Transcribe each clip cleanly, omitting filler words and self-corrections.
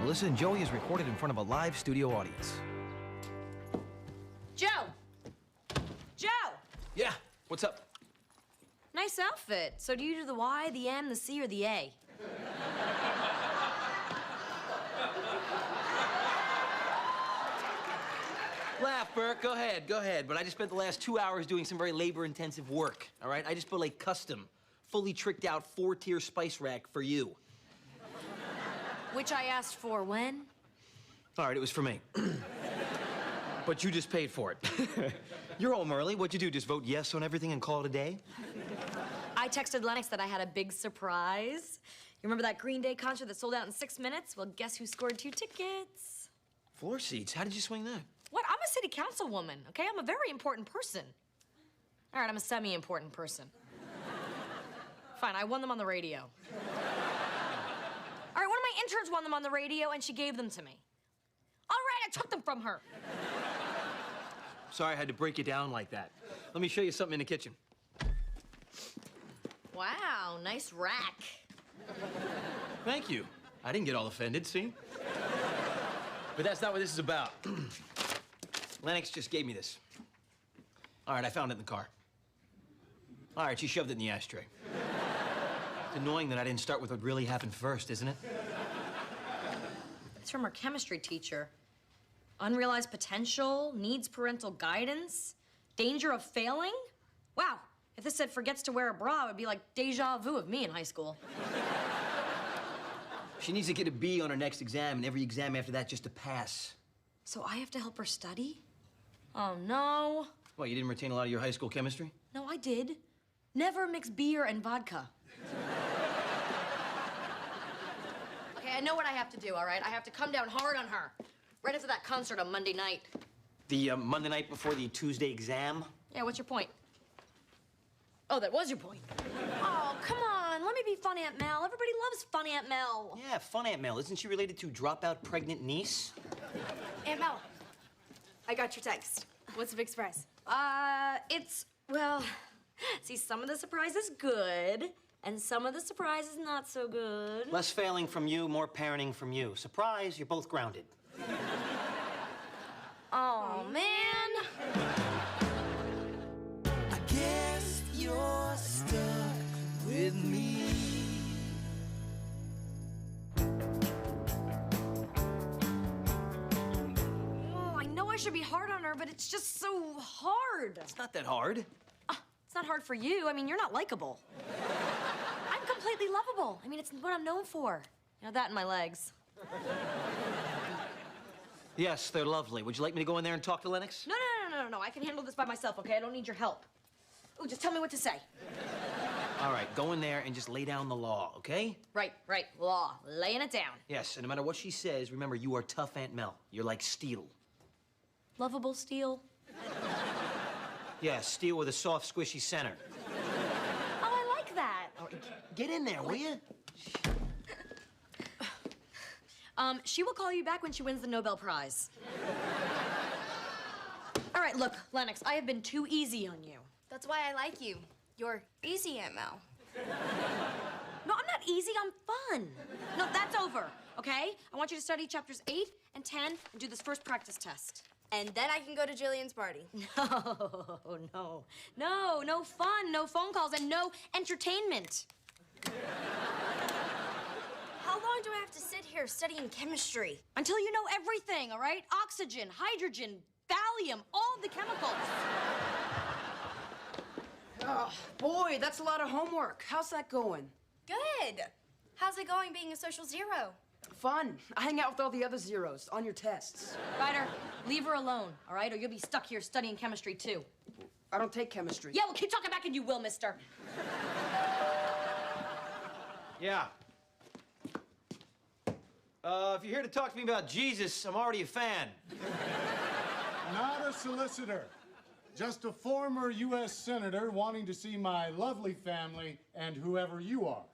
Melissa and Joey is recorded in front of a live studio audience. Joe! Joe! Yeah, what's up? Nice outfit. So do you do the Y, the M, the C, or the A? Laugh, Burke, go ahead. But I just spent the last 2 hours doing some very labor-intensive work, all right? I just built a custom, fully tricked out 4-tier spice rack for you. Which I asked for when? All right, it was for me. But you just paid for it. You're home early. What'd you do, just vote yes on everything and call it a day? I texted Lennox that I had a big surprise. You remember that Green Day concert that sold out in 6 minutes? Well, guess who scored 2 tickets? Floor seats? How did you swing that? What? I'm a city councilwoman, okay? I'm a very important person. All right, I'm a semi-important person. Fine, I won them on the radio. All right, one of my interns won them on the radio, and she gave them to me. All right, I took them from her. Sorry I had to break you down like that. Let me show you something in the kitchen. Wow, nice rack. Thank you. I didn't get all offended, see? But that's not what this is about. Lennox just gave me this. All right, I found it in the car. All right, she shoved it in the ashtray. It's annoying that I didn't start with what really happened first, isn't it? It's from our chemistry teacher. Unrealized potential, needs parental guidance, danger of failing. Wow, if this said forgets to wear a bra, it would be like deja vu of me in high school. She needs to get a B on her next exam, and every exam after that just to pass. So I have to help her study? Oh, no. What, you didn't retain a lot of your high school chemistry? No, I did. Never mix beer and vodka. Okay, I know what I have to do, all right? I have to come down hard on her. Right after that concert on Monday night. The Monday night before the Tuesday exam? Yeah, what's your point? Oh, that was your point. Oh, come on. Let me be Fun Aunt Mel. Everybody loves Fun Aunt Mel. Yeah, Fun Aunt Mel. Isn't she related to dropout pregnant niece? Aunt Mel, I got your text. What's the big surprise? Well, see, some of the surprise is good, and some of the surprise is not so good. Less failing from you, more parenting from you. Surprise, you're both grounded. Oh, man. I guess you're stuck with me. Oh, I know I should be hard on her, but it's just so hard. It's not that hard. It's not hard for you. I mean, you're not likable. I'm completely lovable. I mean, it's what I'm known for. You know, that and my legs. Yes, they're lovely. Would you like me to go in there and talk to Lennox? No. I can handle this by myself, okay? I don't need your help. Oh, just tell me what to say. All right, go in there and just lay down the law, okay? Right. Law. Laying it down. Yes, and no matter what she says, remember, you are tough Aunt Mel. You're like steel. Lovable steel. Yeah, steel with a soft, squishy center. Oh, I like that. All right, get in there, will you? She will call you back when she wins the Nobel Prize. All right, look, Lennox, I have been too easy on you. That's why I like you. You're easy, Aunt Mel. No, I'm not easy, I'm fun. No, that's over, okay? I want you to study chapters 8 and 10 and do this first practice test. And then I can go to Jillian's party. No fun, no phone calls, and no entertainment. How long do I have to sit here studying chemistry? Until you know everything, all right? Oxygen, hydrogen, thallium, all the chemicals. Oh, boy, that's a lot of homework. How's that going? Good. How's it going being a social zero? Fun. I hang out with all the other zeros on your tests. Ryder, leave her alone, all right? Or you'll be stuck here studying chemistry, too. I don't take chemistry. Yeah, well, keep talking back and you will, mister. Yeah. If you're here to talk to me about Jesus, I'm already a fan. Not a solicitor. Just a former U.S. Senator wanting to see my lovely family and whoever you are.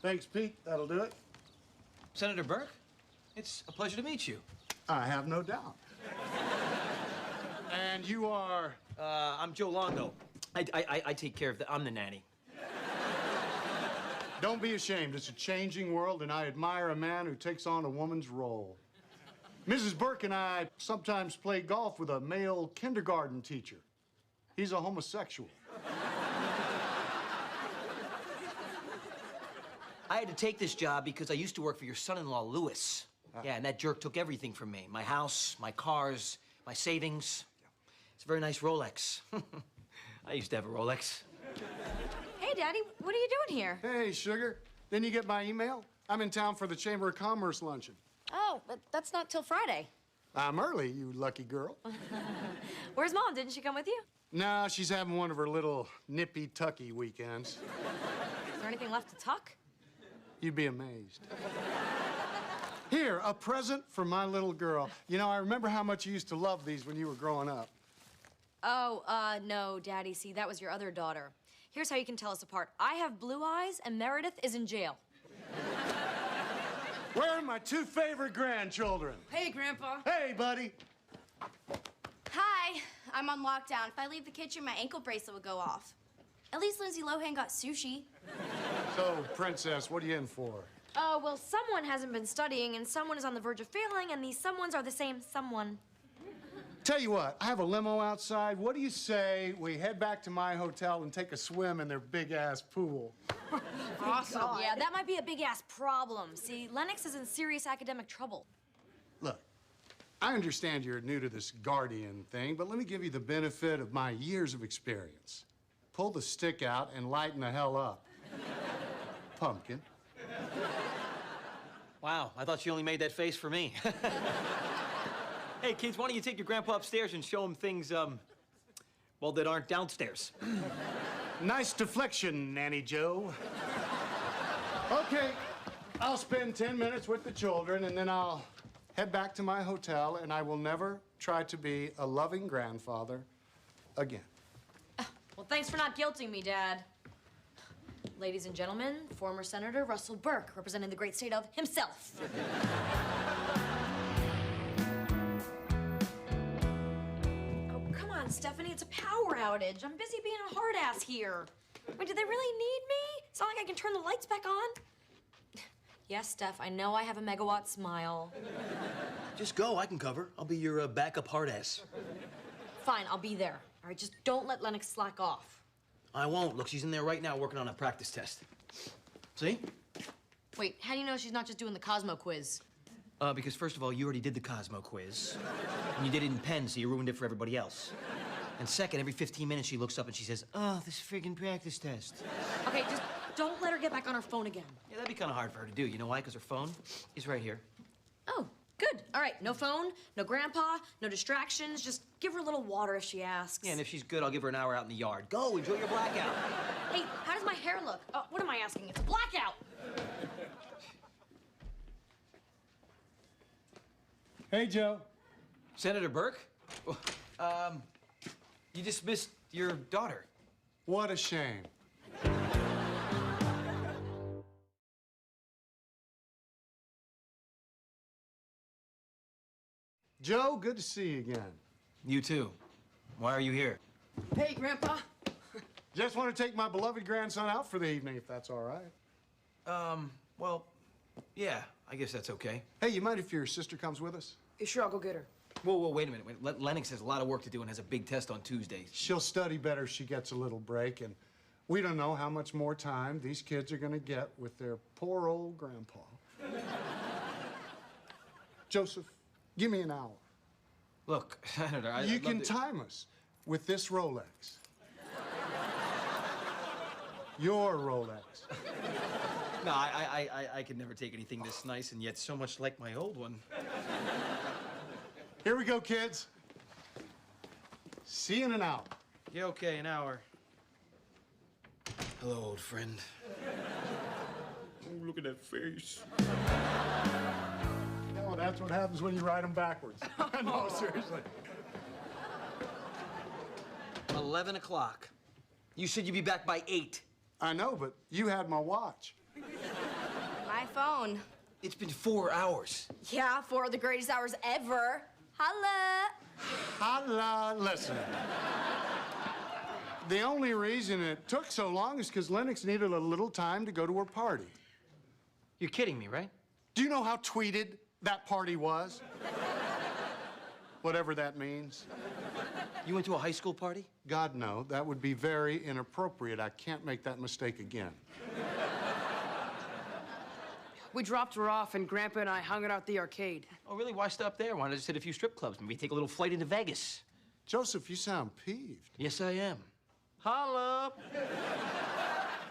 Thanks, Pete. That'll do it. Senator Burke, it's a pleasure to meet you. I have no doubt. And you are? I'm Joe Longo. I take care of I'm the nanny. Don't be ashamed. It's a changing world, and I admire a man who takes on a woman's role. Mrs. Burke and I sometimes play golf with a male kindergarten teacher. He's a homosexual. I had to take this job because I used to work for your son-in-law, Louis. Yeah, and that jerk took everything from me. My house, my cars, my savings. It's a very nice Rolex. I used to have a Rolex. Hey, Daddy, what are you doing here? Hey, sugar. Didn't you get my email? I'm in town for the Chamber of Commerce luncheon. Oh, but that's not till Friday. I'm early, you lucky girl. Where's Mom? Didn't she come with you? No, she's having one of her little nippy-tucky weekends. Is there anything left to tuck? You'd be amazed. Here, a present for my little girl. You know, I remember how much you used to love these when you were growing up. Oh, no, Daddy. See, that was your other daughter. Here's how you can tell us apart. I have blue eyes, and Meredith is in jail. Where are my two favorite grandchildren? Hey, Grandpa. Hey, buddy. Hi, I'm on lockdown. If I leave the kitchen, my ankle bracelet will go off. At least Lindsay Lohan got sushi. So, Princess, what are you in for? Oh, well, someone hasn't been studying, and someone is on the verge of failing, and these someones are the same someone. Tell you what, I have a limo outside. What do you say we head back to my hotel and take a swim in their big-ass pool? Awesome. Yeah, that might be a big-ass problem. See, Lennox is in serious academic trouble. Look, I understand you're new to this guardian thing, but let me give you the benefit of my years of experience. Pull the stick out and lighten the hell up. Pumpkin. Wow, I thought you only made that face for me. Hey, kids, why don't you take your grandpa upstairs and show him things, well, that aren't downstairs? Nice deflection, Nanny Joe. Okay, I'll spend 10 minutes with the children, and then I'll head back to my hotel, and I will never try to be a loving grandfather again. Well, thanks for not guilting me, Dad. Ladies and gentlemen, former Senator Russell Burke, representing the great state of himself. Oh, come on, Stephanie, it's a power outage. I'm busy being a hard ass here. Wait, do they really need me? It's not like I can turn the lights back on. Yes, Steph, I know I have a megawatt smile. Just go, I can cover. I'll be your backup hard ass. Fine, I'll be there. All right, just don't let Lennox slack off. I won't. Look, she's in there right now working on a practice test. See? Wait, how do you know she's not just doing the Cosmo quiz? Because first of all, you already did the Cosmo quiz. And you did it in pen, so you ruined it for everybody else. And second, every 15 minutes she looks up and she says, oh, this friggin' practice test. Okay, just don't let her get back on her phone again. Yeah, that'd be kind of hard for her to do. You know why? Because her phone is right here. Oh, good. All right, no phone, no grandpa, no distractions. Just give her a little water if she asks. Yeah, and if she's good, I'll give her an hour out in the yard. Go, enjoy your blackout. Hey, how does my hair look? Oh, what am I asking? It's a blackout. Hey, Joe. Senator Burke? You dismissed your daughter. What a shame. Joe, good to see you again. You too. Why are you here? Hey, Grandpa. Just want to take my beloved grandson out for the evening, if that's all right. Well, yeah, I guess that's okay. Hey, you mind if your sister comes with us? You sure I'll go get her? Whoa, wait a minute. Lennox has a lot of work to do and has a big test on Tuesdays. She'll study better if she gets a little break, and we don't know how much more time these kids are going to get with their poor old grandpa. Joseph, give me an hour. Look, Senator, You can time us with this Rolex. Your Rolex. No, I could never take anything this nice and yet so much like my old one. Here we go, kids. See you in an hour. Yeah, okay, an hour. Hello, old friend. Oh, look at that face. No, that's what happens when you ride them backwards. No, seriously. 11 o'clock. You said you'd be back by 8. I know, but you had my watch. My phone. It's been 4 hours. Yeah, 4 of the greatest hours ever. Holla. Holla, listen. The only reason it took so long is because Lennox needed a little time to go to her party. You're kidding me, right? Do you know how tweeted that party was? Whatever that means. You went to a high school party? God, no. That would be very inappropriate. I can't make that mistake again. We dropped her off, and Grandpa and I hung it out at the arcade. Oh, really? Why stop there? Why not just hit a few strip clubs? Maybe take a little flight into Vegas. Joseph, you sound peeved. Yes, I am. Holla!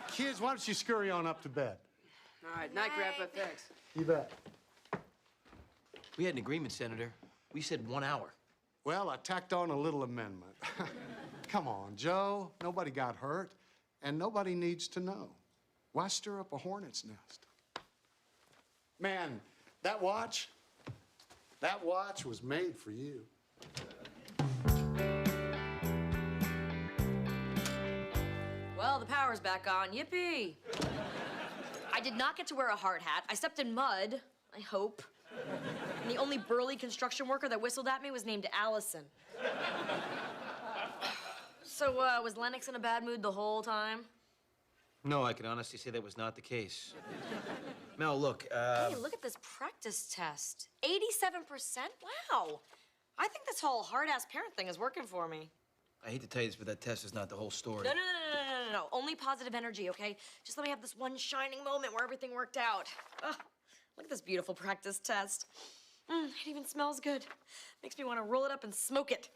Kids, why don't you scurry on up to bed? All right, night, Grandpa, thanks. You bet. We had an agreement, Senator. We said 1 hour. Well, I tacked on a little amendment. Come on, Joe. Nobody got hurt, and nobody needs to know. Why stir up a hornet's nest? Man, that watch was made for you. Well, the power's back on. Yippee! I did not get to wear a hard hat. I stepped in mud, I hope. And the only burly construction worker that whistled at me was named Allison. So, was Lennox in a bad mood the whole time? No, I can honestly say that was not the case. Mel, look, Hey, look at this practice test. 87%? Wow. I think this whole hard-ass parent thing is working for me. I hate to tell you this, but that test is not the whole story. No. Only positive energy, okay? Just let me have this one shining moment where everything worked out. Ugh. Look at this beautiful practice test. It even smells good. Makes me want to roll it up and smoke it.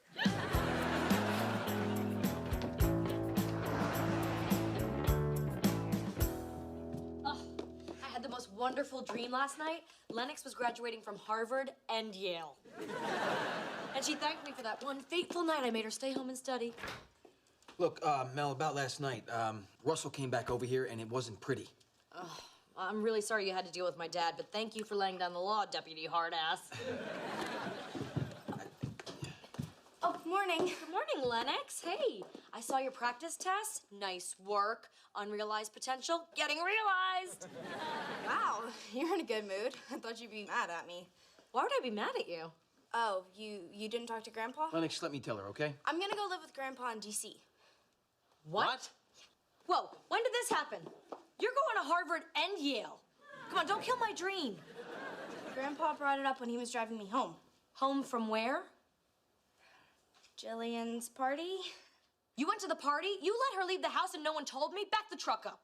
I had the most wonderful dream last night. Lennox was graduating from Harvard and Yale. And she thanked me for that one fateful night I made her stay home and study. Look, Mel, about last night, Russell came back over here, and it wasn't pretty. I'm really sorry you had to deal with my dad, but thank you for laying down the law, Deputy Hardass. Oh, morning. Good morning, Lennox. Hey, I saw your practice test. Nice work. Unrealized potential getting realized. Wow, you're in a good mood. I thought you'd be mad at me. Why would I be mad at you? Oh, you didn't talk to Grandpa? Lennox, let me tell her, okay? I'm gonna go live with Grandpa in D.C. What? Whoa, when did this happen? You're going to Harvard and Yale. Come on, don't kill my dream. Grandpa brought it up when he was driving me home. Home from where? Jillian's party? You went to the party? You let her leave the house and no one told me? Back the truck up.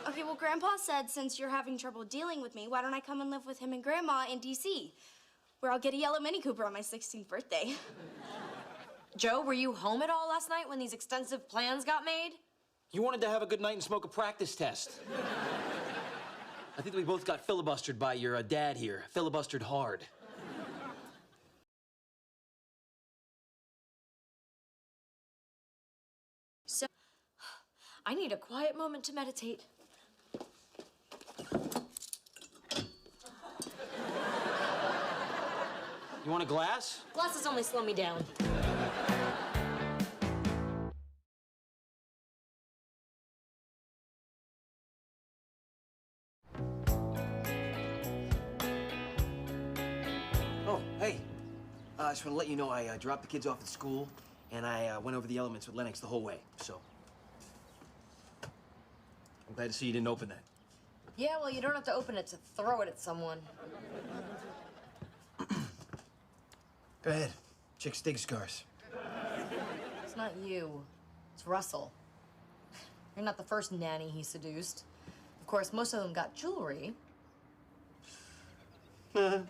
Okay, well, Grandpa said since you're having trouble dealing with me, why don't I come and live with him and Grandma in D.C., where I'll get a yellow Mini Cooper on my 16th birthday. Joe, were you home at all last night when these extensive plans got made? You wanted to have a good night and smoke a practice test. I think we both got filibustered by your dad here. Filibustered hard. So, I need a quiet moment to meditate. You want a glass? Glasses only slow me down. Oh, hey. I just want to let you know I dropped the kids off at school, and I went over the elements with Lennox the whole way, so. I'm glad to see you didn't open that. Yeah, well, you don't have to open it to throw it at someone. Go ahead. Chicks dig scars. It's not you. It's Russell. You're not the first nanny he seduced. Of course, most of them got jewelry. You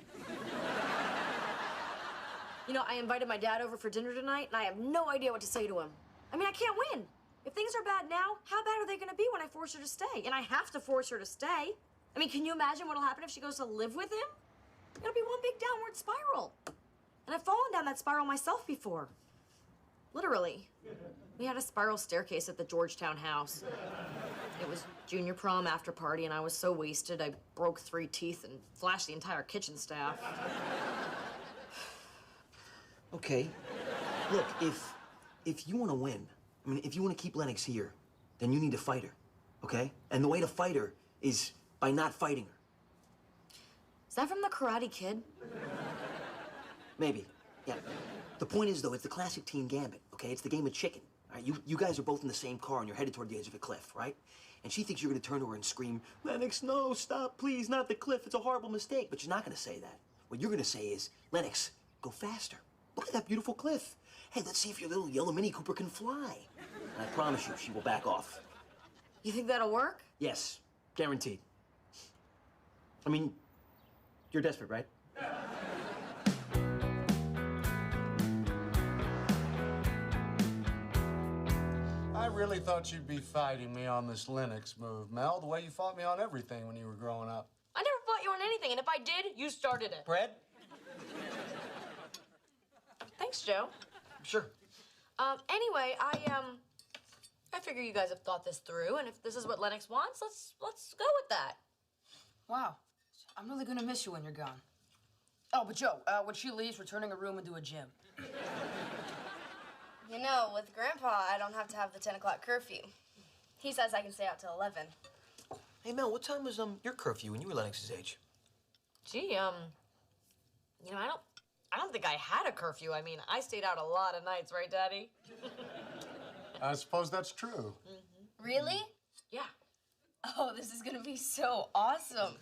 know, I invited my dad over for dinner tonight, and I have no idea what to say to him. I mean, I can't win. If things are bad now, how bad are they gonna be when I force her to stay? And I have to force her to stay. I mean, can you imagine what'll happen if she goes to live with him? It'll be one big downward spiral. And I've fallen down that spiral myself before. Literally. We had a spiral staircase at the Georgetown house. It was junior prom after party, and I was so wasted I broke 3 teeth and flashed the entire kitchen staff. Okay. Look, if you want to win, I mean, if you want to keep Lennox here, then you need to fight her, okay? And the way to fight her is by not fighting her. Is that from the Karate Kid? Maybe, yeah. The point is, though, it's the classic teen gambit, okay? It's the game of chicken, All right, you guys are both in the same car and you're headed toward the edge of a cliff, right? And she thinks you're gonna turn to her and scream, Lennox, no, stop, please, not the cliff. It's a horrible mistake. But she's not gonna say that. What you're gonna say is, Lennox, go faster. Look at that beautiful cliff. Hey, let's see if your little yellow Mini Cooper can fly. And I promise you, she will back off. You think that'll work? Yes, guaranteed. I mean, you're desperate, right? I really thought you'd be fighting me on this Linux move, Mel, the way you fought me on everything when you were growing up. I never fought you on anything, and if I did, you started it. Brad? Thanks, Joe. Sure. Anyway, I figure you guys have thought this through, and if this is what Lennox wants, let's go with that. Wow. I'm really gonna miss you when you're gone. Oh, but Joe, when she leaves, we're turning a room into a gym. You know, with Grandpa, I don't have to have the 10 o'clock curfew. He says I can stay out till 11. Hey, Mel, what time was your curfew when you were Lennox's age? Gee, you know, I don't think I had a curfew. I mean, I stayed out a lot of nights, right, Daddy? I suppose that's true. Really? Yeah. Oh, this is gonna be so awesome.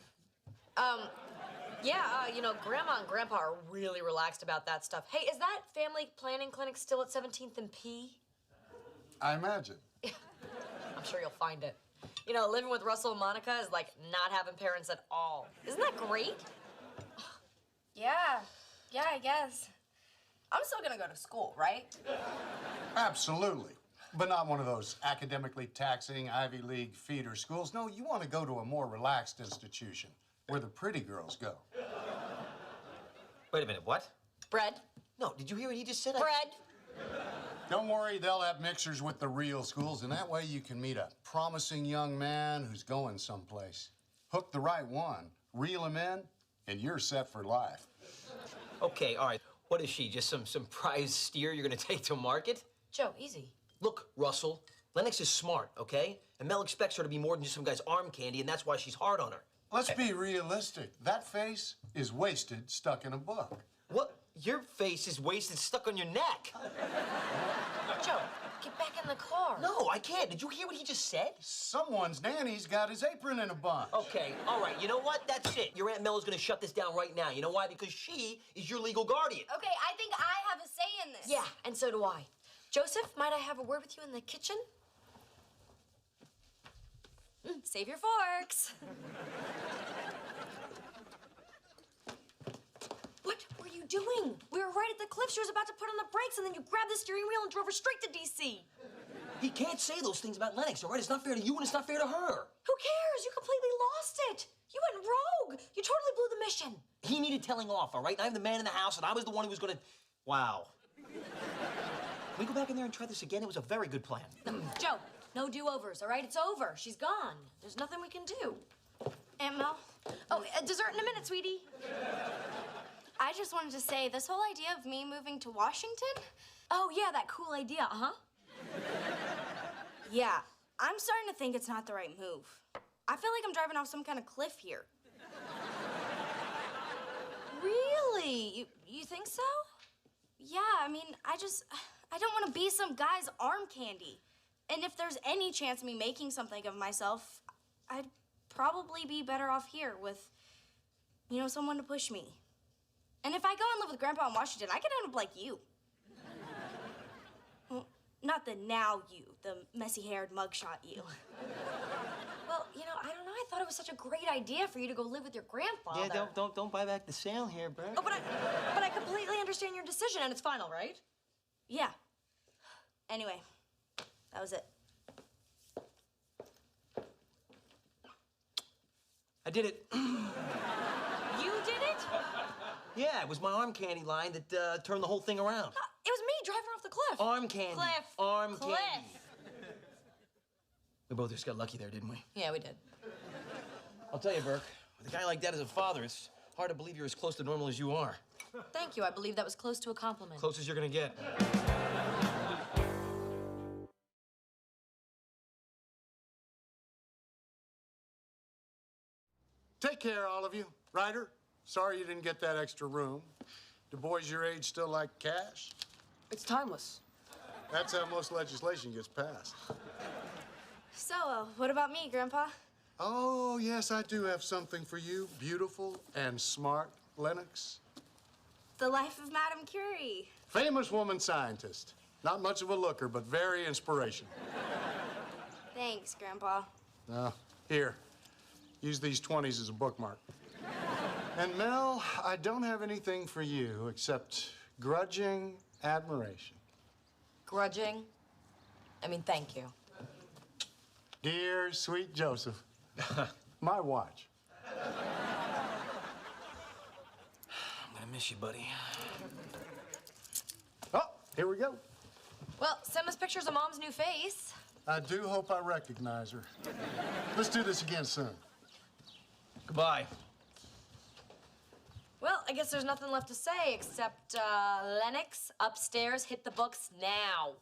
Yeah, you know, Grandma and Grandpa are really relaxed about that stuff. Hey, is that family planning clinic still at 17th and P? I imagine. I'm sure you'll find it. You know, living with Russell and Monica is like not having parents at all. Isn't that great? Yeah, I guess. I'm still gonna go to school, right? Absolutely. But not one of those academically taxing Ivy League feeder schools. No, you want to go to a more relaxed institution where the pretty girls go. Wait a minute, what? Bread. No, did you hear what he just said? Bread. Don't worry, they'll have mixers with the real schools, and that way you can meet a promising young man who's going someplace. Hook the right one, reel him in, and you're set for life. Okay, all right. What is she, just some prize steer you're gonna take to market? Joe, easy. Look, Russell, Lennox is smart, okay? And Mel expects her to be more than just some guy's arm candy, and that's why she's hard on her. Let's be realistic. That face is wasted, stuck in a book. What? Your face is wasted, stuck on your neck. Joe, get back in the car. No, I can't. Did you hear what he just said? Someone's nanny's got his apron in a bunch. Okay, all right. You know what? That's it. Your Aunt Mel is gonna shut this down right now. You know why? Because she is your legal guardian. Okay, I think I have a say in this. Yeah, and so do I. Joseph, might I have a word with you in the kitchen? Save your forks. What were you doing? We were right at the cliff. She was about to put on the brakes, and then you grabbed the steering wheel and drove her straight to D.C. He can't say those things about Lennox, all right? It's not fair to you, and it's not fair to her. Who cares? You completely lost it. You went rogue. You totally blew the mission. He needed telling off, all right? And I'm the man in the house, and I was the one who was gonna... Wow. Can we go back in there and try this again? It was a very good plan. Joe, no do-overs, all right? It's over. She's gone. There's nothing we can do. Aunt Mel, Oh, dessert in a minute, sweetie. I just wanted to say, this whole idea of me moving to Washington, Oh, yeah, that cool idea, uh-huh. yeah, I'm starting to think it's not the right move. I feel like I'm driving off some kind of cliff here. Really? You think so? Yeah, I mean, I don't want to be some guy's arm candy. And if there's any chance of me making something of myself, I'd probably be better off here with, you know, someone to push me. And if I go and live with Grandpa in Washington, I could end up like you. Well, not the now you, the messy-haired mugshot you. Well, you know, I don't know. I thought it was such a great idea for you to go live with your grandfather. Yeah, don't buy back the sale here, Bert. Oh, but I completely understand your decision, and it's final, right? Yeah. Anyway, that was it. I did it. You did it? Yeah, it was my arm candy line that turned the whole thing around. It was me driving off the cliff. Arm candy. Cliff. Arm Cliff. candy. We both just got lucky there, didn't we? Yeah, we did. I'll tell you, Burke, with a guy like that as a father, it's hard to believe you're as close to normal as you are. Thank you. I believe that was close to a compliment. Close as you're gonna get. Take care, all of you. Ryder, sorry you didn't get that extra room. Do boys your age still like cash? It's timeless. That's how most legislation gets passed. So, what about me, Grandpa? Oh, yes, I do have something for you, beautiful and smart Lennox. The life of Madame Curie. Famous woman scientist. Not much of a looker, but very inspirational. Thanks, Grandpa. Here, use these 20s as a bookmark. And Mel, I don't have anything for you except grudging admiration. Grudging? I mean, thank you. Dear, sweet Joseph, my watch. I'm gonna miss you, buddy. Oh, here we go. Well, send us pictures of Mom's new face. I do hope I recognize her. Let's do this again soon. Goodbye. Well, I guess there's nothing left to say except, Lennox, upstairs, hit the books now.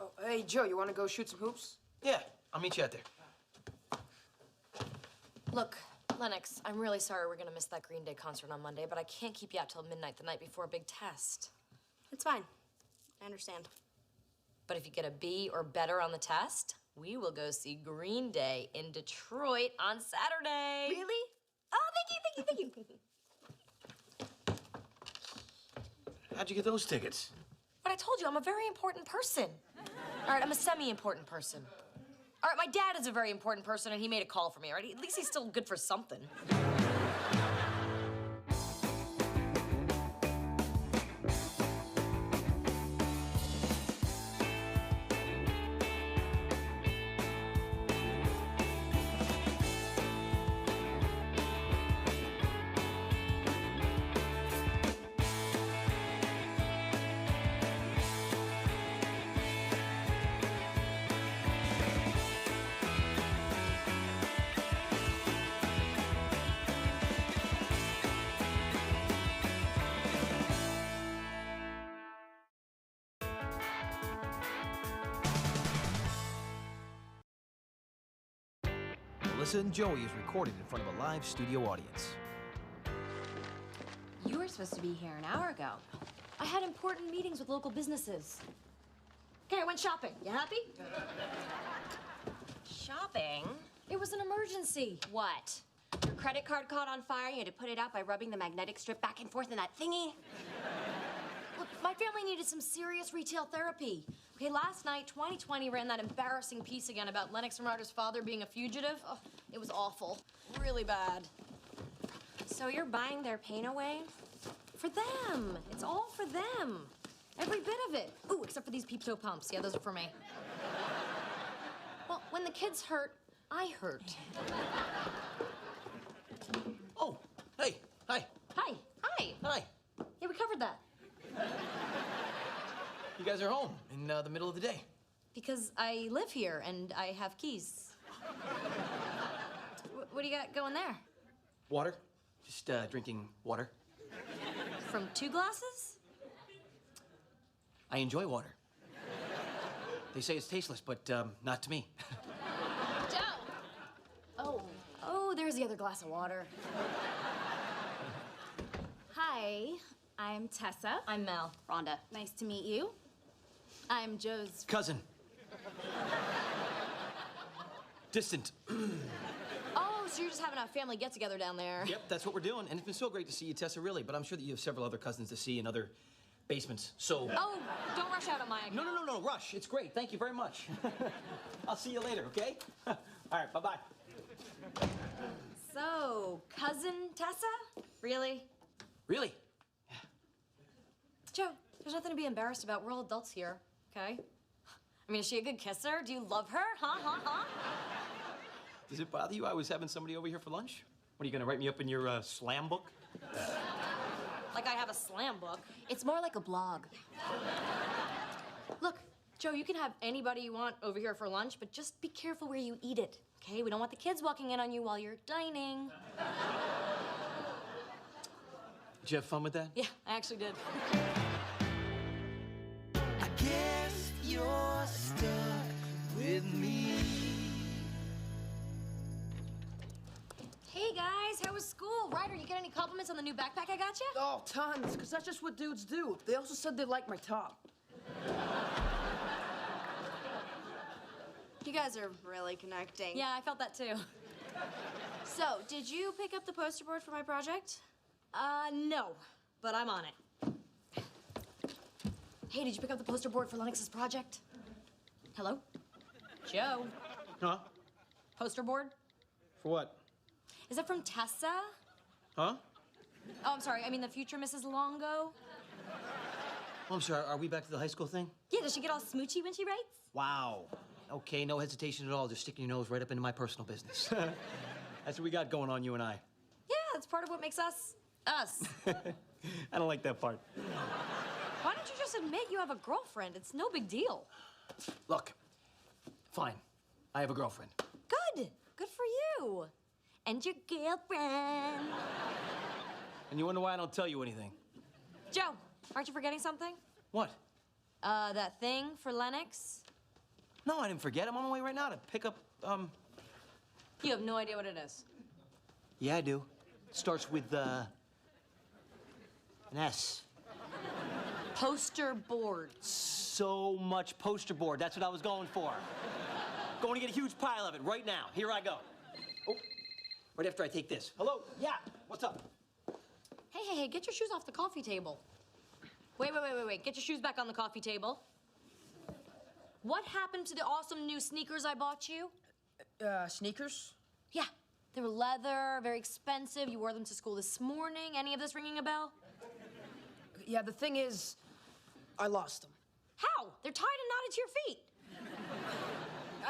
Oh, hey, Joe, you want to go shoot some hoops? Yeah, I'll meet you out there. Look, Lennox, I'm really sorry we're gonna miss that Green Day concert on Monday, but I can't keep you out till midnight the night before a big test. It's fine. I understand. But if you get a B or better on the test, we will go see Green Day in Detroit on Saturday. Really? Oh, thank you. How'd you get those tickets? But I told you, I'm a very important person. All right, I'm a semi-important person. All right, my dad is a very important person, and he made a call for me, all right? At least he's still good for something. Melissa and Joey is recorded in front of a live studio audience. You were supposed to be here an hour ago. I had important meetings with local businesses. Okay, I went shopping. You happy? Shopping? It was an emergency. What? Your credit card caught on fire, you had to put it out by rubbing the magnetic strip back and forth in that thingy? Look, my family needed some serious retail therapy. Okay, last night, 2020 ran that embarrassing piece again about Lennox Renarder's father being a fugitive. Oh, it was awful. Really bad. So you're buying their pain away? For them. It's all for them. Every bit of it. Ooh, except for these peep toe pumps. Yeah, those are for me. Well, when the kids hurt, I hurt. Oh, hey, hi. Hi. Hi. Hi. Yeah, we covered that. You guys are home in the middle of the day. Because I live here and I have keys. What do you got going there? Water? Just drinking water. From 2 glasses? I enjoy water. They say it's tasteless, but not to me. Joe! Oh, there's the other glass of water. Hi, I'm Tessa. I'm Mel. Rhonda. Nice to meet you. I'm Joe's. Cousin. Distant. Oh, so you're just having a family get-together down there. Yep, that's what we're doing. And it's been so great to see you, Tessa, really. But I'm sure that you have several other cousins to see in other basements. So. Oh, don't rush out on my account. No, rush. It's great. Thank you very much. I'll see you later, okay? All right, bye-bye. So, cousin Tessa? Really? Really? Joe, there's nothing to be embarrassed about. We're all adults here, okay? I mean, is she a good kisser? Do you love her? Huh? Does it bother you I was having somebody over here for lunch? What, are you gonna write me up in your slam book? Like I have a slam book. It's more like a blog. Look, Joe, you can have anybody you want over here for lunch, but just be careful where you eat it, okay? We don't want the kids walking in on you while you're dining. Did you have fun with that? Yeah, I actually did. I guess you're stuck with me. Hey, guys, how was school? Ryder, you get any compliments on the new backpack I got you? Oh, tons, because that's just what dudes do. They also said they liked my top. You guys are really connecting. Yeah, I felt that too. So, did you pick up the poster board for my project? No, but I'm on it. Hey, did you pick up the poster board for Lennox's project? Hello? Joe? Huh? Poster board? For what? Is it from Tessa? Huh? Oh, I'm sorry. I mean the future Mrs. Longo. Oh, I'm sorry. Are we back to the high school thing? Yeah, does she get all smoochy when she writes? Wow. Okay, no hesitation at all. Just sticking your nose right up into my personal business. That's what we got going on, you and I. Yeah, that's part of what makes us us. I don't like that part. Why don't you just admit you have a girlfriend? It's no big deal. Look, fine. I have a girlfriend. Good. Good for you. And your girlfriend. And you wonder why I don't tell you anything. Joe, aren't you forgetting something? What? That thing for Lennox? No, I didn't forget. I'm on my way right now to pick up, You have no idea what it is. Yeah, I do. It starts with, an S. Poster board. So much poster board. That's what I was going for. Going to get a huge pile of it right now. Here I go. Oh, right after I take this. Hello? Yeah, what's up? Hey, get your shoes off the coffee table. Wait. Get your shoes back on the coffee table. What happened to the awesome new sneakers I bought you? Sneakers? Yeah, they were leather, very expensive. You wore them to school this morning. Any of this ringing a bell? Yeah, the thing is, I lost them. How? They're tied and knotted to your feet.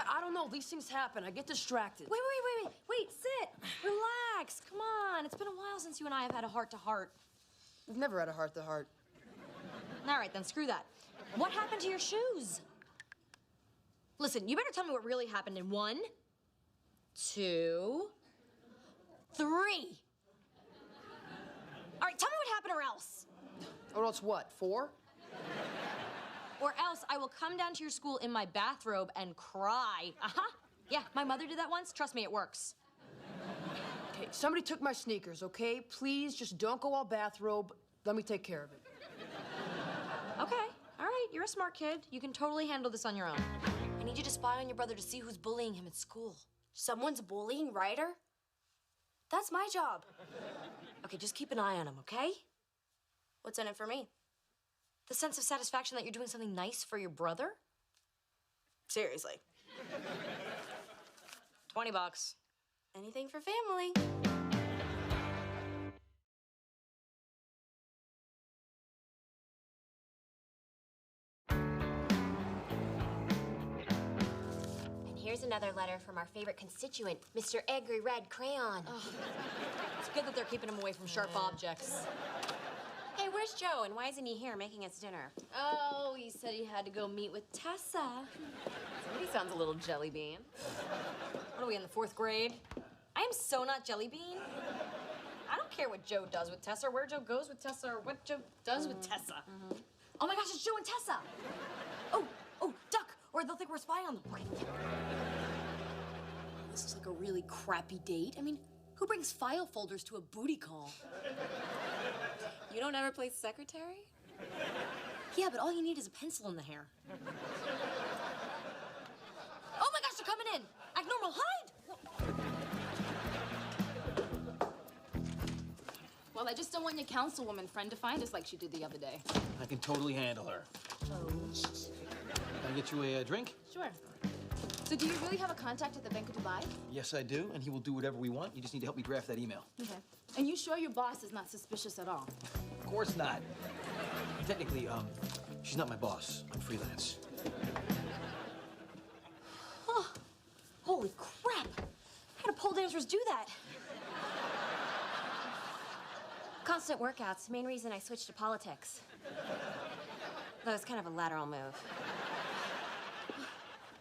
I don't know, these things happen. I get distracted. Wait, sit. Relax. Come on. It's been a while since you and I have had a heart-to-heart. We've never had a heart-to-heart. All right, then screw that. What happened to your shoes? Listen, you better tell me what really happened in 1, 2, 3. All right, tell me what happened or else. Or else what, 4? Or else I will come down to your school in my bathrobe and cry. Yeah, my mother did that once. Trust me, it works. Okay, somebody took my sneakers, okay? Please, just don't go all bathrobe. Let me take care of it. Okay, all right, you're a smart kid. You can totally handle this on your own. I need you to spy on your brother to see who's bullying him at school. Someone's bullying Ryder? That's my job. Okay, just keep an eye on him, okay? What's in it for me? The sense of satisfaction that you're doing something nice for your brother? Seriously. $20. Anything for family. And here's another letter from our favorite constituent, Mr. Angry Red Crayon. It's good that they're keeping him away from sharp objects. Hey, where's Joe, and why isn't he here making us dinner? Oh, he said he had to go meet with Tessa. Somebody sounds a little jelly bean. What are we, in the 4th grade? I am so not Jelly Bean. I don't care what Joe does with Tessa, or where Joe goes with Tessa, or what Joe does with Tessa. Oh my gosh, it's Joe and Tessa. Oh, duck, or they'll think we're spying on them. This is like a really crappy date. I mean, who brings file folders to a booty call? You don't ever play secretary? Yeah, but all you need is a pencil in the hair. Oh my gosh, they're coming in. Act normal, hide. Well, I just don't want your councilwoman friend to find us like she did the other day. I can totally handle her. Can I get you a drink? Sure. So do you really have a contact at the Bank of Dubai? Yes, I do, and he will do whatever we want. You just need to help me draft that email. Okay. And you sure your boss is not suspicious at all? Of course not. Technically, she's not my boss. I'm freelance. Oh, holy crap. How do pole dancers do that? Constant workouts, main reason I switched to politics. That was kind of a lateral move.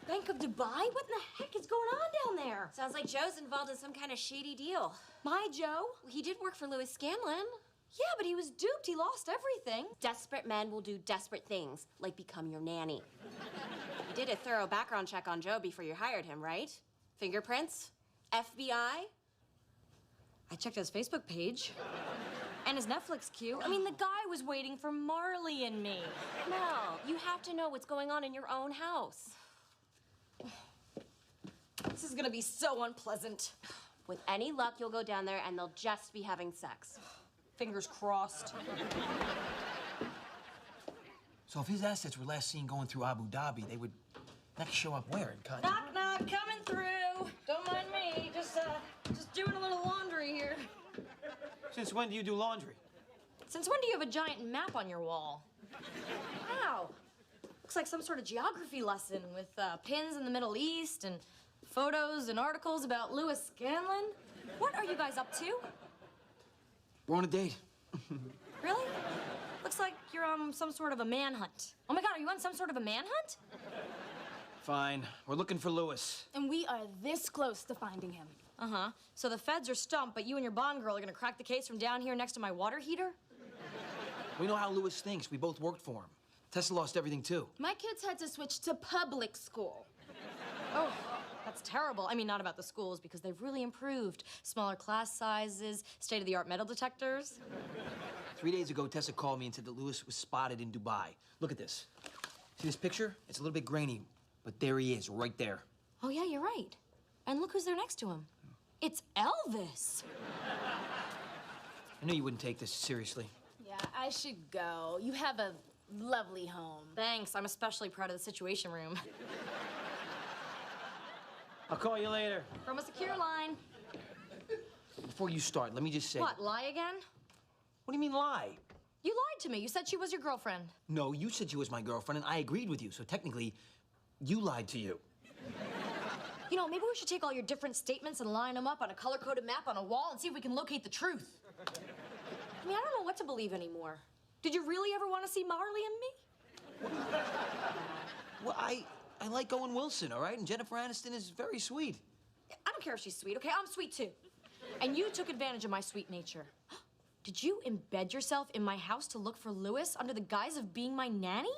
Bank of Dubai? What in the heck is going on down there? Sounds like Joe's involved in some kind of shady deal. My Joe? He did work for Louis Scanlon. Yeah, but he was duped. He lost everything. Desperate men will do desperate things, like become your nanny. You did a thorough background check on Joe before you hired him, right? Fingerprints? FBI? I checked his Facebook page. And his Netflix queue. I mean, the guy was waiting for Marley and me. Mel, you have to know what's going on in your own house. This is gonna be so unpleasant. With any luck, you'll go down there and they'll just be having sex. Fingers crossed. So if his assets were last seen going through Abu Dhabi, they would next show up where in Qatar? Knock, knock, coming through. Don't mind me. Just doing a little laundry here. Since when do you do laundry? Since when do you have a giant map on your wall? Wow. Looks like some sort of geography lesson with pins in the Middle East and photos and articles about Lewis Scanlon. What are you guys up to? We're on a date. Really? Looks like you're on some sort of a manhunt. Oh my God, are you on some sort of a manhunt? Fine. We're looking for Lewis. And we are this close to finding him. Uh-huh. So the feds are stumped, but you and your Bond girl are gonna crack the case from down here next to my water heater? We know how Lewis thinks. We both worked for him. Tessa lost everything, too. My kids had to switch to public school. Oh, that's terrible. I mean, not about the schools, because they've really improved. Smaller class sizes, state-of-the-art metal detectors. 3 days ago, Tessa called me and said that Lewis was spotted in Dubai. Look at this. See this picture? It's a little bit grainy, but there he is, right there. Oh, yeah, you're right. And look who's there next to him. It's Elvis. I knew you wouldn't take this seriously. Yeah, I should go. You have a lovely home. Thanks. I'm especially proud of the Situation Room. I'll call you later. From a secure line. Before you start, let me just say... What, lie again? What do you mean lie? You lied to me. You said she was your girlfriend. No, you said she was my girlfriend, and I agreed with you, so technically, you lied to you. You know, maybe we should take all your different statements and line them up on a color-coded map on a wall and see if we can locate the truth. I mean, I don't know what to believe anymore. Did you really ever want to see Marley and me? Well, I like Owen Wilson, all right? And Jennifer Aniston is very sweet. I don't care if she's sweet, okay? I'm sweet, too. And you took advantage of my sweet nature. Did you embed yourself in my house to look for Lewis under the guise of being my nanny?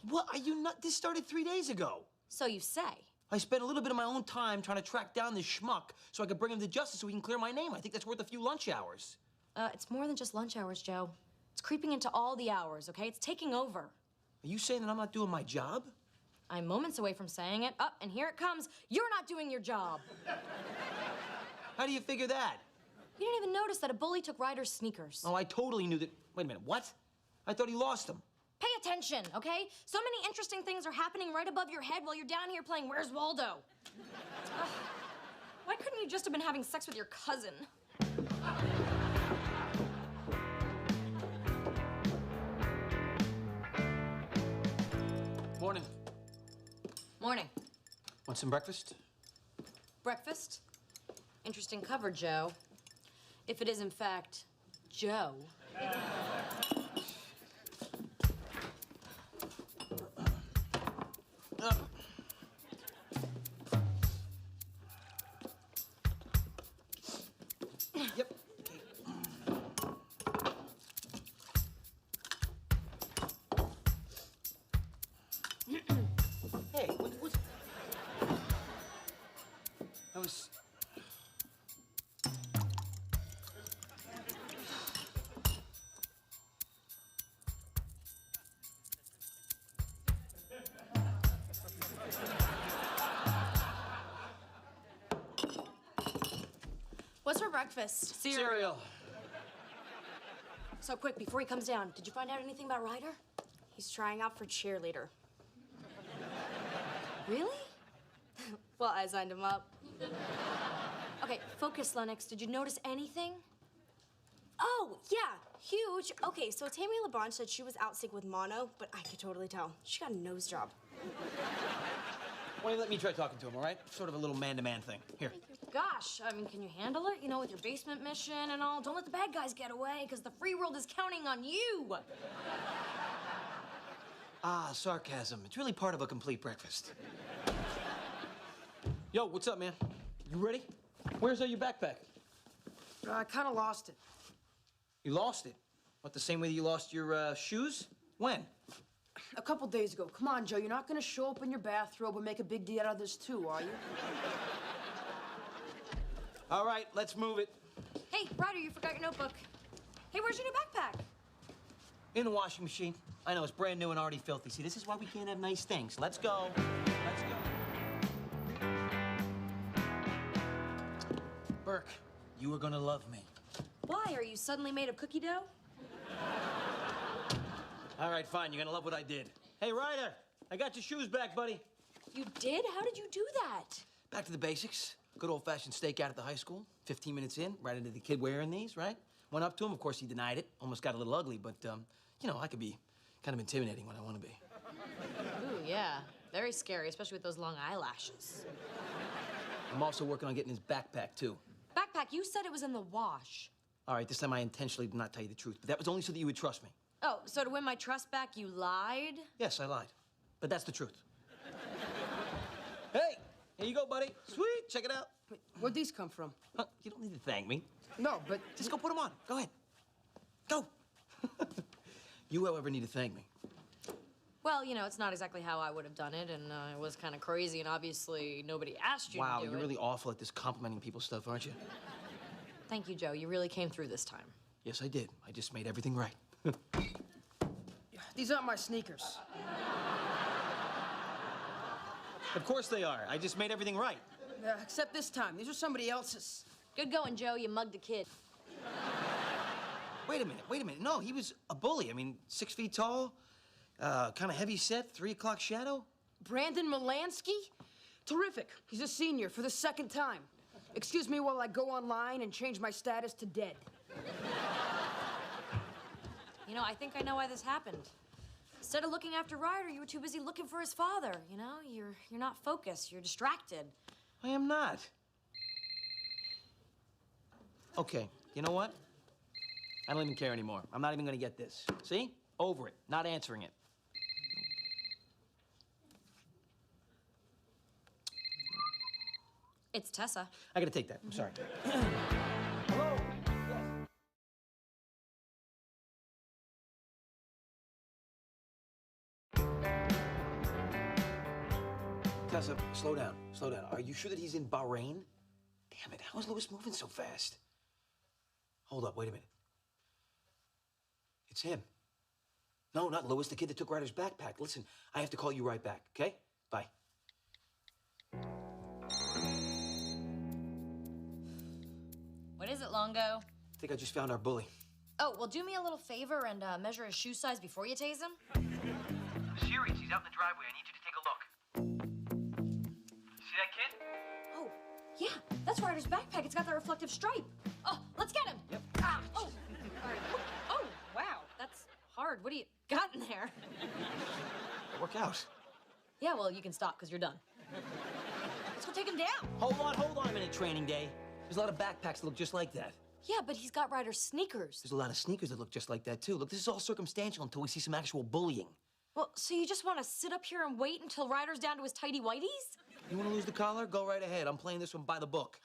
What, are you not? This started 3 days ago. So you say. I spent a little bit of my own time trying to track down this schmuck so I could bring him to justice so he can clear my name. I think that's worth a few lunch hours. It's more than just lunch hours, Joe. It's creeping into all the hours, okay? It's taking over. Are you saying that I'm not doing my job? I'm moments away from saying it. Up, and here it comes. You're not doing your job. How do you figure that? You didn't even notice that a bully took Ryder's sneakers. Oh, I totally knew that. Wait a minute, what? I thought he lost them. Pay attention, okay? So many interesting things are happening right above your head while you're down here playing Where's Waldo? Ugh. Why couldn't you just have been having sex with your cousin? Morning. Morning. Want some breakfast? Breakfast? Interesting cover, Joe. If it is, in fact, Joe. Yep. Hey, what? That was... What's for breakfast? Cereal. So quick, before he comes down, did you find out anything about Ryder? He's trying out for cheerleader. Really? Well, I signed him up. Okay, focus, Lennox. Did you notice anything? Oh, yeah, huge. Okay, so Tammy LeBron said she was out sick with mono, but I could totally tell. She got a nose job. Why don't you let me try talking to him, all right? Sort of a little man-to-man thing. Here. Gosh, I mean, can you handle it? You know, with your basement mission and all. Don't let the bad guys get away, because the free world is counting on you. Ah, sarcasm. It's really part of a complete breakfast. Yo, what's up, man? You ready? Where's your backpack? I kind of lost it. You lost it? What, the same way that you lost your shoes? When? A couple days ago. Come on, Joe. You're not going to show up in your bathrobe and make a big deal out of this, too, are you? All right, let's move it. Hey, Ryder, you forgot your notebook. Hey, where's your new backpack? In the washing machine. I know, it's brand new and already filthy. See, this is why we can't have nice things. Let's go. Let's go. Burke, you are gonna love me. Why? Are you suddenly made of cookie dough? All right, fine. You're gonna love what I did. Hey, Ryder, I got your shoes back, buddy. You did? How did you do that? Back to the basics. Good old-fashioned stakeout at the high school. 15 minutes in, right into the kid wearing these, right? Went up to him. Of course, he denied it. Almost got a little ugly, but, you know, I could be kind of intimidating when I want to be. Ooh, yeah. Very scary, especially with those long eyelashes. I'm also working on getting his backpack, too. Backpack, you said it was in the wash. All right, this time I intentionally did not tell you the truth, but that was only so that you would trust me. Oh, so to win my trust back, you lied? Yes, I lied, but that's the truth. Hey, here you go, buddy. Sweet, check it out. Wait, where'd these come from? Huh, you don't need to thank me. No, but Just go put them on. Go ahead. Go. You, however, need to thank me. Well, you know, it's not exactly how I would have done it, and it was kind of crazy, and obviously nobody asked you Wow, to do you're it. really awful at this complimenting people stuff, aren't you? Thank you, Joe. You really came through this time. Yes, I did. I just made everything right. these aren't my sneakers. Of course they are. I just made everything right. Except this time. These are somebody else's. Good going, Joe. You mugged a kid. Wait a minute. No, he was a bully. I mean, 6 feet tall, kind of heavy set, 3 o'clock shadow. Brandon Molansky? Terrific. He's a senior for the second time. Excuse me while I go online and change my status to dead. You know, I think I know why this happened. Instead of looking after Ryder, you were too busy looking for his father. You know, you're not focused. You're distracted. I am not. Okay, you know what? I don't even care anymore. I'm not even gonna get this. See? Over it. Not answering it. It's Tessa. I gotta take that. I'm sorry. Hello? Tessa, slow down. Slow down. Are you sure that he's in Bahrain? Damn it, how is Louis moving so fast? Hold up, wait a minute. It's him. No, not Louis, the kid that took Ryder's backpack. Listen, I have to call you right back, okay? Bye. What is it, Longo? I think I just found our bully. Oh, well, do me a little favor and measure his shoe size before you tase him. Serious, he's out in the driveway. I need you to take a look. See that kid? Oh, yeah, that's Ryder's backpack. It's got the reflective stripe. Oh, let's get him. Yep. Ah, oh, all right. Oh, wow, that's hard. What do you got in there? Work out. Yeah, well, you can stop because you're done. Let's go take him down. Hold on a minute, training day. There's a lot of backpacks that look just like that. Yeah, but he's got Ryder's sneakers. There's a lot of sneakers that look just like that, too. Look, this is all circumstantial until we see some actual bullying. Well, so you just want to sit up here and wait until Ryder's down to his tighty whities? You want to lose the collar? Go right ahead. I'm playing this one by the book.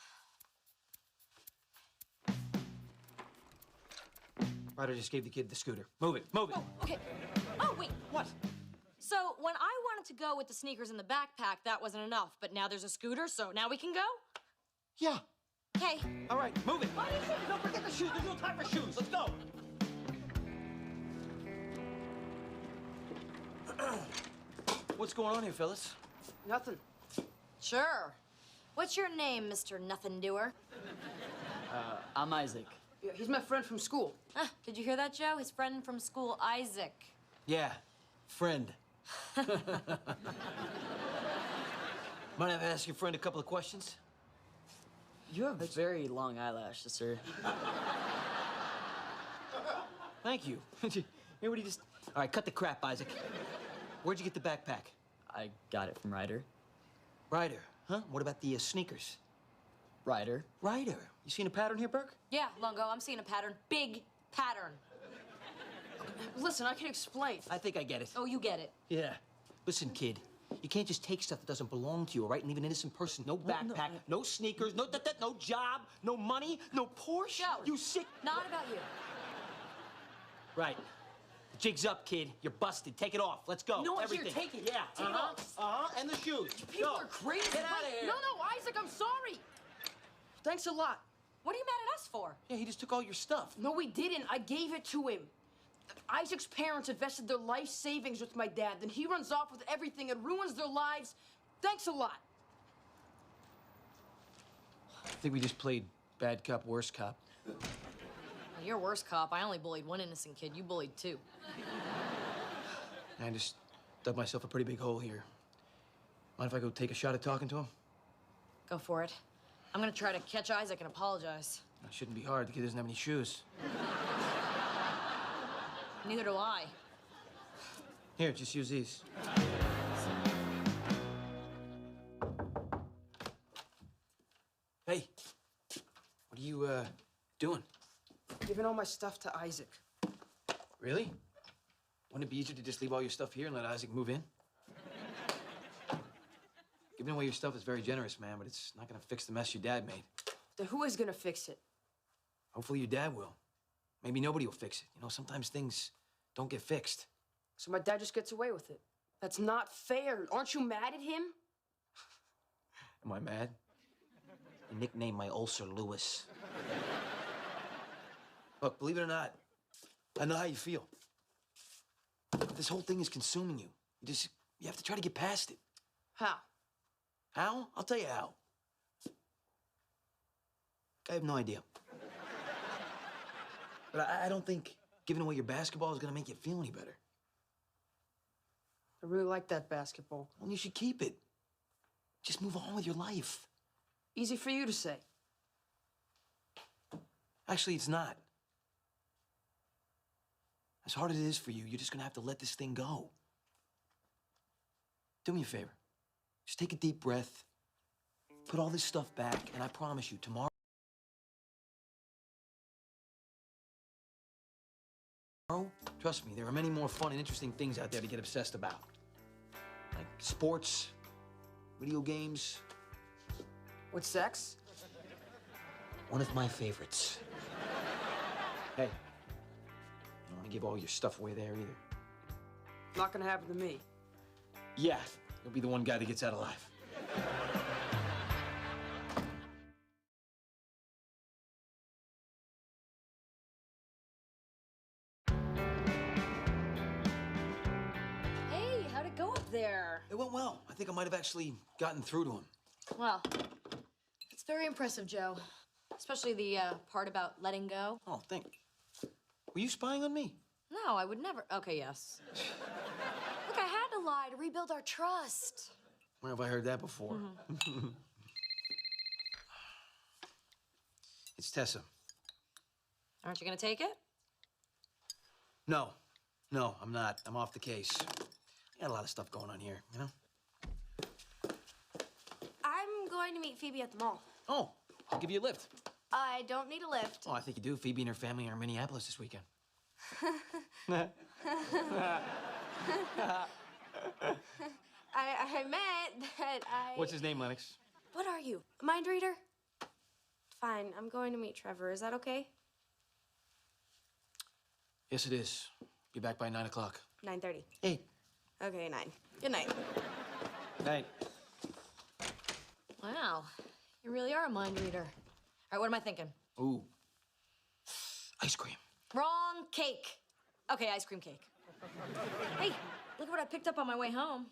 Ryder just gave the kid the scooter. Move it. Move it. Oh, okay. Oh, wait. What? So when I wanted to go with the sneakers in the backpack, that wasn't enough. But now there's a scooter, so now we can go? Yeah. Okay. All right, move it. No, forget the shoes. There's no time for shoes. Let's go. What's going on here, Phyllis? Nothing. Sure. What's your name, Mr. Nothing Doer? I'm Isaac. Yeah, he's my friend from school. Did you hear that, Joe? His friend from school, Isaac. Yeah, friend. Mind if I ask your friend a couple of questions? You have very long eyelashes, sir. Thank you. Here, what do you just... All right, cut the crap, Isaac. Where'd you get the backpack? I got it from Ryder. Ryder, huh? What about the sneakers? Ryder. Ryder. You seen a pattern here, Burke? Yeah, Longo, I'm seeing a pattern. Big pattern. Listen, I can explain. I think I get it. Oh, you get it. Yeah. Listen, kid. You can't just take stuff that doesn't belong to you, all right? And even innocent person. No backpack, no sneakers, no no job, no money, no Porsche. Joe. You sick... Not about you. Right. The jig's up, kid. You're busted. Take it off. Let's go. No, Everything. here, take it. Yeah. Take it off. And the shoes. People Go. are crazy. Get out of Wait, here. No, Isaac, I'm sorry. Thanks a lot. What are you mad at us for? Yeah, he just took all your stuff. No, we didn't. I gave it to him. Isaac's parents invested their life savings with my dad. Then he runs off with everything and ruins their lives. Thanks a lot. I think we just played bad cop, worse cop. Well, you're worse cop. I only bullied one innocent kid. You bullied two. I just dug myself a pretty big hole here. Mind if I go take a shot at talking to him? Go for it. I'm gonna try to catch Isaac and apologize. It shouldn't be hard. The kid doesn't have any shoes. Neither do I. Here, just use these. Hey, what are you, doing? Giving all my stuff to Isaac. Really? Wouldn't it be easier to just leave all your stuff here and let Isaac move in? Giving away your stuff is very generous, man, but it's not gonna fix the mess your dad made. Then who is gonna fix it? Hopefully your dad will. Maybe nobody will fix it. You know, sometimes things don't get fixed. So my dad just gets away with it. That's not fair. Aren't you mad at him? Am I mad? I nicknamed my ulcer Lewis. Look, believe it or not, I know how you feel. This whole thing is consuming you. You have to try to get past it. How? How? I'll tell you how. I have no idea. But I don't think giving away your basketball is gonna make you feel any better. I really like that basketball. Well, you should keep it. Just move on with your life. Easy for you to say. Actually, it's not. As hard as it is for you, you're just gonna have to let this thing go. Do me a favor. Just take a deep breath, put all this stuff back, and I promise you, tomorrow, trust me, there are many more fun and interesting things out there to get obsessed about. Like sports, video games. With sex? One of my favorites. Hey, you don't want to give all your stuff away there either. Not gonna happen to me. Yeah, you'll be the one guy that gets out alive. Hey, how'd it go up there? It went well. I think I might have actually gotten through to him. Well, it's very impressive, Joe. Especially the part about letting go. Oh, thank you. Were you spying on me? No, I would never. Okay, yes. Look, I had to lie to rebuild our trust. Where have I heard that before? It's Tessa. Aren't you gonna take it? No, I'm not. I'm off the case. I got a lot of stuff going on here, you know? I'm going to meet Phoebe at the mall. Oh, I'll give you a lift. I don't need a lift. Oh, I think you do. Phoebe and her family are in Minneapolis this weekend. I meant that I... What's his name, Lennox? What are you? A mind reader? Fine, I'm going to meet Trevor. Is that okay? Yes, it is. Be back by 9 o'clock. 9:30. 8. Okay, 9. Good night. Night. Wow, you really are a mind reader. All right, what am I thinking? Ooh. Ice cream. Wrong cake. Okay, ice cream cake. Hey, look at what I picked up on my way home.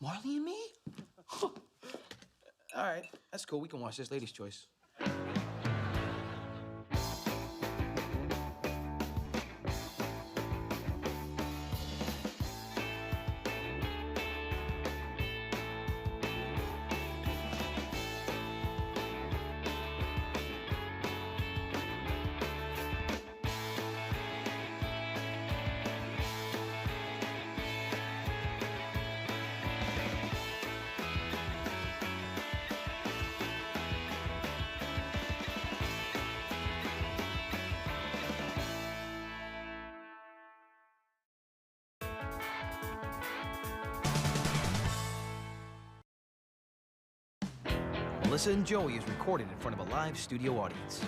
Marley and me? All right, that's cool. We can watch this. Ladies' choice. Melissa and Joey is recorded in front of a live studio audience.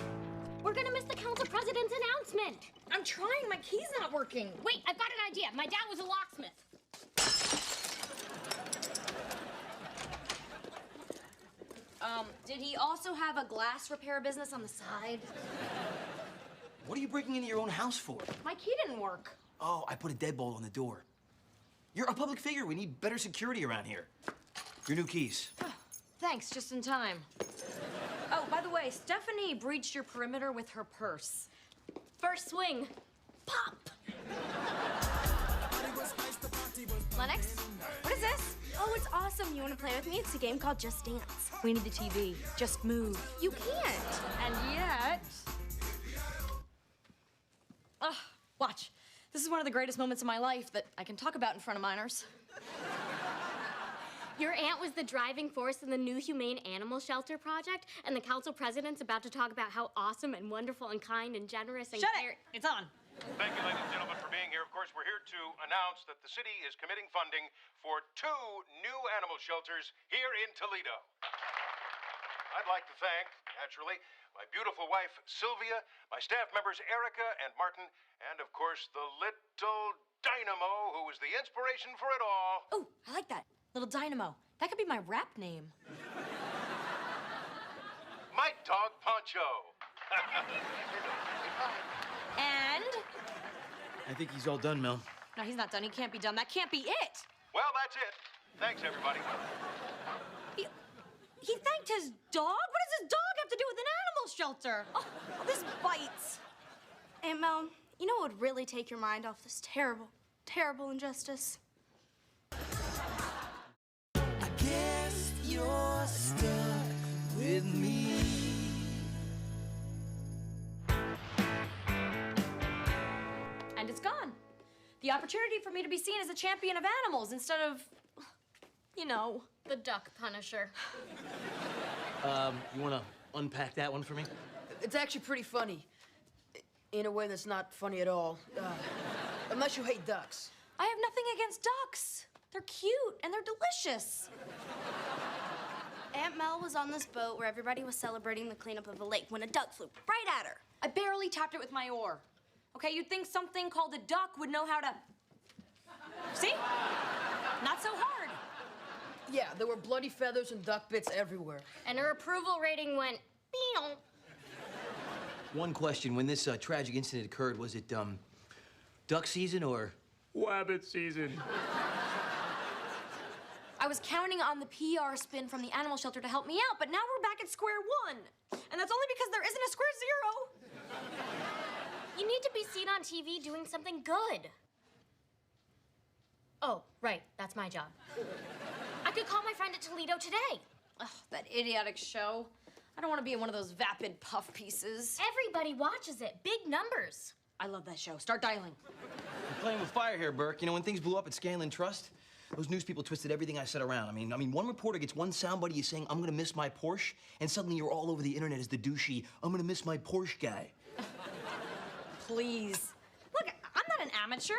We're gonna miss the council president's announcement. I'm trying. My key's not working. Wait, I've got an idea. My dad was a locksmith. Did he also have a glass repair business on the side? What are you breaking into your own house for? My key didn't work. Oh, I put a deadbolt on the door. You're a public figure. We need better security around here. Your new keys. Thanks, just in time. Oh, by the way, Stephanie breached your perimeter with her purse. First swing. Pop! Lennox, what is this? Oh, it's awesome. You want to play with me? It's a game called Just Dance. We need the TV. Just move. You can't. And yet... Ugh, watch. This is one of the greatest moments of my life that I can talk about in front of minors. Your aunt was the driving force in the new humane animal shelter project, and the council president's about to talk about how awesome and wonderful and kind and generous and Shut it! It's on. Thank you, ladies and gentlemen, for being here. Of course, we're here to announce that the city is committing funding for 2 new animal shelters here in Toledo. I'd like to thank, naturally, my beautiful wife, Sylvia, my staff members, Erica and Martin, and, of course, the little dynamo who was the inspiration for it all. Oh, I like that. Little Dynamo. That could be my rap name. My dog, Poncho. And... I think he's all done, Mel. No, he's not done. He can't be done. That can't be it. Well, that's it. Thanks, everybody. He thanked his dog? What does his dog have to do with an animal shelter? Oh, this bites. Aunt Mel, you know what would really take your mind off this terrible, terrible injustice? I guess you're stuck with me. And it's gone. The opportunity for me to be seen as a champion of animals instead of, you know, The duck punisher. You want to unpack that one for me? It's actually pretty funny. In a way that's not funny at all. Unless you hate ducks. I have nothing against ducks. They're cute and they're delicious. Aunt Mel was on this boat where everybody was celebrating the cleanup of a lake when a duck flew right at her. I barely tapped it with my oar. Okay, you'd think something called a duck would know how to... See? Not so hard. Yeah, there were bloody feathers and duck bits everywhere. And her approval rating went, beow. One question. When this tragic incident occurred, was it, duck season or... Wabbit season. I was counting on the PR spin from the animal shelter to help me out, but now we're back at square one. And that's only because there isn't a square zero. You need to be seen on TV doing something good. Oh, right. That's my job. I could call my friend at Toledo today. Ugh, that idiotic show. I don't want to be in one of those vapid puff pieces. Everybody watches it. Big numbers. I love that show. Start dialing. You're playing with fire here, Burke. You know, when things blew up at Scanlon Trust, those news people twisted everything I said around. I mean, one reporter gets one soundbite of you saying, I'm gonna miss my Porsche, and suddenly you're all over the internet as the douchey, I'm gonna miss my Porsche guy. Please. Look, I'm not an amateur.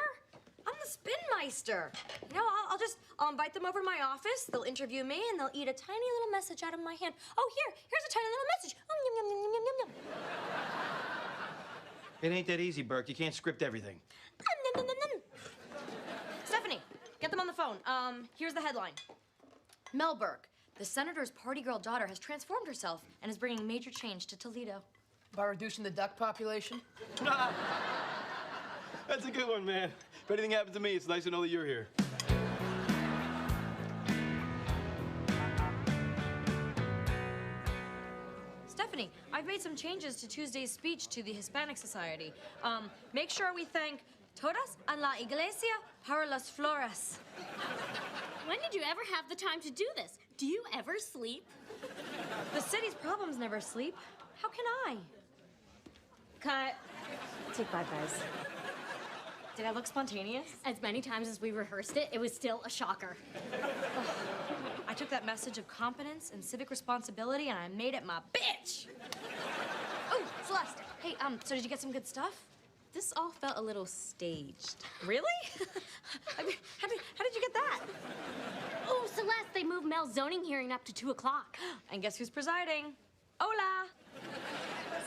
I'm the spin meister. You know, I'll invite them over to my office, they'll interview me, and they'll eat a tiny little message out of my hand. Oh, here's a tiny little message. Yum, yum, yum, yum, yum, yum. It ain't that easy, Burke. You can't script everything. Nom, nom, nom, nom. Stephanie, get them on the phone. Here's the headline. Mel Burke, the senator's party girl daughter, has transformed herself and is bringing major change to Toledo. By reducing the duck population? That's a good one, man. If anything happens to me, it's nice to know that you're here. Stephanie, I've made some changes to Tuesday's speech to the Hispanic Society. Make sure we thank todas en la iglesia para las flores. When did you ever have the time to do this? Do you ever sleep? The city's problems never sleep. How can I? Cut. Take 5, guys. Did I look spontaneous? As many times as we rehearsed it, it was still a shocker. I took that message of competence and civic responsibility and I made it my bitch. Oh, Celeste. Hey, so did you get some good stuff? This all felt a little staged. Really? I mean, how did you get that? Oh, Celeste, they moved Mel's zoning hearing up to 2 o'clock. And guess who's presiding? Hola.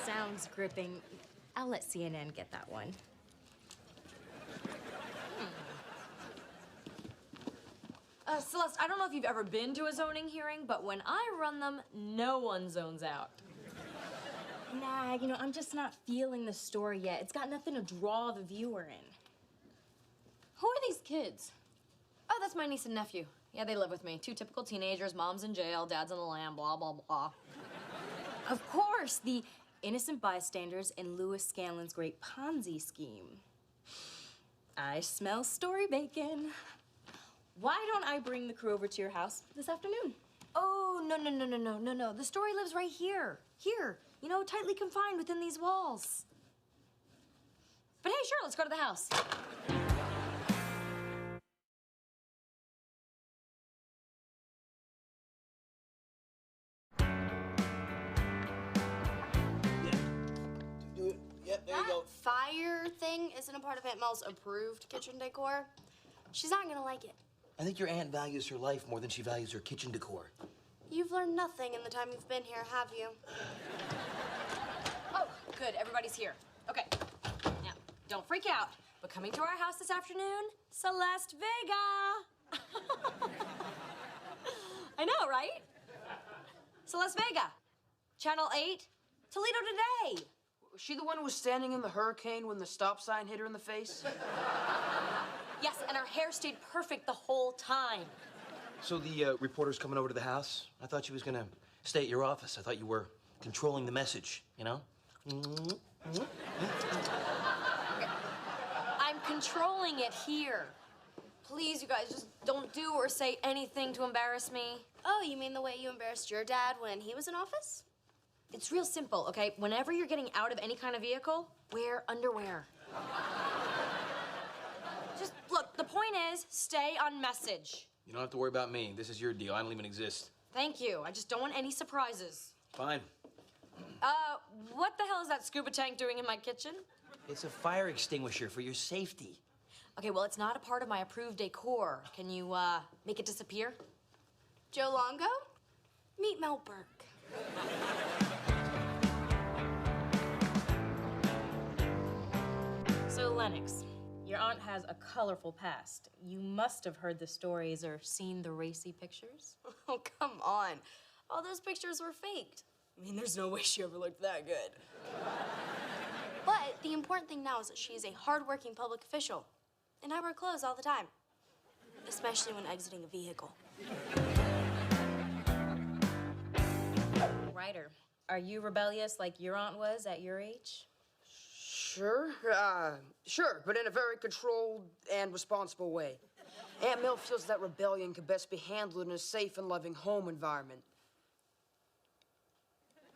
Sounds gripping. I'll let CNN get that one. Celeste, I don't know if you've ever been to a zoning hearing, but when I run them, no one zones out. Nah, you know, I'm just not feeling the story yet. It's got nothing to draw the viewer in. Who are these kids? Oh, that's my niece and nephew. Yeah, they live with me. Two typical teenagers, mom's in jail, dad's on the lam, blah, blah, blah. Of course, the innocent bystanders in Lewis Scanlon's great Ponzi scheme. I smell story bacon. Why don't I bring the crew over to your house this afternoon? Oh, no. The story lives right here. Here, you know, tightly confined within these walls. But hey, sure, let's go to the house. Yep, there you go. Fire thing isn't a part of Aunt Mel's approved kitchen decor. She's not gonna like it. I think your aunt values her life more than she values her kitchen decor. You've learned nothing in the time you've been here, have you? Oh, good, everybody's here. Okay, now, don't freak out, but coming to our house this afternoon, Celeste Vega. I know, right? Celeste Vega, Channel 8, Toledo Today. Was she the one who was standing in the hurricane when the stop sign hit her in the face? Yes, and her hair stayed perfect the whole time. So the reporter's coming over to the house? I thought she was gonna stay at your office. I thought you were controlling the message, you know? Okay. I'm controlling it here. Please, you guys, just don't do or say anything to embarrass me. Oh, you mean the way you embarrassed your dad when he was in office? It's real simple, okay? Whenever you're getting out of any kind of vehicle, wear underwear. Just, look, the point is, stay on message. You don't have to worry about me. This is your deal. I don't even exist. Thank you. I just don't want any surprises. Fine. What the hell is that scuba tank doing in my kitchen? It's a fire extinguisher for your safety. Okay, well, it's not a part of my approved decor. Can you, make it disappear? Joe Longo? Meet Mel Burke. So, Lennox, your aunt has a colorful past. You must have heard the stories or seen the racy pictures. Oh, come on. All those pictures were faked. I mean, there's no way she ever looked that good. But the important thing now is that she is a hardworking public official. And I wear clothes all the time, especially when exiting a vehicle. Ryder, are you rebellious like your aunt was at your age? Sure, but in a very controlled and responsible way. Aunt Mill feels that rebellion can best be handled in a safe and loving home environment.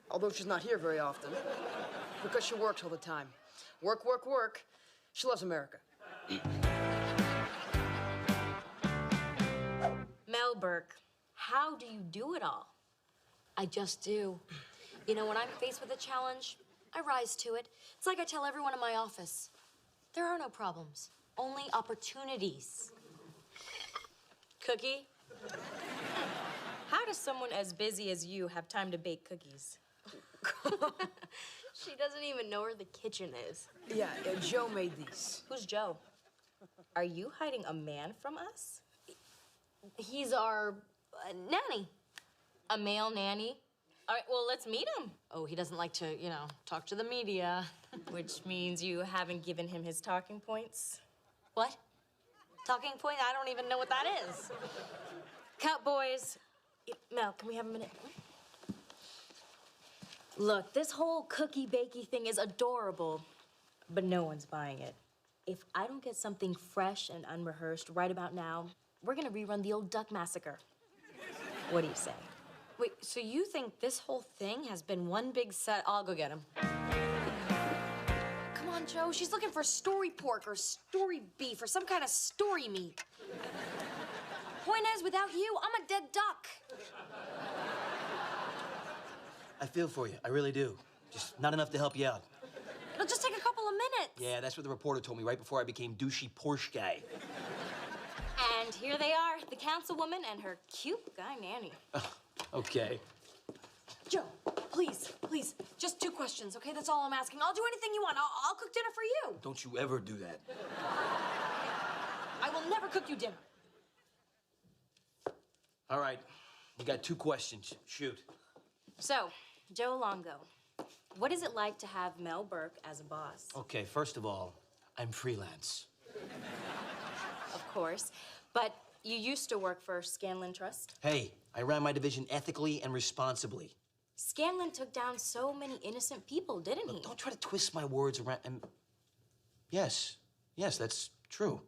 Although she's not here very often, because she works all the time. Work. She loves America. Mel Burke, how do you do it all? I just do. You know, when I'm faced with a challenge, I rise to it. It's like I tell everyone in my office, there are no problems, only opportunities. Cookie? How does someone as busy as you have time to bake cookies? She doesn't even know where the kitchen is. Yeah, Joe made these. Who's Joe? Are you hiding a man from us? He's our nanny. A male nanny? All right, well, let's meet him. Oh, he doesn't like to, you know, talk to the media. Which means you haven't given him his talking points. What? Talking point? I don't even know what that is. Cut, boys. Mel, can we have a minute? Look, this whole cookie bakey thing is adorable, but no one's buying it. If I don't get something fresh and unrehearsed right about now, we're gonna rerun the old duck massacre. What do you say? Wait, so you think this whole thing has been one big set? I'll go get him. Come on, Joe. She's looking for story pork or story beef or some kind of story meat. Point is, without you, I'm a dead duck. I feel for you. I really do. Just not enough to help you out. It'll just take a couple of minutes. Yeah, that's what the reporter told me right before I became douchey Porsche guy. And here they are, the councilwoman and her cute guy nanny. Okay. Joe, please, just 2 questions, okay? That's all I'm asking. I'll do anything you want. I'll cook dinner for you. Don't you ever do that. I will never cook you dinner. All right, you got 2 questions. Shoot. So, Joe Longo, what is it like to have Mel Burke as a boss? Okay, first of all, I'm freelance. Of course, but you used to work for Scanlon Trust. Hey, I ran my division ethically and responsibly. Scanlon took down so many innocent people, didn't he? Look, don't try to twist my words around. Yes, that's true.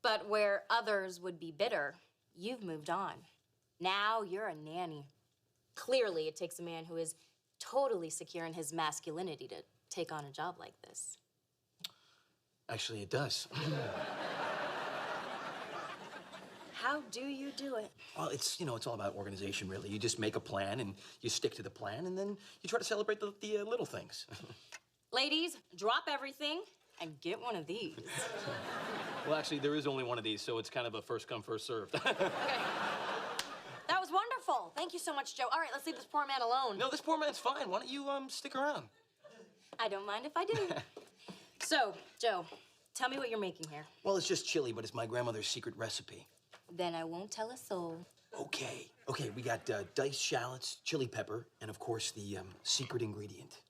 But where others would be bitter, you've moved on. Now you're a nanny. Clearly, it takes a man who is totally secure in his masculinity to take on a job like this. Actually, it does. How do you do it? Well, it's all about organization, really. You just make a plan, and you stick to the plan, and then you try to celebrate the little things. Ladies, drop everything and get one of these. Well, actually, there is only one of these, so it's kind of a first come, first served. Okay. That was wonderful. Thank you so much, Joe. All right, let's leave this poor man alone. No, this poor man's fine. Why don't you stick around? I don't mind if I do. So, Joe, tell me what you're making here. Well, it's just chili, but it's my grandmother's secret recipe. Then I won't tell a soul. Okay, we got diced shallots, chili pepper, and of course the secret ingredient.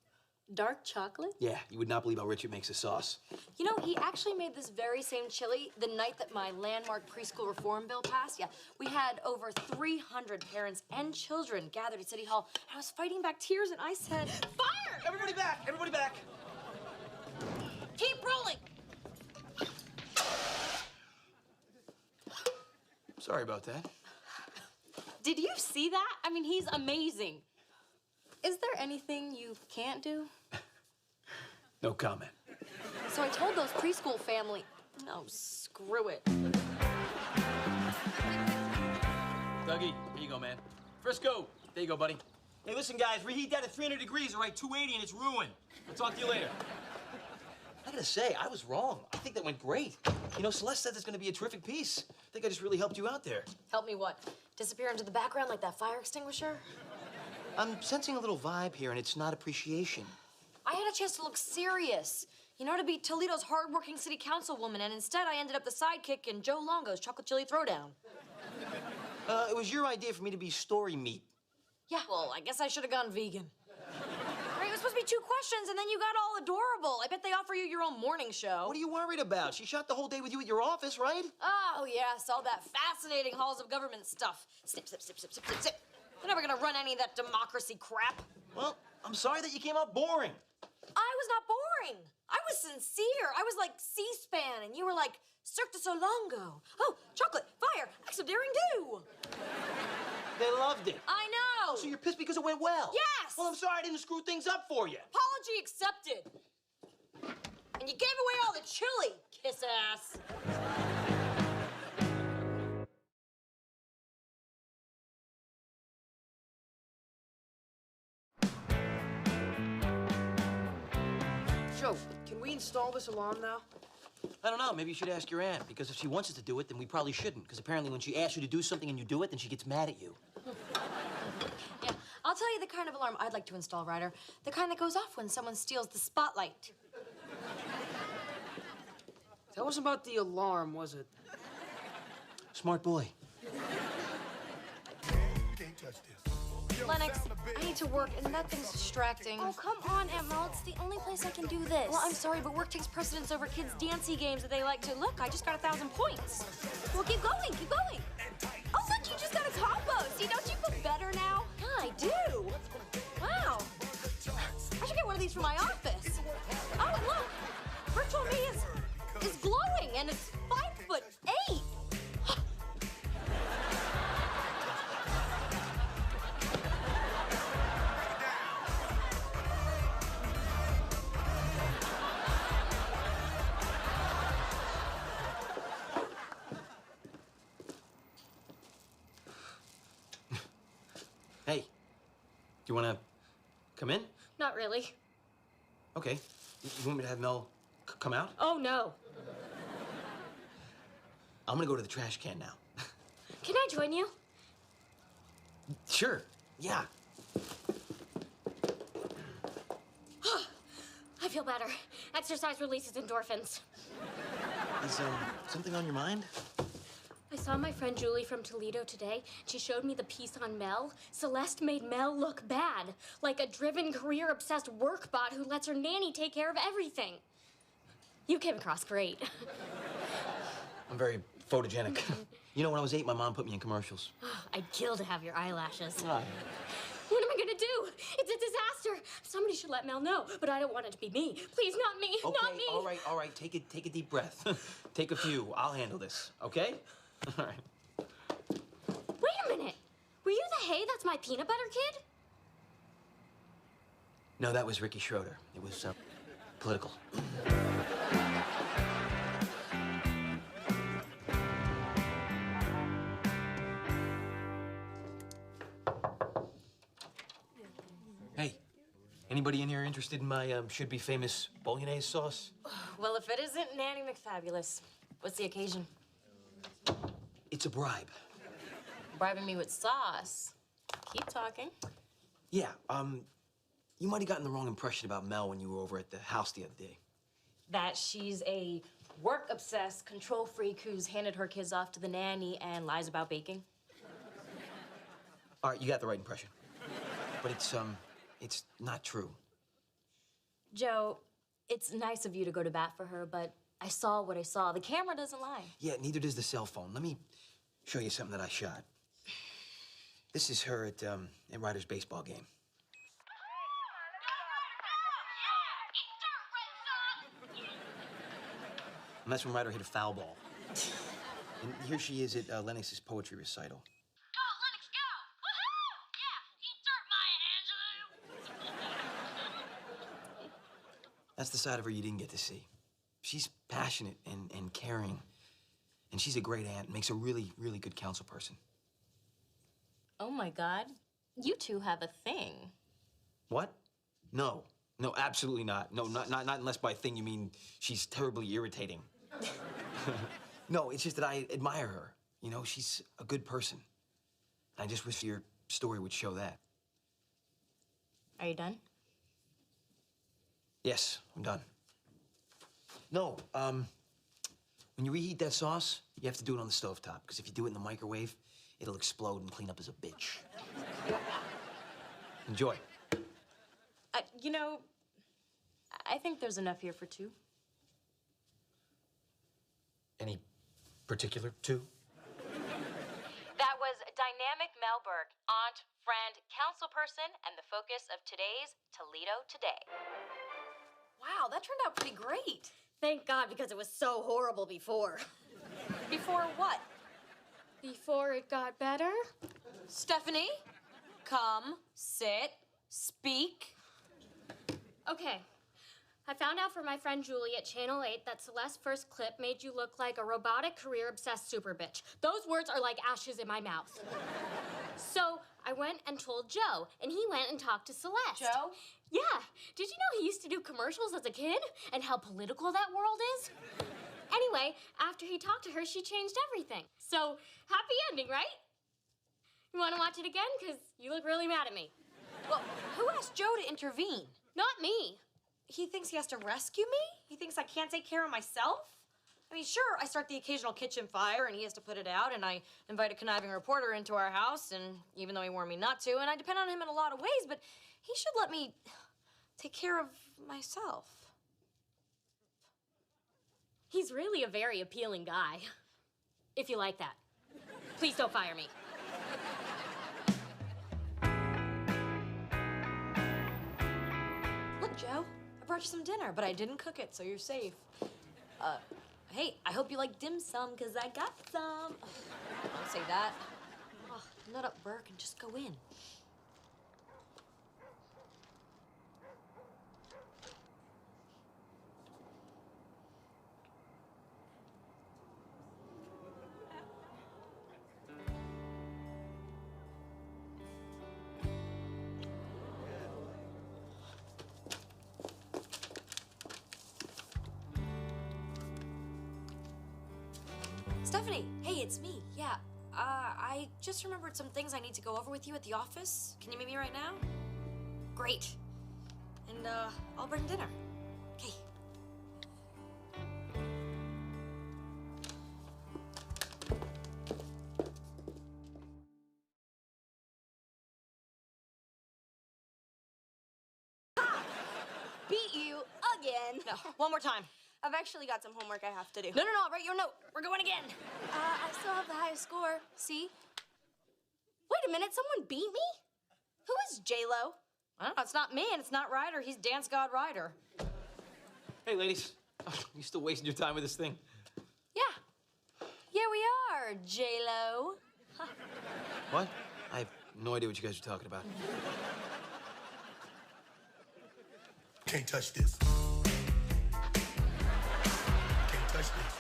Dark chocolate? Yeah, you would not believe how rich it makes the sauce. You know, he actually made this very same chili the night that my landmark preschool reform bill passed. Yeah, we had over 300 parents and children gathered at City Hall. And I was fighting back tears, and I said, "Fire!" Everybody back! Everybody back! Keep rolling. Sorry about that. Did you see that? I mean, he's amazing. Is there anything you can't do? No comment. So I told those preschool family, no, screw it. Dougie, here you go, man. Frisco, there you go, buddy. Hey, listen, guys, reheat that at 300 degrees, all right? 280 and it's ruined. I'll talk to you later. I gotta say, I was wrong. I think that went great. You know, Celeste said it's gonna be a terrific piece. I think I just really helped you out there. Help me what? Disappear into the background like that fire extinguisher? I'm sensing a little vibe here, and it's not appreciation. I had a chance to look serious. You know, to be Toledo's hardworking city councilwoman, and instead I ended up the sidekick in Joe Longo's chocolate chili throwdown. It was your idea for me to be story meat. Yeah, well, I guess I should have gone vegan. Right, it was supposed to be 2 questions, and then you got all adorable. I bet they offer you your own morning show. What are you worried about? She shot the whole day with you at your office, right? Oh, yes, all that fascinating halls of government stuff. Snip, snip, snip, snip, snip, snip, snip. They're never gonna run any of that democracy crap. Well, I'm sorry that you came out boring. I was not boring. I was sincere. I was like C-SPAN, and you were like Cirque du Soleil. Oh, chocolate, fire, acts of daring do. They loved it. I know. So you're pissed because it went well? Yes. Well, I'm sorry I didn't screw things up for you. Apology accepted. And you gave away all the chili, kiss ass. Joe, can we install this alarm now? I don't know. Maybe you should ask your aunt, because if she wants us to do it, then we probably shouldn't. Because apparently when she asks you to do something and you do it, then she gets mad at you. Yeah, I'll tell you the kind of alarm I'd like to install, Ryder. The kind that goes off when someone steals the spotlight. That wasn't about the alarm, was it? Smart boy. Lennox, I need to work, and that thing's distracting. Oh, come on, Aunt Mel. It's the only place I can do this. Well, I'm sorry, but work takes precedence over kids' dancey games that they like to. Look, I just got 1,000 points. Well, keep going, keep going. Oh, look, you just got a combo. See, don't you feel better now? Yeah, I do. Wow. I should get one of these for my office. Oh, and look, virtual me is glowing, and it's 5'8". Hey, do you want to come in? Not really. Okay. You want me to have Mel come out? Oh, no. I'm going to go to the trash can now. Can I join you? Sure. Yeah. I feel better. Exercise releases endorphins. Is something on your mind? I saw saw my friend Julie from Toledo today. She showed me the piece on Mel. Celeste made Mel look bad, like a driven, career-obsessed work bot who lets her nanny take care of everything. You came across great. I'm very photogenic. You know, when I was 8, my mom put me in commercials. I'd kill to have your eyelashes. Ah. What am I gonna do? It's a disaster. Somebody should let Mel know, but I don't want it to be me. Please, not me, not me. Okay, all right. Take a deep breath. Take a few. I'll handle this, okay? All right. Wait a minute. Were you the Hey, That's My Peanut Butter Kid? No, that was Ricky Schroeder. It was political. Hey, anybody in here interested in my should-be famous bolognese sauce? Well, if it isn't Nanny McFabulous, what's the occasion? It's a bribe. Bribing me with sauce. Keep talking. Yeah, you might have gotten the wrong impression about Mel when you were over at the house the other day. That she's a work-obsessed control freak who's handed her kids off to the nanny and lies about baking. All right, you got the right impression. But it's not true. Joe, it's nice of you to go to bat for her, but I saw what I saw. The camera doesn't lie. Yeah, neither does the cell phone. Let me show you something that I shot. This is her at Ryder's baseball game. And that's when Ryder hit a foul ball. And here she is at Lennox's poetry recital. That's the side of her you didn't get to see. She's passionate and caring. And she's a great aunt, makes a really, really good council person. Oh my God, you two have a thing. What? No, absolutely not. No, not unless by thing you mean she's terribly irritating. No, it's just that I admire her. You know, she's a good person. I just wish your story would show that. Are you done? Yes, I'm done. No, when you reheat that sauce, you have to do it on the stovetop, because if you do it in the microwave, it'll explode and clean up as a bitch. Enjoy. You know, I think there's enough here for two. Any particular two? That was Dynamic Melberg, aunt, friend, councilperson, and the focus of today's Toledo Today. Wow, that turned out pretty great. Thank God, because it was so horrible before. Before what? Before it got better? Stephanie, come, sit, speak. Okay. I found out from my friend Julie at Channel 8 that Celeste's first clip made you look like a robotic, career-obsessed super bitch. Those words are like ashes in my mouth. So I went and told Joe, and he went and talked to Celeste. Joe? Yeah. Did you know he used to do commercials as a kid? And how political that world is? Anyway, after he talked to her, she changed everything. So, happy ending, right? You want to watch it again? Because you look really mad at me. Well, who asked Joe to intervene? Not me. He thinks he has to rescue me? He thinks I can't take care of myself? I mean, sure, I start the occasional kitchen fire and he has to put it out, and I invite a conniving reporter into our house, and even though he warned me not to, and I depend on him in a lot of ways, but he should let me take care of myself. He's really a very appealing guy. If you like that. Please don't fire me. Look, Joe, I brought you some dinner, but I didn't cook it, so you're safe. Hey, I hope you like dim sum, because I got some. Don't say that. Oh, nut up, Burke, and just go in. Stephanie, hey, it's me. Yeah, I just remembered some things I need to go over with you at the office. Can you meet me right now? Great. And, I'll bring dinner. Okay. again. No, one more time. I've actually got some homework I have to do. No, I'll write you a note. We're going again. I still have the highest score. See? Wait a minute, someone beat me? Who is J-Lo? I don't know, it's not me and it's not Ryder. He's Dance God Ryder. Hey, ladies. You still wasting your time with this thing? Yeah. Yeah, we are, J-Lo. What? I have no idea what you guys are talking about. Can't touch this. Can't touch this.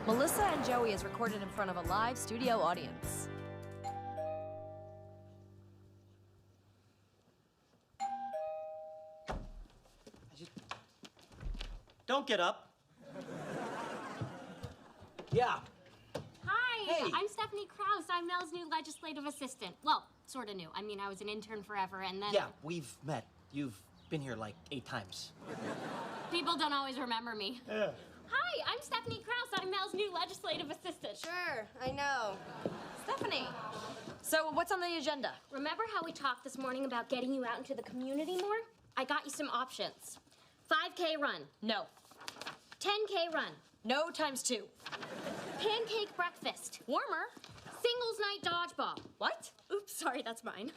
Melissa and Joey is recorded in front of a live studio audience. Don't get up. Yeah. Hi, Hey. I'm Stephanie Krause. I'm Mel's new legislative assistant. Well, sort of new. I mean, I was an intern forever, and then... Yeah, we've met. You've been here like 8 times. People don't always remember me. Yeah. Hi, I'm Stephanie Krause. I'm Mel's new legislative assistant. Sure, I know. Stephanie. So what's on the agenda? Remember how we talked this morning about getting you out into the community more? I got you some options. 5K run. No. 10K run. No times 2. Pancake breakfast. Warmer. Singles night dodgeball. What? Oops, sorry, that's mine.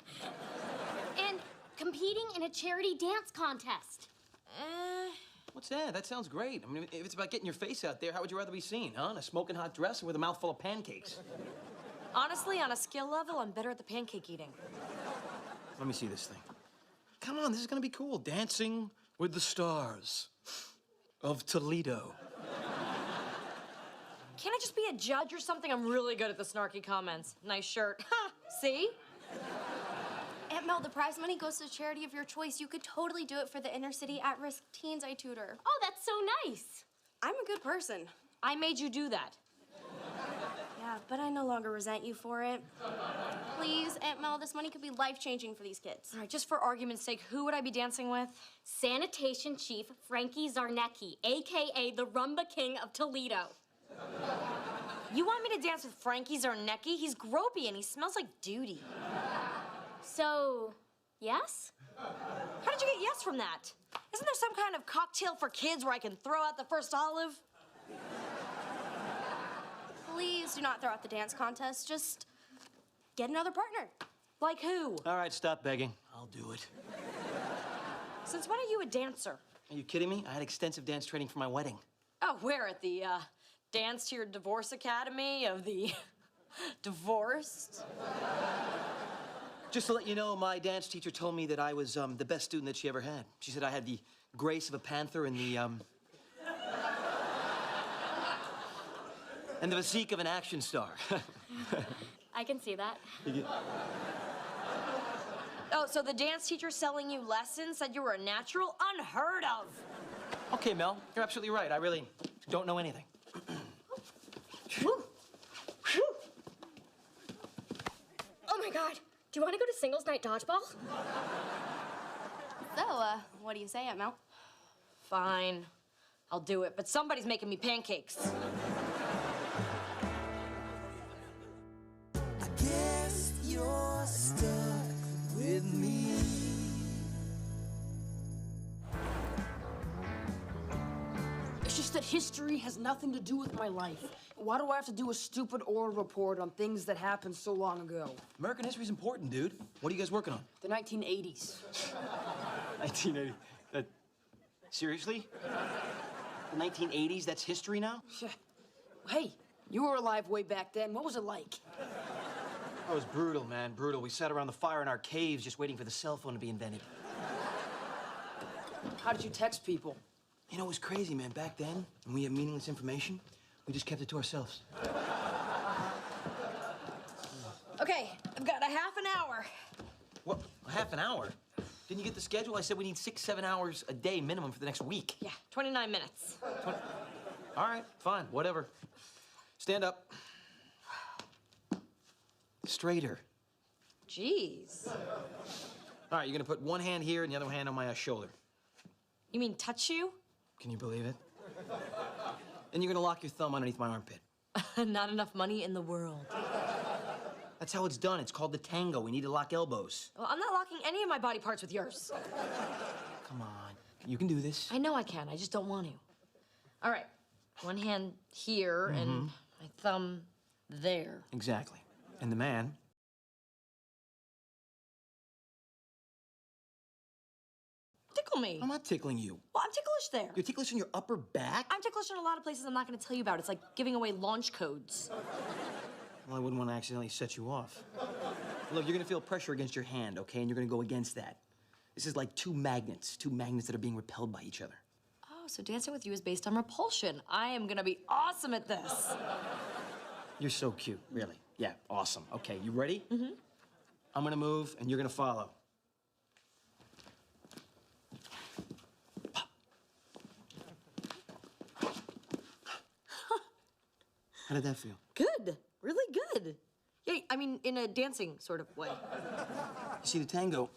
And competing in a charity dance contest. What's that? That sounds great. I mean, if it's about getting your face out there, how would you rather be seen, huh? In a smoking hot dress or with a mouthful of pancakes? Honestly, on a skill level, I'm better at the pancake eating. Let me see this thing. Come on, this is gonna be cool. Dancing with the stars of Toledo. Can't I just be a judge or something? I'm really good at the snarky comments. Nice shirt. Ha! See? Aunt Mel, the prize money goes to a charity of your choice. You could totally do it for the inner city at-risk teens I tutor. Oh, that's so nice. I'm a good person. I made you do that. Yeah, but I no longer resent you for it. Please, Aunt Mel, this money could be life-changing for these kids. All right, just for argument's sake, who would I be dancing with? Sanitation Chief Frankie Zarnecki, AKA the Rumba King of Toledo. You want me to dance with Frankie Zarnecki? He's gropey and he smells like duty. So, yes? How did you get yes from that? Isn't there some kind of cocktail for kids where I can throw out the first olive? Please do not throw out the dance contest. Just get another partner. Like who? All right, stop begging. I'll do it. Since when are you a dancer? Are you kidding me? I had extensive dance training for my wedding. Oh, where? At the, Dance to Your Divorce Academy of the divorced? Just to let you know, my dance teacher told me that I was the best student that she ever had. She said I had the grace of a panther and the physique of an action star. I can see that. Oh, so the dance teacher selling you lessons said you were a natural? Unheard of. Okay, Mel, you're absolutely right. I really don't know anything. Woo. Woo. Oh my God. Do you want to go to singles night dodgeball? So, what do you say, Aunt Mel? Fine. I'll do it, but somebody's making me pancakes. I guess you're stuck with me. It's just that history has nothing to do with my life. Why do I have to do a stupid oral report on things that happened so long ago? American history's important, dude. What are you guys working on? The 1980s. 1980. Seriously? The 1980s? That's history now? Hey, you were alive way back then. What was it like? That was brutal, man. Brutal. We sat around the fire in our caves just waiting for the cell phone to be invented. How did you text people? You know, it was crazy, man. Back then, when we had meaningless information, we just kept it to ourselves. Okay, I've got a half an hour. What? A half an hour? Didn't you get the schedule? I said we need 6, 7 hours a day minimum for the next week. Yeah, 29 minutes. All right, fine, whatever. Stand up. Straighter. Jeez. All right, you're gonna put one hand here and the other hand on my shoulder. You mean touch you? Can you believe it? And you're gonna lock your thumb underneath my armpit. Not enough money in the world. That's how it's done. It's called the tango. We need to lock elbows. Well, I'm not locking any of my body parts with yours. Come on. You can do this. I know I can. I just don't want to. All right. One hand here and my thumb there. Exactly. And the man... Tickle me. I'm not tickling you. Well, I'm ticklish there. You're ticklish in your upper back? I'm ticklish in a lot of places I'm not going to tell you about. It's like giving away launch codes. Well, I wouldn't want to accidentally set you off. Look, you're gonna feel pressure against your hand, okay? And you're gonna go against that. This is like two magnets that are being repelled by each other. Oh, so dancing with you is based on repulsion. I am gonna be awesome at this. You're so cute, really. Yeah, awesome. Okay, you ready? Mm-hmm. I'm gonna move, and you're gonna follow. How did that feel? Good. Really good. Yeah, I mean, in a dancing sort of way. You see, the tango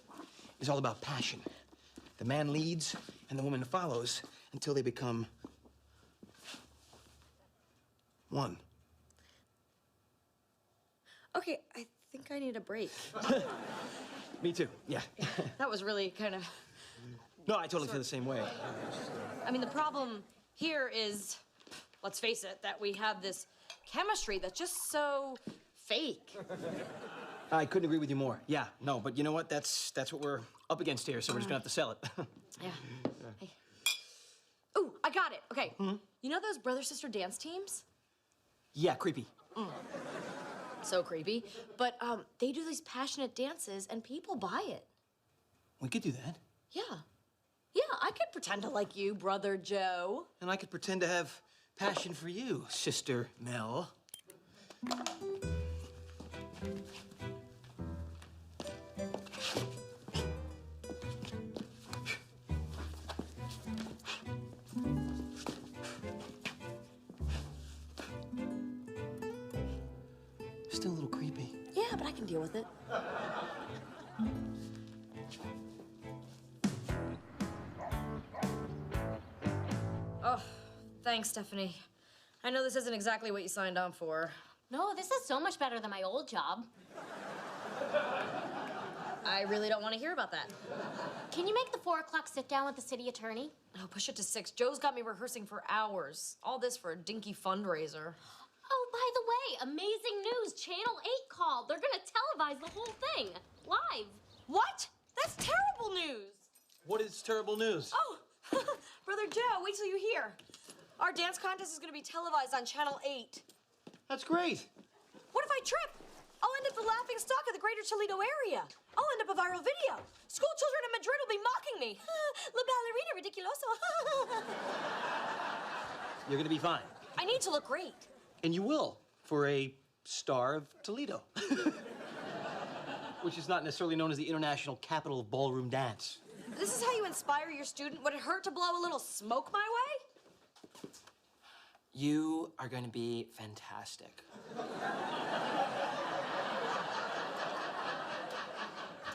is all about passion. The man leads, and the woman follows until they become one. Okay, I think I need a break. Me too, yeah. That was really kind of... No, I totally feel the same way. I mean, the problem here is, let's face it, that we have this chemistry that's just so fake. I couldn't agree with you more. Yeah, no, but you know what? That's what we're up against here, so we're just gonna have to sell it. Yeah. Hey. Ooh, I got it. Okay. You know those brother-sister dance teams? Yeah, creepy. So creepy. But they do these passionate dances, and people buy it. We could do that. Yeah. Yeah, I could pretend to like you, Brother Joe. And I could pretend to have passion for you, Sister Mel. Still a little creepy. Yeah, but I can deal with it. Oh, thanks, Stephanie. I know this isn't exactly what you signed on for. No, this is so much better than my old job. I really don't want to hear about that. Can you make the 4 o'clock sit down with the city attorney? Oh, push it to 6. Joe's got me rehearsing for hours. All this for a dinky fundraiser. Oh, by the way, amazing news. Channel 8 called. They're gonna televise the whole thing. Live. What? That's terrible news. What is terrible news? Oh, Brother Joe, wait till you hear. Our dance contest is gonna be televised on Channel 8. That's great. What if I trip? I'll end up the laughing stock of the greater Toledo area. I'll end up a viral video. School children in Madrid will be mocking me. La ballerina ridiculoso. You're gonna be fine. I need to look great. And you will, for a star of Toledo. Which is not necessarily known as the international capital of ballroom dance. This is how you inspire your student? Would it hurt to blow a little smoke my way? You are going to be fantastic.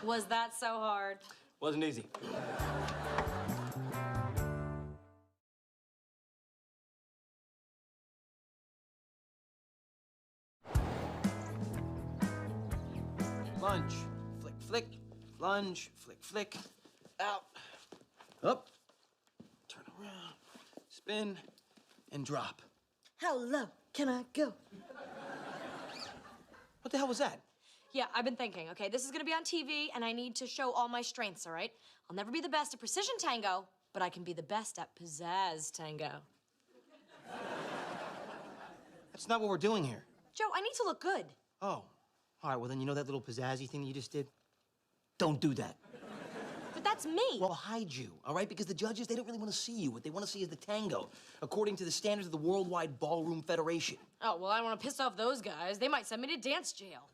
Was that so hard? Wasn't easy. Lunge, flick, flick, lunge, flick, flick, out, up, turn around, spin, and drop. How low can I go? What the hell was that? Yeah, I've been thinking, okay, this is gonna be on TV, and I need to show all my strengths, all right? I'll never be the best at precision tango, but I can be the best at pizzazz tango. That's not what we're doing here. Joe, I need to look good. Oh, all right, well then you know that little pizzazzy thing that you just did? Don't do that. but that's me. Well, hide you, all right? Because the judges, they don't really want to see you. What they want to see is the tango, according to the standards of the Worldwide Ballroom Federation. Oh, well, I don't want to piss off those guys. They might send me to dance jail.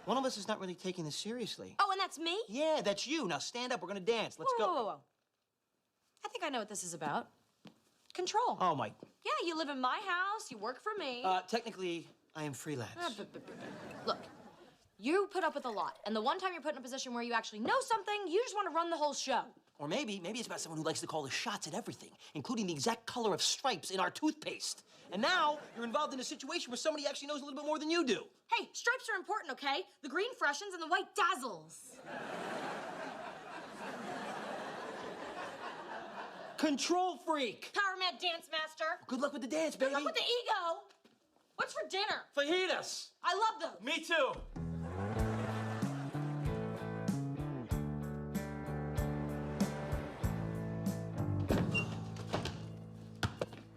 One of us is not really taking this seriously. Oh, and that's me? Yeah, that's you. Now stand up. We're going to dance. Let's go. Whoa. I think I know what this is about. Control. Oh, my. Yeah, you live in my house, you work for me. Technically, I am freelance. Look, you put up with a lot, and the one time you're put in a position where you actually know something, you just want to run the whole show. Or maybe it's about someone who likes to call the shots at everything, including the exact color of stripes in our toothpaste. And now you're involved in a situation where somebody actually knows a little bit more than you do. Hey, stripes are important, okay? The green freshens and the white dazzles. Control freak. Power Mad Dance Master. Good luck with the dance, baby. Good luck with the ego. What's for dinner? Fajitas. I love those. Me too.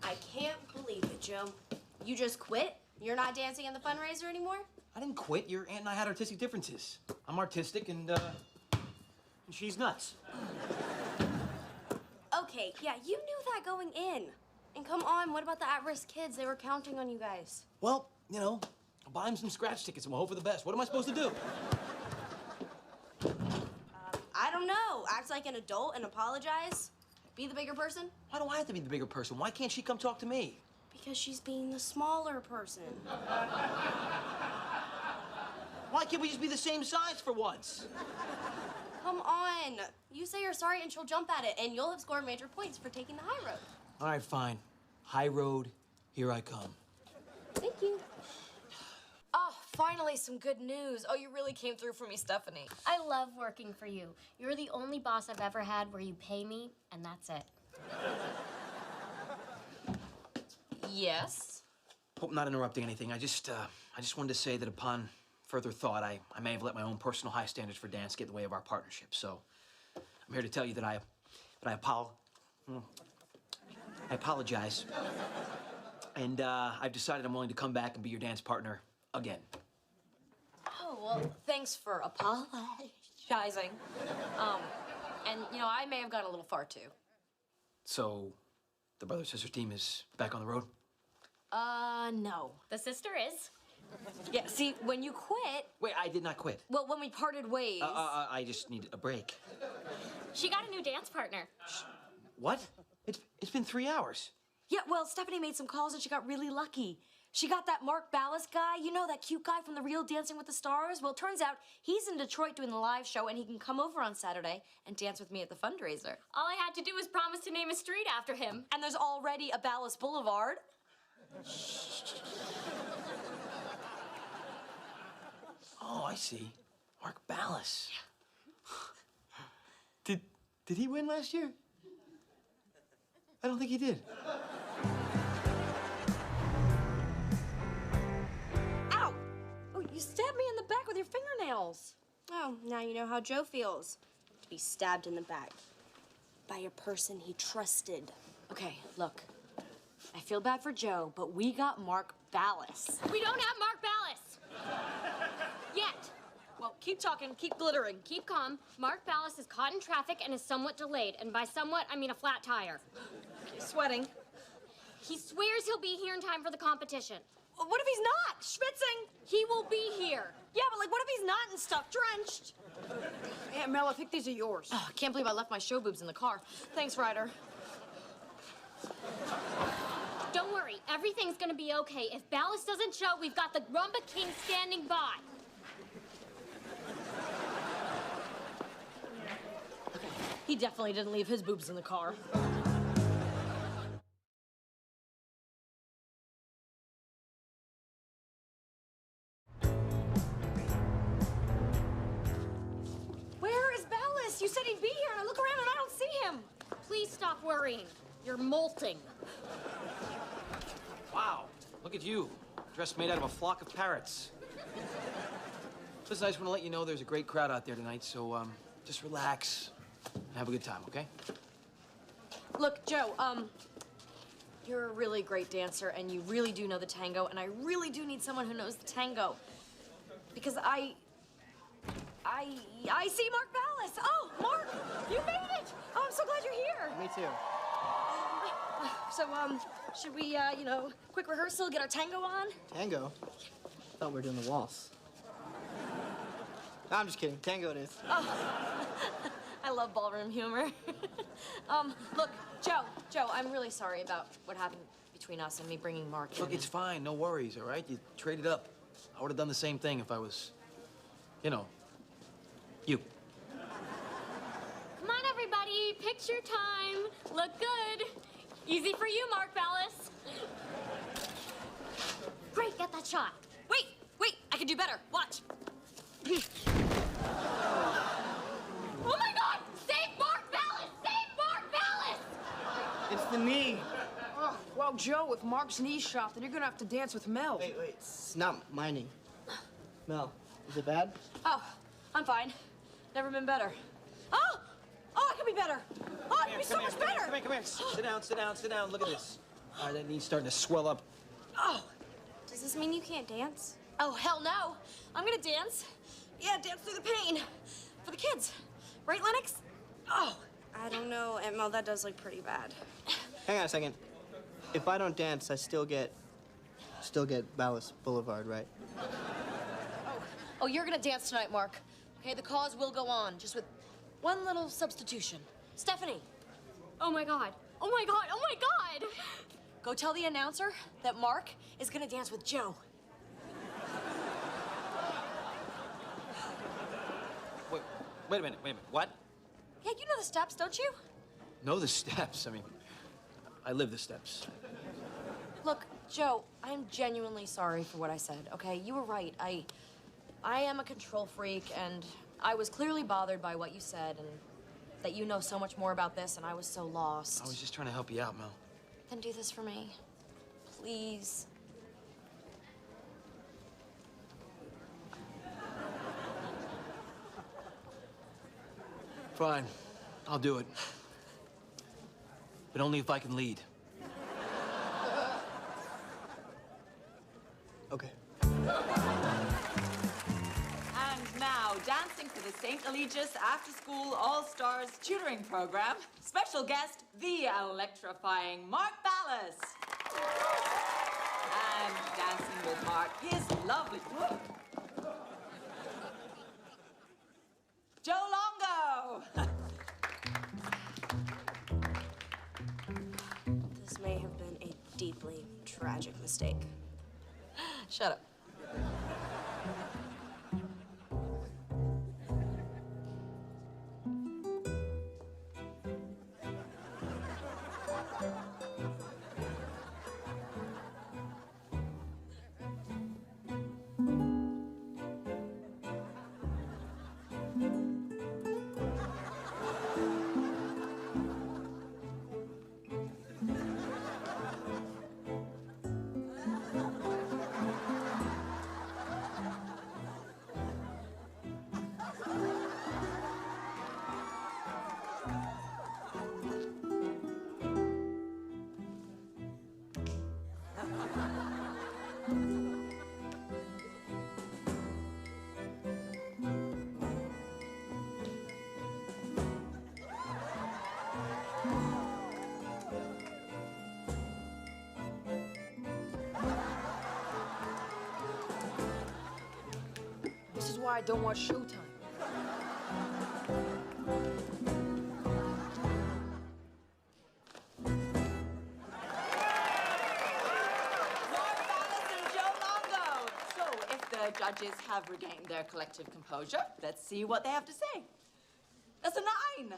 I can't believe it, Joe. You just quit? You're not dancing in the fundraiser anymore? I didn't quit. Your aunt and I had artistic differences. I'm artistic and she's nuts. Okay, yeah, you knew that going in. And come on, what about the at-risk kids? They were counting on you guys. Well, you know, I'll buy them some scratch tickets and we'll hope for the best. What am I supposed to do? I don't know. Act like an adult and apologize? Be the bigger person? Why do I have to be the bigger person? Why can't she come talk to me? Because she's being the smaller person. Why can't we just be the same size for once? Come on. You say you're sorry and she'll jump at it, and you'll have scored major points for taking the high road. All right, fine. High road, here I come. Thank you. Oh, finally some good news. Oh, you really came through for me, Stephanie. I love working for you. You're the only boss I've ever had where you pay me, and that's it. Yes? Hope I'm not interrupting anything. I just wanted to say that upon further thought, I may have let my own personal high standards for dance get in the way of our partnership. So I'm here to tell you that I apologize. And I've decided I'm willing to come back and be your dance partner again. Oh, well, thanks for apologizing. And, you know, I may have gone a little far, too. So the brother-sister team is back on the road? No. The sister is. Yeah, see, when you quit... Wait, I did not quit. Well, when we parted ways... I just need a break. She got a new dance partner. What? It's been 3 hours. Yeah, well, Stephanie made some calls and she got really lucky. She got that Mark Ballas guy, you know, that cute guy from The Real Dancing with the Stars? Well, it turns out he's in Detroit doing the live show and he can come over on Saturday and dance with me at the fundraiser. All I had to do was promise to name a street after him. And there's already a Ballas Boulevard. Oh, I see. Mark Ballas. Did he win last year? I don't think he did. Ow! Oh, you stabbed me in the back with your fingernails. Oh, now you know how Joe feels. To be stabbed in the back by a person he trusted. Okay, look. I feel bad for Joe, but we got Mark Ballas. We don't have Mark Ballas. Yet. Well, keep talking, keep glittering. Keep calm. Mark Ballas is caught in traffic and is somewhat delayed. And by somewhat, I mean a flat tire. Okay, sweating. He swears he'll be here in time for the competition. Well, what if he's not? Schwitzing. He will be here. Yeah, but like, what if he's not and stuff, drenched? Aunt Mel, I think these are yours. Oh, I can't believe I left my show boobs in the car. Thanks, Ryder. Don't worry, everything's gonna be okay. If Ballas doesn't show, we've got the Rumba King standing by. He definitely didn't leave his boobs in the car. Where is Ballas? You said he'd be here, and I look around and I don't see him. Please stop worrying. You're molting. Wow, look at you. Dress made out of a flock of parrots. Listen, I just want to let you know there's a great crowd out there tonight, so just relax and have a good time, okay? Look, Joe, you're a really great dancer, and you really do know the tango, and I really do need someone who knows the tango. Because I see Mark Ballas. Oh! You made it! Oh, I'm so glad you're here. Me too. So, should we, quick rehearsal, get our tango on? Tango? I thought we were doing the waltz. No, I'm just kidding. Tango it is. Oh, I love ballroom humor. Look, Joe, I'm really sorry about what happened between us and me bringing Mark in. Look, it's fine. No worries, all right? You traded up. I would have done the same thing if I was, you. Come on, everybody. Picture time. Look good. Easy for you, Mark Ballas. Great, get that shot. Wait, I can do better. Watch. Oh my God! Save Mark Ballas! Save Mark Ballas! It's the knee. Oh, well, Joe, if Mark's knee's shot, then you're gonna have to dance with Mel. Wait. It's not my knee. Mel, is it bad? Oh, I'm fine. Never been better. Oh, I can be better. Oh, I can be so much better. Come here. Sit down. Look at this. All right, that knee's starting to swell up. Oh, Does this mean you can't dance? oh, hell no. I'm gonna dance. Yeah, dance through the pain. For the kids. Right, Lennox? Oh. I don't know, Aunt Mel, that does look pretty bad. Hang on a second. If I don't dance, I still get Ballas Boulevard, right? Oh, you're gonna dance tonight, Mark. Okay, the cause will go on, just with one little substitution. Stephanie, Oh my God. Oh my God. Oh my God. go tell the announcer that Mark is gonna dance with Joe. Wait a minute. What? Yeah, you know the steps, don't you? Know the steps. I mean, I live the steps. Look, Joe, I'm genuinely sorry for what I said, okay? You were right. I am a control freak, and I was clearly bothered by what you said, and that you know so much more about this, and I was so lost. I was just trying to help you out, Mel. Then do this for me. Please. Fine. I'll do it. But only if I can lead. Okay. And now, dancing for the St. Eligius After School All-Stars Tutoring Program, special guest, the electrifying Mark Ballas. And dancing with Mark, his lovely... Whoa. Joe Longo. This may have been a deeply tragic mistake. Shut up. This is why I don't watch Showtime. Judges have regained their collective composure. Let's see what they have to say. That's a 9,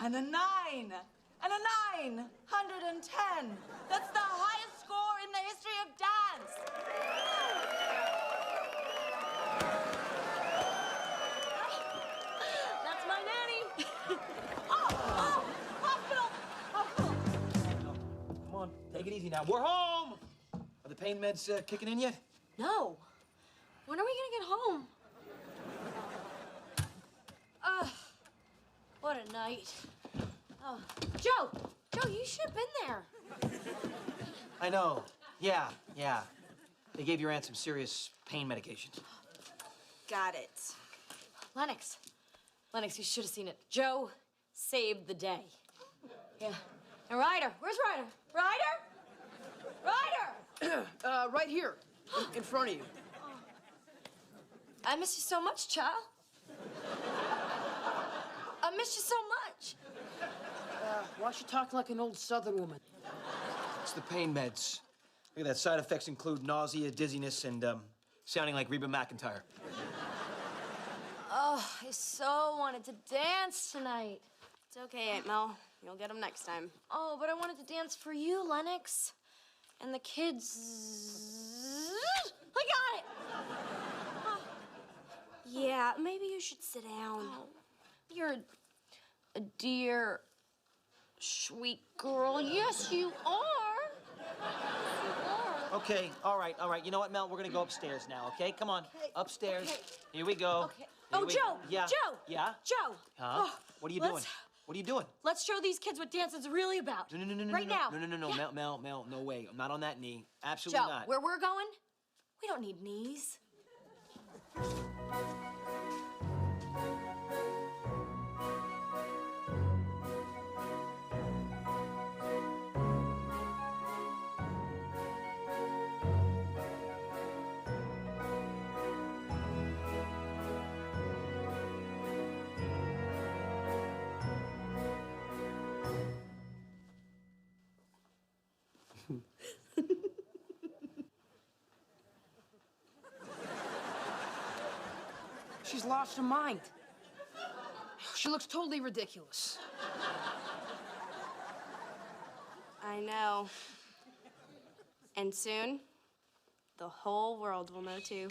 and a 9, and a 9. 110. That's the highest score in the history of dance. That's my nanny. Hospital! Come on, take it easy now. We're home! Are the pain meds kicking in yet? No. When are we gonna get home? What a night. Oh, Joe, you should have been there. I know. Yeah. They gave your aunt some serious pain medications. Got it. Lennox, you should have seen it. Joe saved the day. Yeah. And Ryder, where's Ryder? Ryder? Ryder! Right here, in front of you. I miss you so much, child. I miss you so much. Why is she talking like an old Southern woman? It's the pain meds. Look at that. Side effects include nausea, dizziness, and sounding like Reba McEntire. Oh, I so wanted to dance tonight. It's okay, Aunt Mel. You'll get them next time. Oh, but I wanted to dance for you, Lennox. And the kids. I got it! Yeah, maybe you should sit down. Oh, you're a dear, sweet girl. Yes, you are. Okay, all right. You know what, Mel? We're gonna go upstairs now, okay? Come on, upstairs. Okay. Here we go. Okay. Oh, Joe! Yeah. Joe! Yeah? Joe! Huh? Oh, What are you doing? What are you doing? Let's show these kids what dance is really about. No, Right now. No, Yeah. Mel, no way. I'm not on that knee. Absolutely Joe, not. where we're going, we don't need knees. She's lost her mind. She looks totally ridiculous. I know. And soon, the whole world will know too.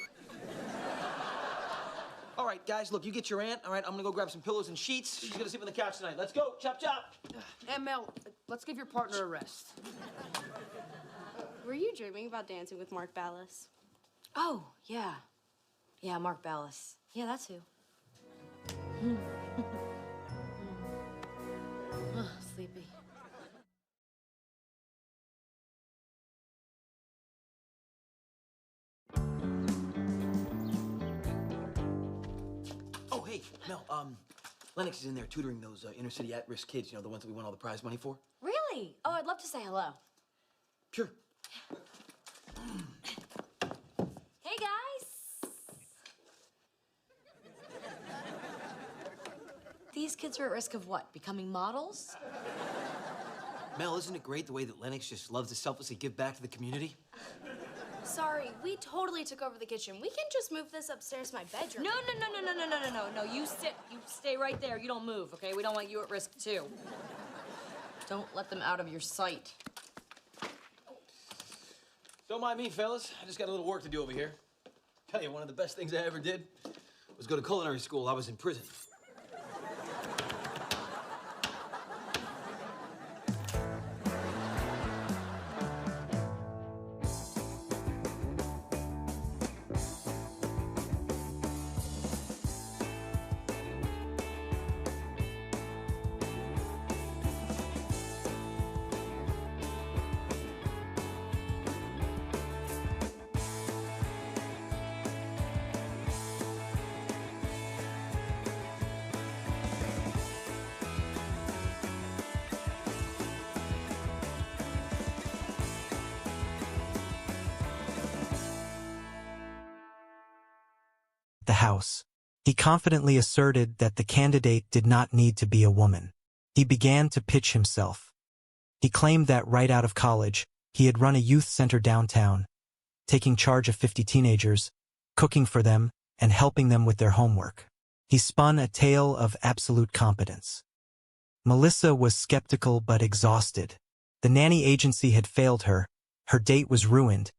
All right, guys, look, you get your aunt. All right, I'm gonna go grab some pillows and sheets. She's gonna sleep on the couch tonight. Let's go. Chop, chop. Aunt Mel, let's give your partner a rest. Were you dreaming about dancing with Mark Ballas? Oh, yeah. Yeah, Mark Ballas. Yeah, that's who. Oh, sleepy. Oh, hey, Mel, Lennox is in there tutoring those inner-city at-risk kids, you know, the ones that we won all the prize money for. Really? Oh, I'd love to say hello. Sure. Hey, guys. These kids are at risk of what? Becoming models? Mel, isn't it great the way that Lennox just loves to selflessly give back to the community? Sorry, we totally took over the kitchen. We can just move this upstairs to my bedroom. No. You sit. You stay right there. You don't move, okay? We don't want you at risk, too. Don't let them out of your sight. Don't mind me, fellas. I just got a little work to do over here. Tell you, one of the best things I ever did was go to culinary school. I was in prison. The House. He confidently asserted that the candidate did not need to be a woman. He began to pitch himself. He claimed that right out of college, he had run a youth center downtown, taking charge of 50 teenagers, cooking for them, and helping them with their homework. He spun a tale of absolute competence. Melissa was skeptical but exhausted. The nanny agency had failed her, her date was ruined,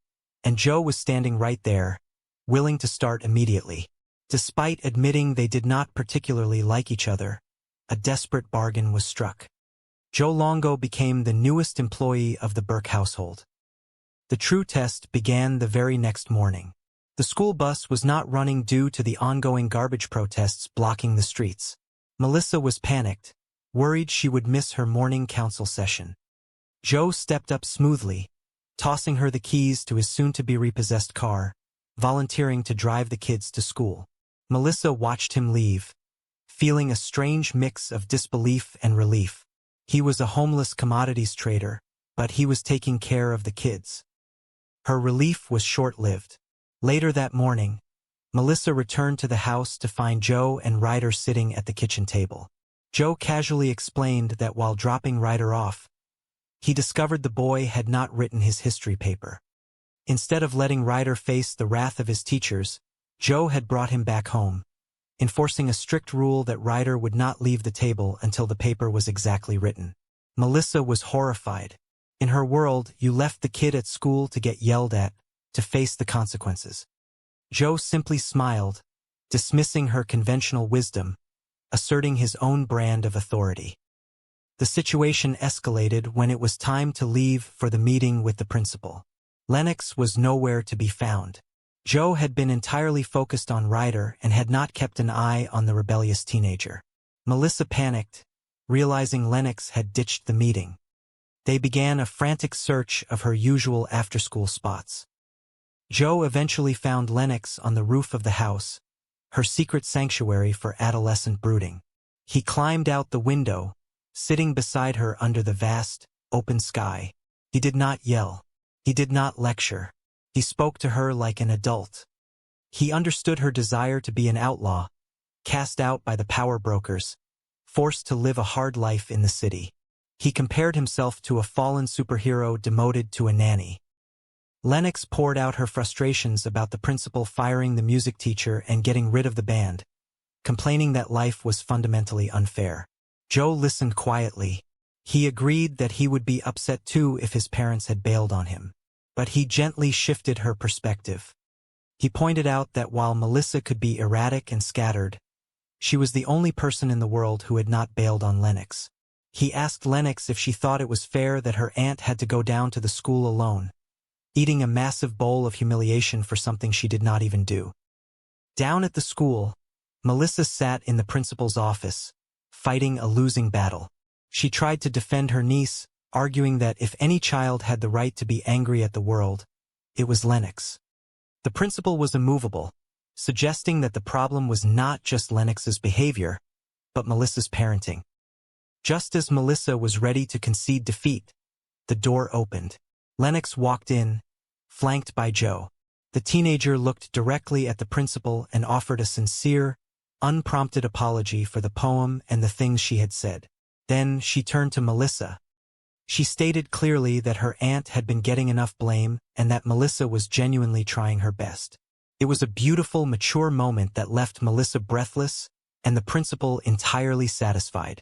and Joe was standing right there, willing to start immediately. Despite admitting they did not particularly like each other, a desperate bargain was struck. Joe Longo became the newest employee of the Burke household. The true test began the very next morning. The school bus was not running due to the ongoing garbage protests blocking the streets. Melissa was panicked, worried she would miss her morning council session. Joe stepped up smoothly, tossing her the keys to his soon-to-be repossessed car, volunteering to drive the kids to school. Melissa watched him leave, feeling a strange mix of disbelief and relief. He was a homeless commodities trader, but he was taking care of the kids. Her relief was short-lived. Later that morning, Melissa returned to the house to find Joe and Ryder sitting at the kitchen table. Joe casually explained that while dropping Ryder off, he discovered the boy had not written his history paper. Instead of letting Ryder face the wrath of his teachers, Joe had brought him back home, enforcing a strict rule that Ryder would not leave the table until the paper was exactly written. Melissa was horrified. In her world, you left the kid at school to get yelled at, to face the consequences. Joe simply smiled, dismissing her conventional wisdom, asserting his own brand of authority. The situation escalated when it was time to leave for the meeting with the principal. Lennox was nowhere to be found. Joe had been entirely focused on Ryder and had not kept an eye on the rebellious teenager. Melissa panicked, realizing Lennox had ditched the meeting. They began a frantic search of her usual after-school spots. Joe eventually found Lennox on the roof of the house, her secret sanctuary for adolescent brooding. He climbed out the window, sitting beside her under the vast, open sky. He did not yell. He did not lecture. He spoke to her like an adult. He understood her desire to be an outlaw, cast out by the power brokers, forced to live a hard life in the city. He compared himself to a fallen superhero demoted to a nanny. Lennox poured out her frustrations about the principal firing the music teacher and getting rid of the band, complaining that life was fundamentally unfair. Joe listened quietly. He agreed that he would be upset too if his parents had bailed on him. But he gently shifted her perspective. He pointed out that while Melissa could be erratic and scattered, she was the only person in the world who had not bailed on Lennox. He asked Lennox if she thought it was fair that her aunt had to go down to the school alone, eating a massive bowl of humiliation for something she did not even do. Down at the school, Melissa sat in the principal's office, fighting a losing battle. She tried to defend her niece, arguing that if any child had the right to be angry at the world, it was Lennox. The principal was immovable, suggesting that the problem was not just Lennox's behavior, but Melissa's parenting. Just as Melissa was ready to concede defeat, the door opened. Lennox walked in, flanked by Joe. The teenager looked directly at the principal and offered a sincere, unprompted apology for the poem and the things she had said. Then she turned to Melissa. She stated clearly that her aunt had been getting enough blame and that Melissa was genuinely trying her best. It was a beautiful, mature moment that left Melissa breathless and the principal entirely satisfied.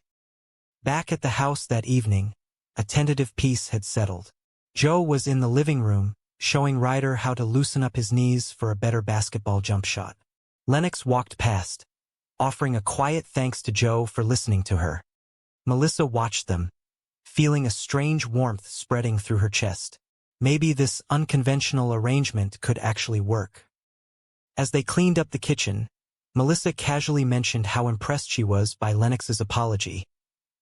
Back at the house that evening, a tentative peace had settled. Joe was in the living room, showing Ryder how to loosen up his knees for a better basketball jump shot. Lennox walked past, offering a quiet thanks to Joe for listening to her. Melissa watched them, feeling a strange warmth spreading through her chest. Maybe this unconventional arrangement could actually work. As they cleaned up the kitchen, Melissa casually mentioned how impressed she was by Lennox's apology,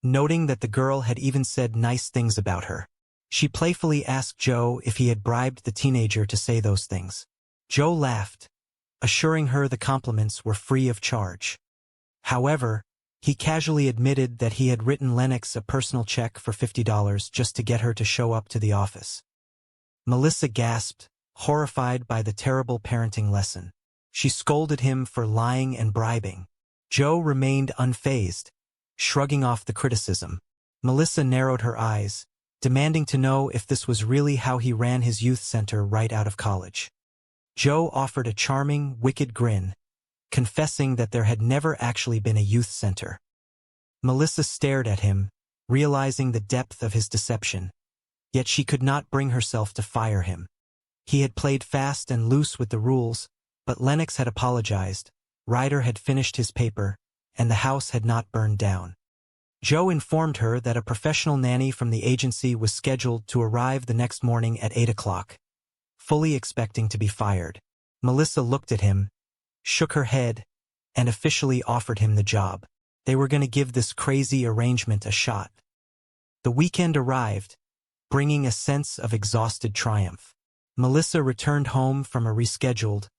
noting that the girl had even said nice things about her. She playfully asked Joe if he had bribed the teenager to say those things. Joe laughed, assuring her the compliments were free of charge. However, he casually admitted that he had written Lennox a personal check for $50 just to get her to show up to the office. Melissa gasped, horrified by the terrible parenting lesson. She scolded him for lying and bribing. Joe remained unfazed, shrugging off the criticism. Melissa narrowed her eyes, demanding to know if this was really how he ran his youth center right out of college. Joe offered a charming, wicked grin, confessing that there had never actually been a youth center. Melissa stared at him, realizing the depth of his deception, yet she could not bring herself to fire him. He had played fast and loose with the rules, but Lennox had apologized, Ryder had finished his paper, and the house had not burned down. Joe informed her that a professional nanny from the agency was scheduled to arrive the next morning at 8 o'clock, fully expecting to be fired. Melissa looked at him, shook her head, and officially offered him the job. They were going to give this crazy arrangement a shot. The weekend arrived, bringing a sense of exhausted triumph. Melissa returned home from a rescheduled,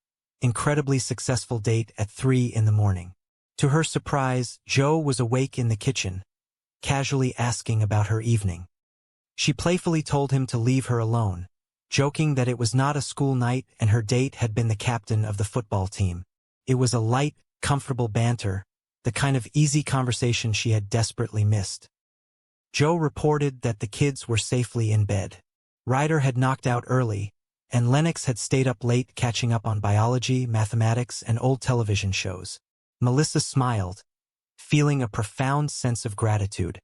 incredibly successful date at 3 in the morning. To her surprise, Joe was awake in the kitchen, casually asking about her evening. She playfully told him to leave her alone, joking that it was not a school night and her date had been the captain of the football team. It was a light, comfortable banter, the kind of easy conversation she had desperately missed. Joe reported that the kids were safely in bed. Ryder had knocked out early, and Lennox had stayed up late catching up on biology, mathematics, and old television shows. Melissa smiled, feeling a profound sense of gratitude.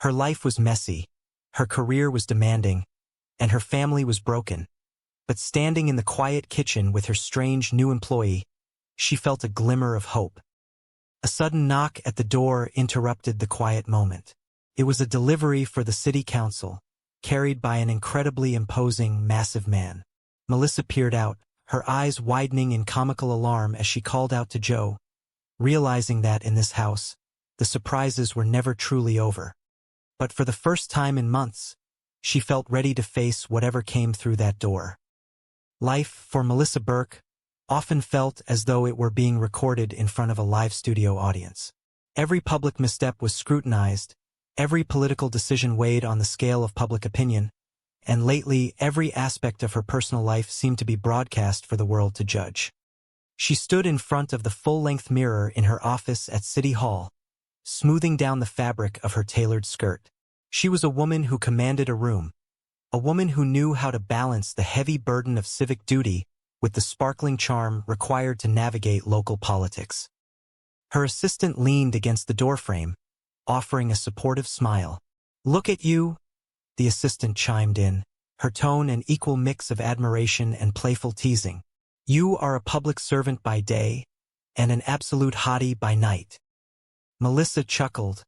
Her life was messy, her career was demanding, and her family was broken. But standing in the quiet kitchen with her strange new employee, she felt a glimmer of hope. A sudden knock at the door interrupted the quiet moment. It was a delivery for the city council, carried by an incredibly imposing, massive man. Melissa peered out, her eyes widening in comical alarm as she called out to Joe, realizing that in this house, the surprises were never truly over. But for the first time in months, she felt ready to face whatever came through that door. Life, for Melissa Burke, often felt as though it were being recorded in front of a live studio audience. Every public misstep was scrutinized, every political decision weighed on the scale of public opinion, and lately every aspect of her personal life seemed to be broadcast for the world to judge. She stood in front of the full-length mirror in her office at City Hall, smoothing down the fabric of her tailored skirt. She was a woman who commanded a room, a woman who knew how to balance the heavy burden of civic duty with the sparkling charm required to navigate local politics. Her assistant leaned against the doorframe, offering a supportive smile. "Look at you," the assistant chimed in, her tone an equal mix of admiration and playful teasing. "You are a public servant by day and an absolute hottie by night." Melissa chuckled,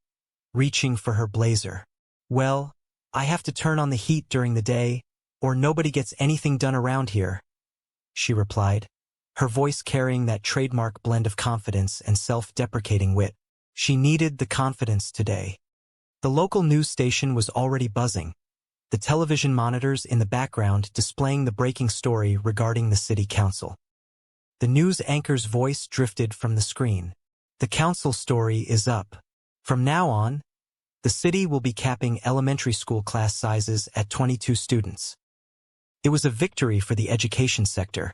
reaching for her blazer. "Well, I have to turn on the heat during the day, or nobody gets anything done around here," she replied, her voice carrying that trademark blend of confidence and self-deprecating wit. She needed the confidence today. The local news station was already buzzing, the television monitors in the background displaying the breaking story regarding the city council. The news anchor's voice drifted from the screen. "The council story is up. From now on, the city will be capping elementary school class sizes at 22 students." It was a victory for the education sector,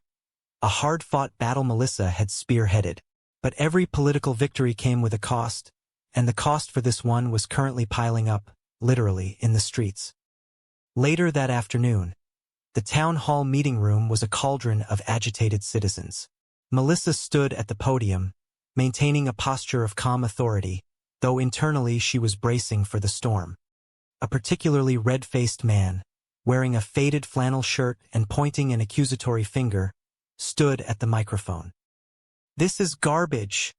a hard-fought battle Melissa had spearheaded. But every political victory came with a cost, and the cost for this one was currently piling up, literally, in the streets. Later that afternoon, the town hall meeting room was a cauldron of agitated citizens. Melissa stood at the podium, maintaining a posture of calm authority, though internally she was bracing for the storm. A particularly red-faced man, wearing a faded flannel shirt and pointing an accusatory finger, stood at the microphone. "This is garbage,"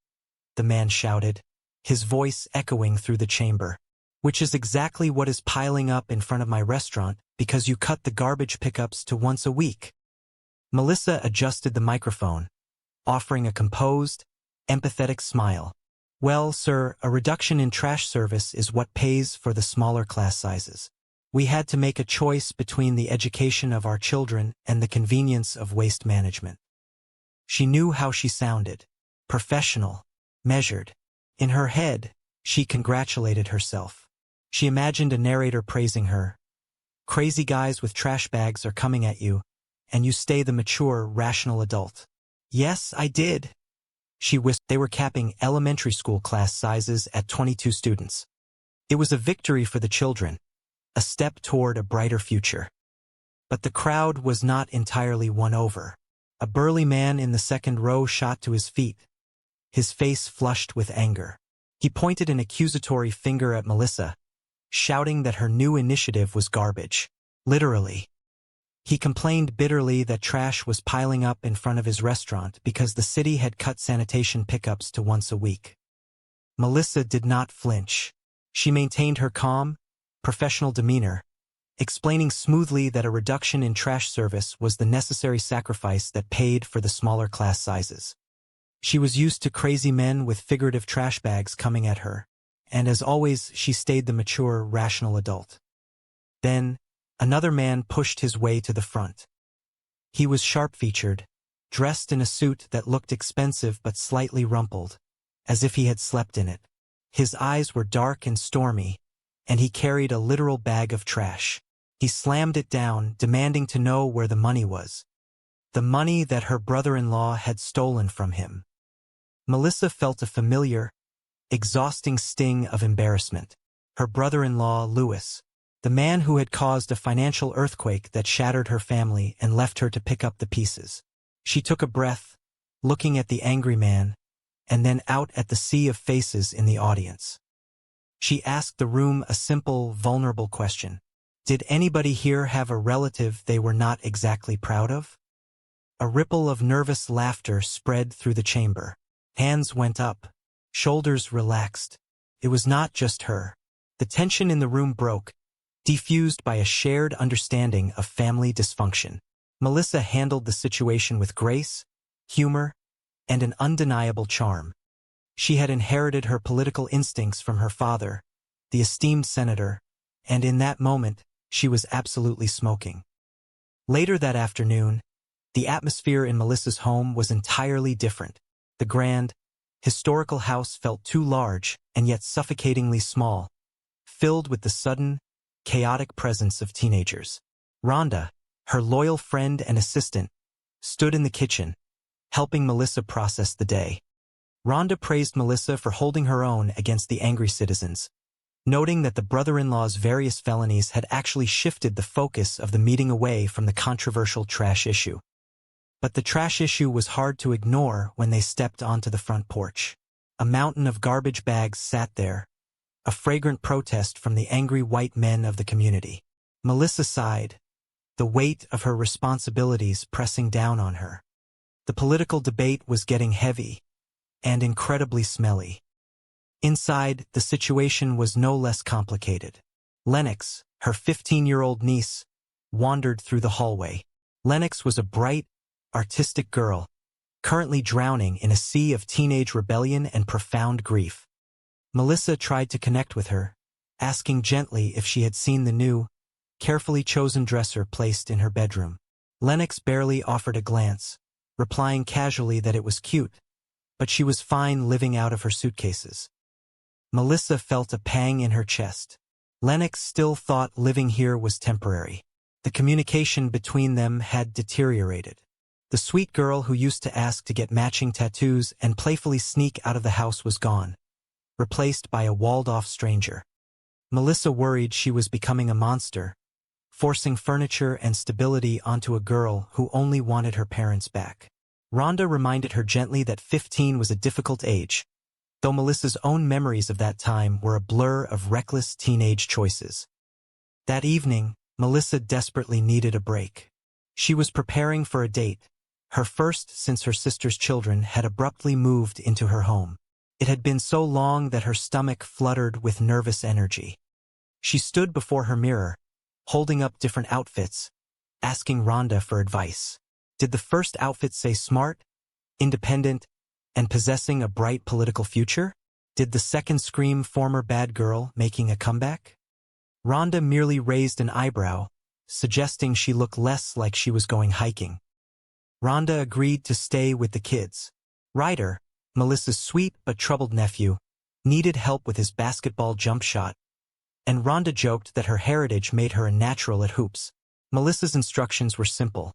the man shouted, his voice echoing through the chamber. "Which is exactly what is piling up in front of my restaurant because you cut the garbage pickups to once a week." Melissa adjusted the microphone, offering a composed, empathetic smile. "Well, sir, a reduction in trash service is what pays for the smaller class sizes. We had to make a choice between the education of our children and the convenience of waste management." She knew how she sounded, professional, measured. In her head, she congratulated herself. She imagined a narrator praising her. "Crazy guys with trash bags are coming at you, and you stay the mature, rational adult." "Yes, I did," she whispered. They were capping elementary school class sizes at 22 students. It was a victory for the children, a step toward a brighter future. But the crowd was not entirely won over. A burly man in the second row shot to his feet, his face flushed with anger. He pointed an accusatory finger at Melissa, shouting that her new initiative was garbage. Literally. He complained bitterly that trash was piling up in front of his restaurant because the city had cut sanitation pickups to once a week. Melissa did not flinch. She maintained her calm, professional demeanor, explaining smoothly that a reduction in trash service was the necessary sacrifice that paid for the smaller class sizes. She was used to crazy men with figurative trash bags coming at her, and as always she stayed the mature, rational adult. Then, another man pushed his way to the front. He was sharp-featured, dressed in a suit that looked expensive but slightly rumpled, as if he had slept in it. His eyes were dark and stormy, and he carried a literal bag of trash. He slammed it down, demanding to know where the money was. The money that her brother-in-law had stolen from him. Melissa felt a familiar, exhausting sting of embarrassment. Her brother-in-law, Louis, the man who had caused a financial earthquake that shattered her family and left her to pick up the pieces. She took a breath, looking at the angry man, and then out at the sea of faces in the audience. She asked the room a simple, vulnerable question. Did anybody here have a relative they were not exactly proud of? A ripple of nervous laughter spread through the chamber. Hands went up. Shoulders relaxed. It was not just her. The tension in the room broke, diffused by a shared understanding of family dysfunction. Melissa handled the situation with grace, humor, and an undeniable charm. She had inherited her political instincts from her father, the esteemed senator, and in that moment, she was absolutely smoking. Later that afternoon, the atmosphere in Melissa's home was entirely different. The grand, historical house felt too large and yet suffocatingly small, filled with the sudden, chaotic presence of teenagers. Rhonda, her loyal friend and assistant, stood in the kitchen, helping Melissa process the day. Rhonda praised Melissa for holding her own against the angry citizens, noting that the brother-in-law's various felonies had actually shifted the focus of the meeting away from the controversial trash issue. But the trash issue was hard to ignore when they stepped onto the front porch. A mountain of garbage bags sat there, a fragrant protest from the angry white men of the community. Melissa sighed, the weight of her responsibilities pressing down on her. The political debate was getting heavy and incredibly smelly. Inside, the situation was no less complicated. Lennox, her 15-year-old niece, wandered through the hallway. Lennox was a bright, artistic girl, currently drowning in a sea of teenage rebellion and profound grief. Melissa tried to connect with her, asking gently if she had seen the new, carefully chosen dresser placed in her bedroom. Lennox barely offered a glance, replying casually that it was cute, but she was fine living out of her suitcases. Melissa felt a pang in her chest. Lennox still thought living here was temporary. The communication between them had deteriorated. The sweet girl who used to ask to get matching tattoos and playfully sneak out of the house was gone, replaced by a walled-off stranger. Melissa worried she was becoming a monster, forcing furniture and stability onto a girl who only wanted her parents back. Rhonda reminded her gently that 15 was a difficult age, though Melissa's own memories of that time were a blur of reckless teenage choices. That evening, Melissa desperately needed a break. She was preparing for a date, her first since her sister's children had abruptly moved into her home. It had been so long that her stomach fluttered with nervous energy. She stood before her mirror, holding up different outfits, asking Rhonda for advice. Did the first outfit say smart, independent, and possessing a bright political future? Did the second scream former bad girl making a comeback? Rhonda merely raised an eyebrow, suggesting she look less like she was going hiking. Rhonda agreed to stay with the kids. Ryder, Melissa's sweet but troubled nephew, needed help with his basketball jump shot, and Rhonda joked that her heritage made her a natural at hoops. Melissa's instructions were simple.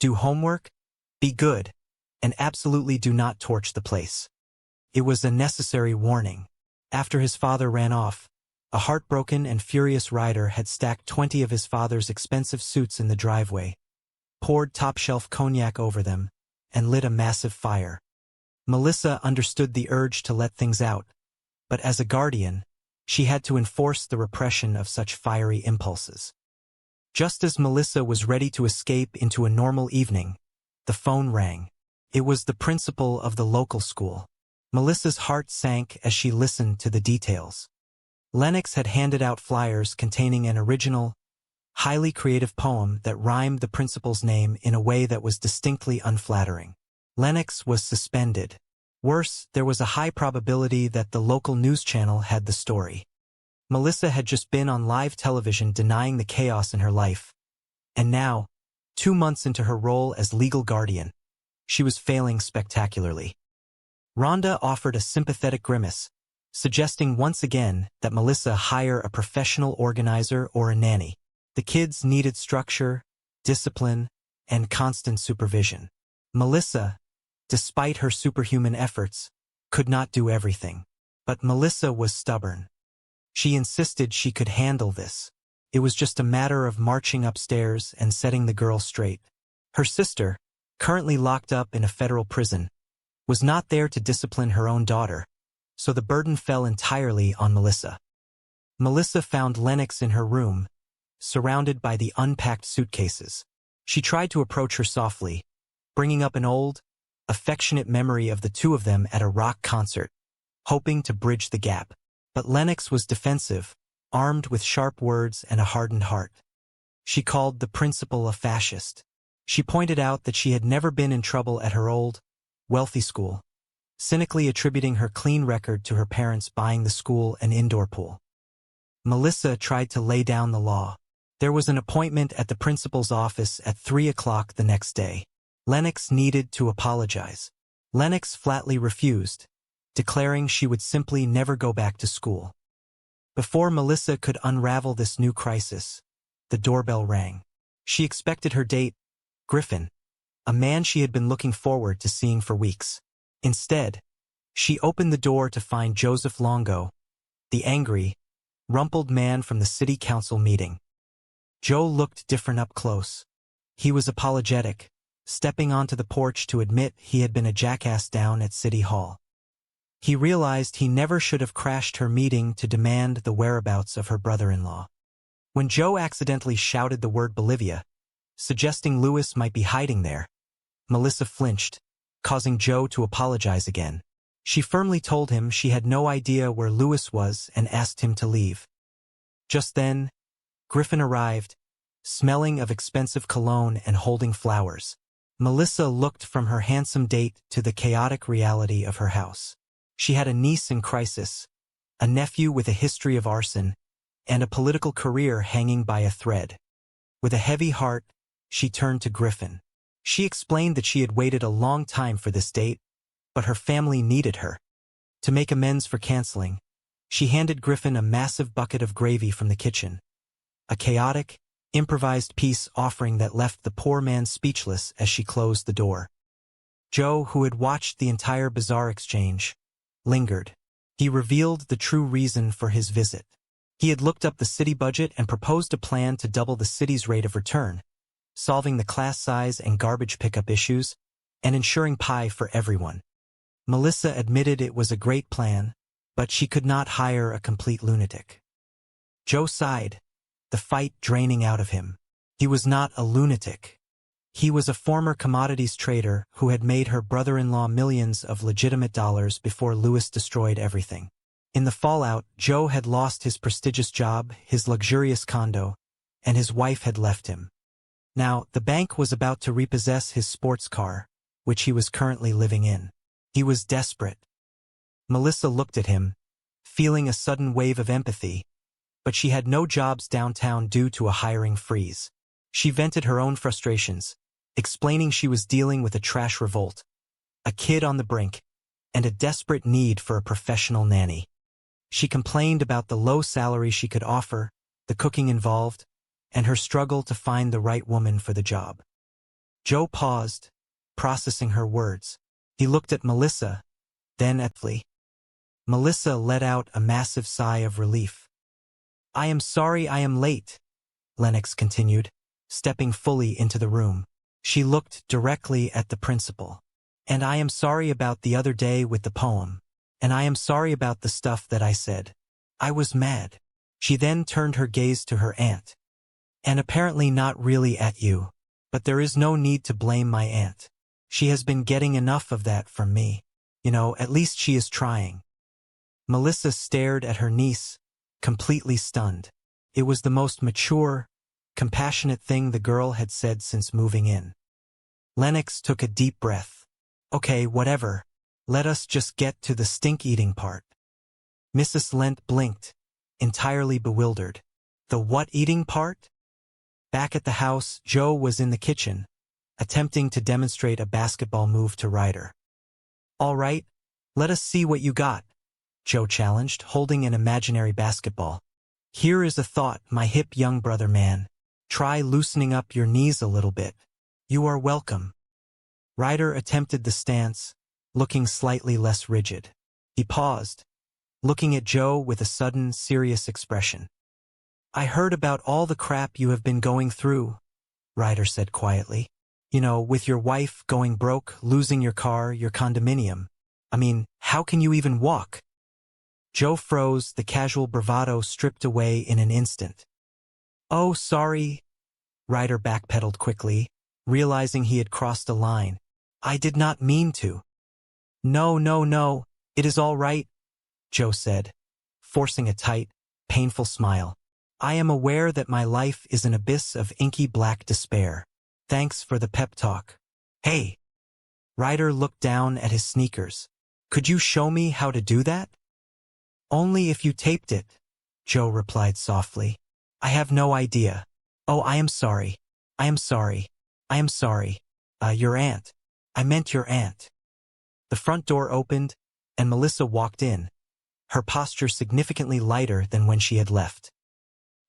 Do homework, be good, and absolutely do not torch the place. It was a necessary warning. After his father ran off, a heartbroken and furious Ryder had stacked 20 of his father's expensive suits in the driveway, poured top-shelf cognac over them, and lit a massive fire. Melissa understood the urge to let things out, but as a guardian, she had to enforce the repression of such fiery impulses. Just as Melissa was ready to escape into a normal evening, the phone rang. It was the principal of the local school. Melissa's heart sank as she listened to the details. Lennox had handed out flyers containing an original, highly creative poem that rhymed the principal's name in a way that was distinctly unflattering. Lennox was suspended. Worse, there was a high probability that the local news channel had the story. Melissa had just been on live television denying the chaos in her life, and now, 2 months into her role as legal guardian, she was failing spectacularly. Rhonda offered a sympathetic grimace, suggesting once again that Melissa hire a professional organizer or a nanny. The kids needed structure, discipline, and constant supervision. Melissa, despite her superhuman efforts, could not do everything. But Melissa was stubborn. She insisted she could handle this. It was just a matter of marching upstairs and setting the girl straight. Her sister, currently locked up in a federal prison, was not there to discipline her own daughter, so the burden fell entirely on Melissa. Melissa found Lennox in her room, surrounded by the unpacked suitcases. She tried to approach her softly, bringing up an old, affectionate memory of the two of them at a rock concert, hoping to bridge the gap. But Lennox was defensive, armed with sharp words and a hardened heart. She called the principal a fascist. She pointed out that she had never been in trouble at her old, wealthy school, cynically attributing her clean record to her parents buying the school an indoor pool. Melissa tried to lay down the law. There was an appointment at the principal's office at 3 o'clock the next day. Lennox needed to apologize. Lennox flatly refused, declaring she would simply never go back to school. Before Melissa could unravel this new crisis, the doorbell rang. She expected her date, Griffin, a man she had been looking forward to seeing for weeks. Instead, she opened the door to find Joseph Longo, the angry, rumpled man from the city council meeting. Joe looked different up close. He was apologetic, stepping onto the porch to admit he had been a jackass down at City Hall. He realized he never should have crashed her meeting to demand the whereabouts of her brother-in-law. When Joe accidentally shouted the word Bolivia, suggesting Lewis might be hiding there, Melissa flinched, causing Joe to apologize again. She firmly told him she had no idea where Lewis was and asked him to leave. Just then, Griffin arrived, smelling of expensive cologne and holding flowers. Melissa looked from her handsome date to the chaotic reality of her house. She had a niece in crisis, a nephew with a history of arson, and a political career hanging by a thread. With a heavy heart, she turned to Griffin. She explained that she had waited a long time for this date, but her family needed her. To make amends for canceling, she handed Griffin a massive bucket of gravy from the kitchen. A chaotic, improvised peace offering that left the poor man speechless as she closed the door. Joe, who had watched the entire bizarre exchange, lingered. He revealed the true reason for his visit. He had looked up the city budget and proposed a plan to double the city's rate of return, solving the class size and garbage pickup issues, and ensuring pie for everyone. Melissa admitted it was a great plan, but she could not hire a complete lunatic. Joe sighed, the fight draining out of him. He was not a lunatic. He was a former commodities trader who had made her brother-in-law millions of legitimate dollars before Lewis destroyed everything. In the fallout, Joe had lost his prestigious job, his luxurious condo, and his wife had left him. Now, the bank was about to repossess his sports car, which he was currently living in. He was desperate. Melissa looked at him, feeling a sudden wave of empathy, but she had no jobs downtown due to a hiring freeze. She vented her own frustrations, explaining she was dealing with a trash revolt, a kid on the brink, and a desperate need for a professional nanny. She complained about the low salary she could offer, the cooking involved, and her struggle to find the right woman for the job. Joe paused, processing her words. He looked at Melissa, then at Flea. Melissa let out a massive sigh of relief. "I am sorry I am late," Lennox continued, stepping fully into the room. She looked directly at the principal. "And I am sorry about the other day with the poem. And I am sorry about the stuff that I said. I was mad." She then turned her gaze to her aunt. "And apparently not really at you. But there is no need to blame my aunt. She has been getting enough of that from me. You know, at least she is trying." Melissa stared at her niece, completely stunned. It was the most mature, compassionate thing the girl had said since moving in. Lennox took a deep breath. "Okay, whatever. Let us just get to the stink-eating part." Mrs. Lent blinked, entirely bewildered. "The what-eating part?" Back at the house, Joe was in the kitchen, attempting to demonstrate a basketball move to Ryder. "All right, Let us see what you got, Joe challenged, holding an imaginary basketball. Here is a thought, my hip young brother man. Try loosening up your knees a little bit. You are welcome. Ryder attempted the stance, looking slightly less rigid. He paused, looking at Joe with a sudden, serious expression. I heard about all the crap you have been going through, Ryder said quietly. You know, with your wife going broke, losing your car, your condominium. I mean, how can you even walk? Joe froze, the casual bravado stripped away in an instant. Oh, sorry. Ryder backpedaled quickly, realizing he had crossed a line. I did not mean to. No, it is all right, Joe said, forcing a tight, painful smile. I am aware that my life is an abyss of inky black despair. Thanks for the pep talk. Hey. Ryder looked down at his sneakers. Could you show me how to do that? Only if you taped it, Joe replied softly. I have no idea. Oh, I am sorry. I am sorry. I am sorry. Your aunt. I meant your aunt. The front door opened, and Melissa walked in, her posture significantly lighter than when she had left.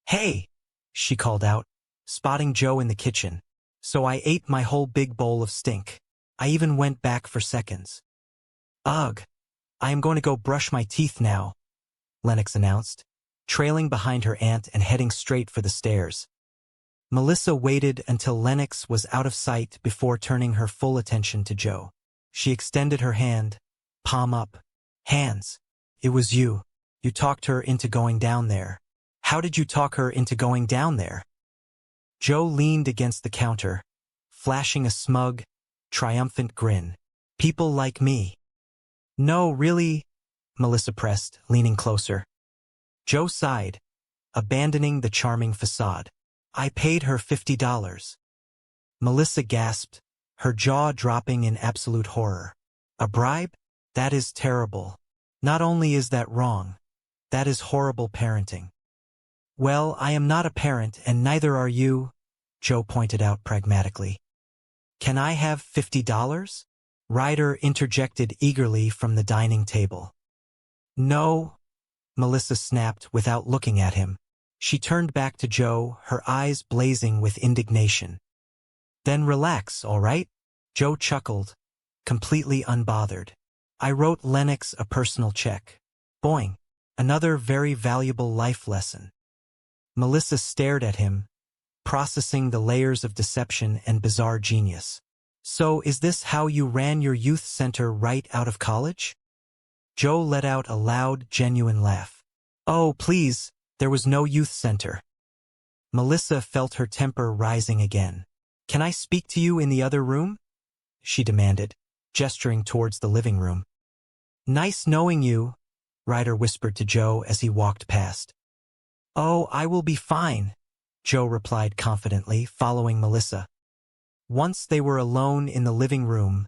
Hey, she called out, spotting Joe in the kitchen. So I ate my whole big bowl of stink. I even went back for seconds. Ugh. I am going to go brush my teeth now, Lennox announced, trailing behind her aunt and heading straight for the stairs. Melissa waited until Lennox was out of sight before turning her full attention to Joe. She extended her hand, palm up. Hands. It was you. You talked her into going down there. How did you talk her into going down there? Joe leaned against the counter, flashing a smug, triumphant grin. People like me. No, really? Melissa pressed, leaning closer. Joe sighed, abandoning the charming facade. I paid her $50. Melissa gasped, her jaw dropping in absolute horror. A bribe? That is terrible. Not only is that wrong, that is horrible parenting. Well, I am not a parent, and neither are you, Joe pointed out pragmatically. Can I have $50? Ryder interjected eagerly from the dining table. No, Melissa snapped without looking at him. She turned back to Joe, her eyes blazing with indignation. Then relax, all right? Joe chuckled, completely unbothered. I wrote Lennox a personal check. Boing. Another very valuable life lesson. Melissa stared at him, processing the layers of deception and bizarre genius. So is this how you ran your youth center right out of college? Joe let out a loud, genuine laugh. Oh, please, there was no youth center. Melissa felt her temper rising again. Can I speak to you in the other room? She demanded, gesturing towards the living room. Nice knowing you, Ryder whispered to Joe as he walked past. Oh, I will be fine, Joe replied confidently, following Melissa. Once they were alone in the living room,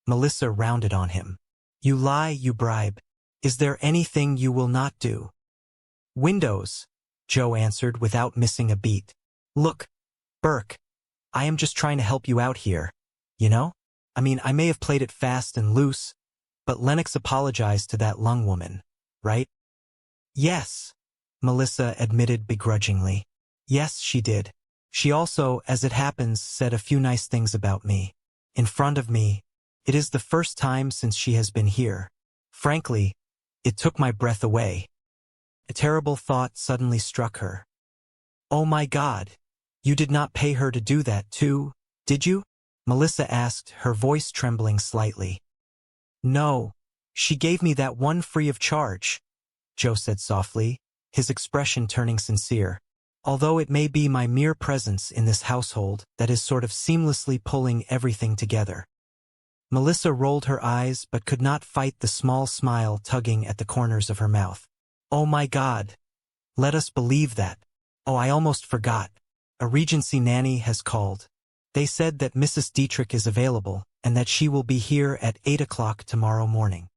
Melissa rounded on him. You lie, you bribe. Is there anything you will not do? Windows, Joe answered without missing a beat. Look, Burke, I am just trying to help you out here, you know? I mean, I may have played it fast and loose, but Lennox apologized to that lung woman, right? Yes, Melissa admitted begrudgingly. Yes, she did. She also, as it happens, said a few nice things about me. In front of me. It is the first time since she has been here. Frankly, it took my breath away. A terrible thought suddenly struck her. Oh my God, you did not pay her to do that too, did you? Melissa asked, her voice trembling slightly. No, she gave me that one free of charge, Joe said softly, his expression turning sincere. Although it may be my mere presence in this household that is sort of seamlessly pulling everything together. Melissa rolled her eyes but could not fight the small smile tugging at the corners of her mouth. Oh my God. Let us believe that. Oh, I almost forgot. A Regency nanny has called. They said that Mrs. Dietrich is available and that she will be here at 8 o'clock tomorrow morning.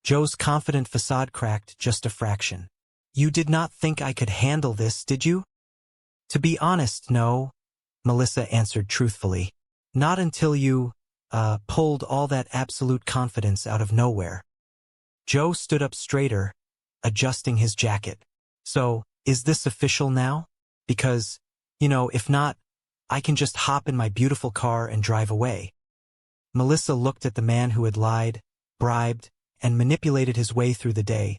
Joe's confident facade cracked just a fraction. You did not think I could handle this, did you? To be honest, no, Melissa answered truthfully. Not until you, pulled all that absolute confidence out of nowhere. Joe stood up straighter, adjusting his jacket. So, is this official now? Because, if not, I can just hop in my beautiful car and drive away. Melissa looked at the man who had lied, bribed, and manipulated his way through the day,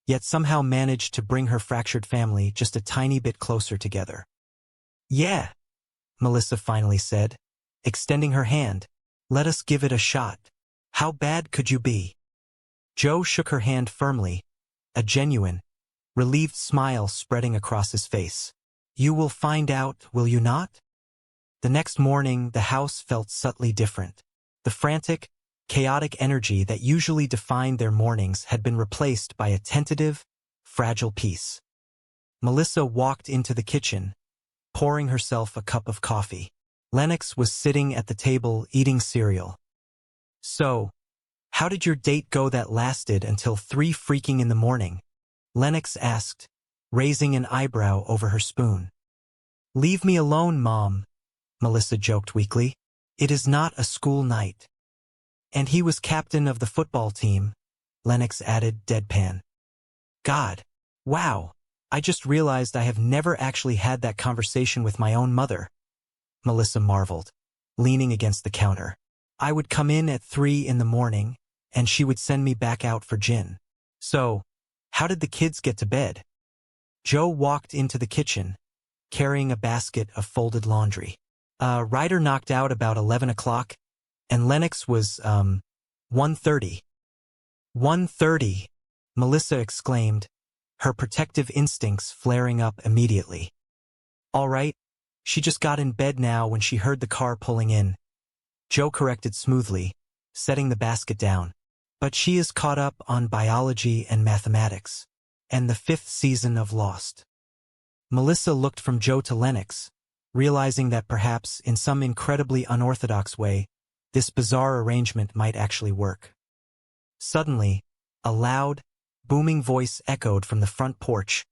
yet somehow managed to bring her fractured family just a tiny bit closer together. Yeah, Melissa finally said, extending her hand. Let us give it a shot. How bad could you be? Joe shook her hand firmly, a genuine, relieved smile spreading across his face. You will find out, will you not? The next morning, the house felt subtly different. The frantic, chaotic energy that usually defined their mornings had been replaced by a tentative, fragile peace. Melissa walked into the kitchen, pouring herself a cup of coffee. Lennox was sitting at the table eating cereal. So, how did your date go that lasted until 3 freaking in the morning? Lennox asked, raising an eyebrow over her spoon. Leave me alone, Mom, Melissa joked weakly. It is not a school night. And he was captain of the football team, Lennox added deadpan. God, wow, I just realized I have never actually had that conversation with my own mother, Melissa marveled, leaning against the counter. I would come in at 3 in the morning, and she would send me back out for gin. So, how did the kids get to bed? Joe walked into the kitchen, carrying a basket of folded laundry. Ryder knocked out about 11 o'clock, and Lennox was, 1:30. 1:30, Melissa exclaimed, her protective instincts flaring up immediately. All right, she just got in bed now when she heard the car pulling in. Joe corrected smoothly, setting the basket down. But she is caught up on biology and mathematics, and the 5th season of Lost. Melissa looked from Joe to Lennox, realizing that perhaps, in some incredibly unorthodox way, this bizarre arrangement might actually work. Suddenly, a loud, booming voice echoed from the front porch,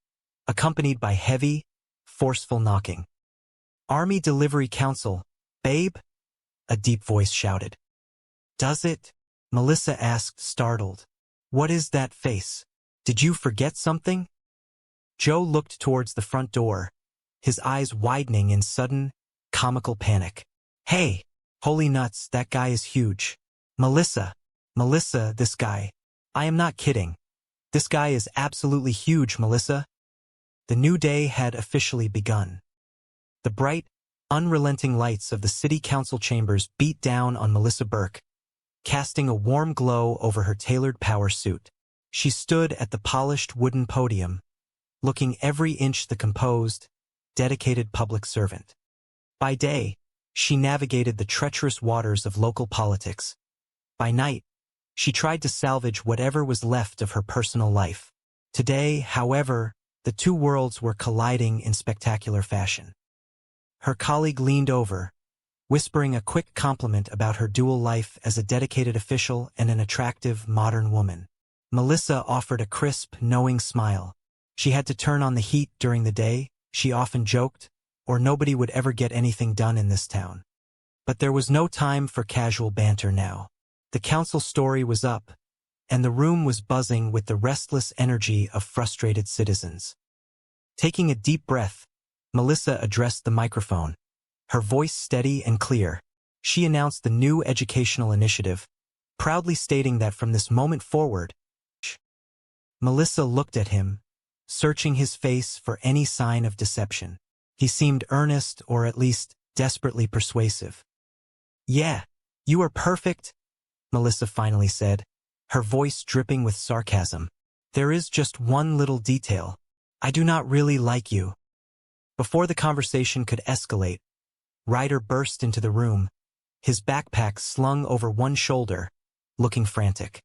accompanied by heavy, forceful knocking. Army Delivery Council, babe? A deep voice shouted. Does it? Melissa asked, startled. What is that face? Did you forget something? Joe looked towards the front door, his eyes widening in sudden, comical panic. Hey, holy nuts, that guy is huge. Melissa, this guy. I am not kidding. This guy is absolutely huge, Melissa. The new day had officially begun. The bright, unrelenting lights of the city council chambers beat down on Melissa Burke, casting a warm glow over her tailored power suit. She stood at the polished wooden podium, looking every inch the composed, dedicated public servant. By day, she navigated the treacherous waters of local politics. By night, she tried to salvage whatever was left of her personal life. Today, however, the two worlds were colliding in spectacular fashion. Her colleague leaned over, whispering a quick compliment about her dual life as a dedicated official and an attractive, modern woman. Melissa offered a crisp, knowing smile. She had to turn on the heat during the day, she often joked, or nobody would ever get anything done in this town. But there was no time for casual banter now. The council story was up, and the room was buzzing with the restless energy of frustrated citizens. Taking a deep breath, Melissa addressed the microphone, her voice steady and clear. She announced the new educational initiative, proudly stating that from this moment forward, Melissa looked at him, searching his face for any sign of deception. He seemed earnest or at least desperately persuasive. Yeah, you are perfect, Melissa finally said, her voice dripping with sarcasm. There is just one little detail. I do not really like you. Before the conversation could escalate, Ryder burst into the room, his backpack slung over one shoulder, looking frantic.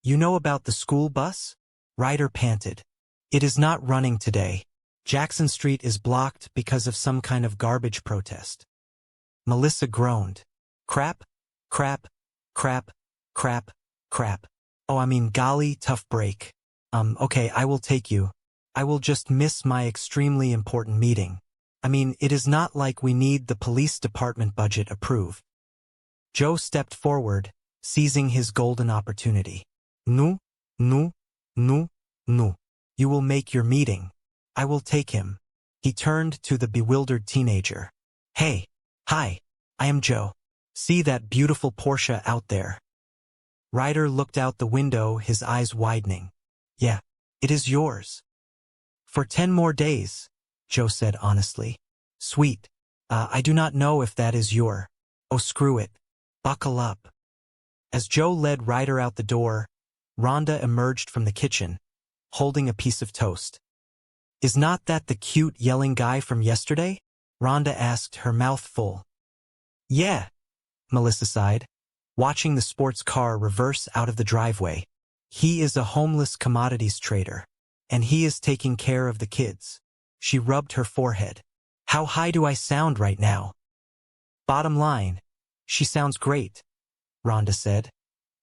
You know about the school bus? Ryder panted. It is not running today. Jackson Street is blocked because of some kind of garbage protest. Melissa groaned. Crap, crap, crap, crap, crap. Oh, I mean, golly, tough break. Okay, I will take you. I will just miss my extremely important meeting. I mean, it is not like we need the police department budget approved. Joe stepped forward, seizing his golden opportunity. Nu? No, no, no. You will make your meeting. I will take him. He turned to the bewildered teenager. Hey, hi, I am Joe. See that beautiful Porsche out there? Ryder looked out the window, his eyes widening. Yeah, it is yours. For 10 more days, Joe said honestly. Sweet. I do not know if that is your. Oh, screw it. Buckle up. As Joe led Ryder out the door, Rhonda emerged from the kitchen, holding a piece of toast. Is not that the cute yelling guy from yesterday? Rhonda asked, her mouth full. Yeah, Melissa sighed, watching the sports car reverse out of the driveway. He is a homeless commodities trader, and he is taking care of the kids. She rubbed her forehead. How high do I sound right now? Bottom line, she sounds great, Rhonda said,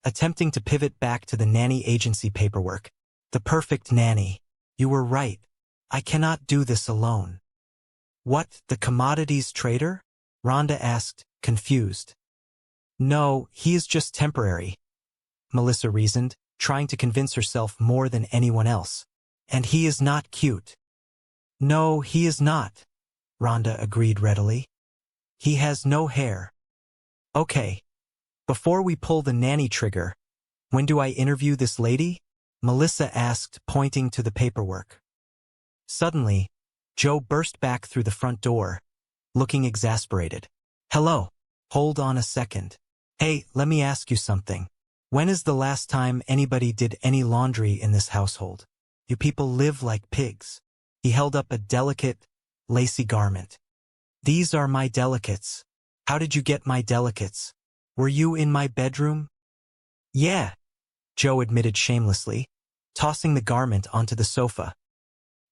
attempting to pivot back to the nanny agency paperwork. The perfect nanny. You were right. I cannot do this alone. What, the commodities trader? Rhonda asked, confused. No, he is just temporary, Melissa reasoned, trying to convince herself more than anyone else. And he is not cute. No, he is not, Rhonda agreed readily. He has no hair. Okay. Before we pull the nanny trigger, when do I interview this lady? Melissa asked, pointing to the paperwork. Suddenly, Joe burst back through the front door, looking exasperated. Hello. Hold on a second. Hey, let me ask you something. When is the last time anybody did any laundry in this household? You people live like pigs. He held up a delicate, lacy garment. These are my delicates. How did you get my delicates? Were you in my bedroom? Yeah, Joe admitted shamelessly, tossing the garment onto the sofa.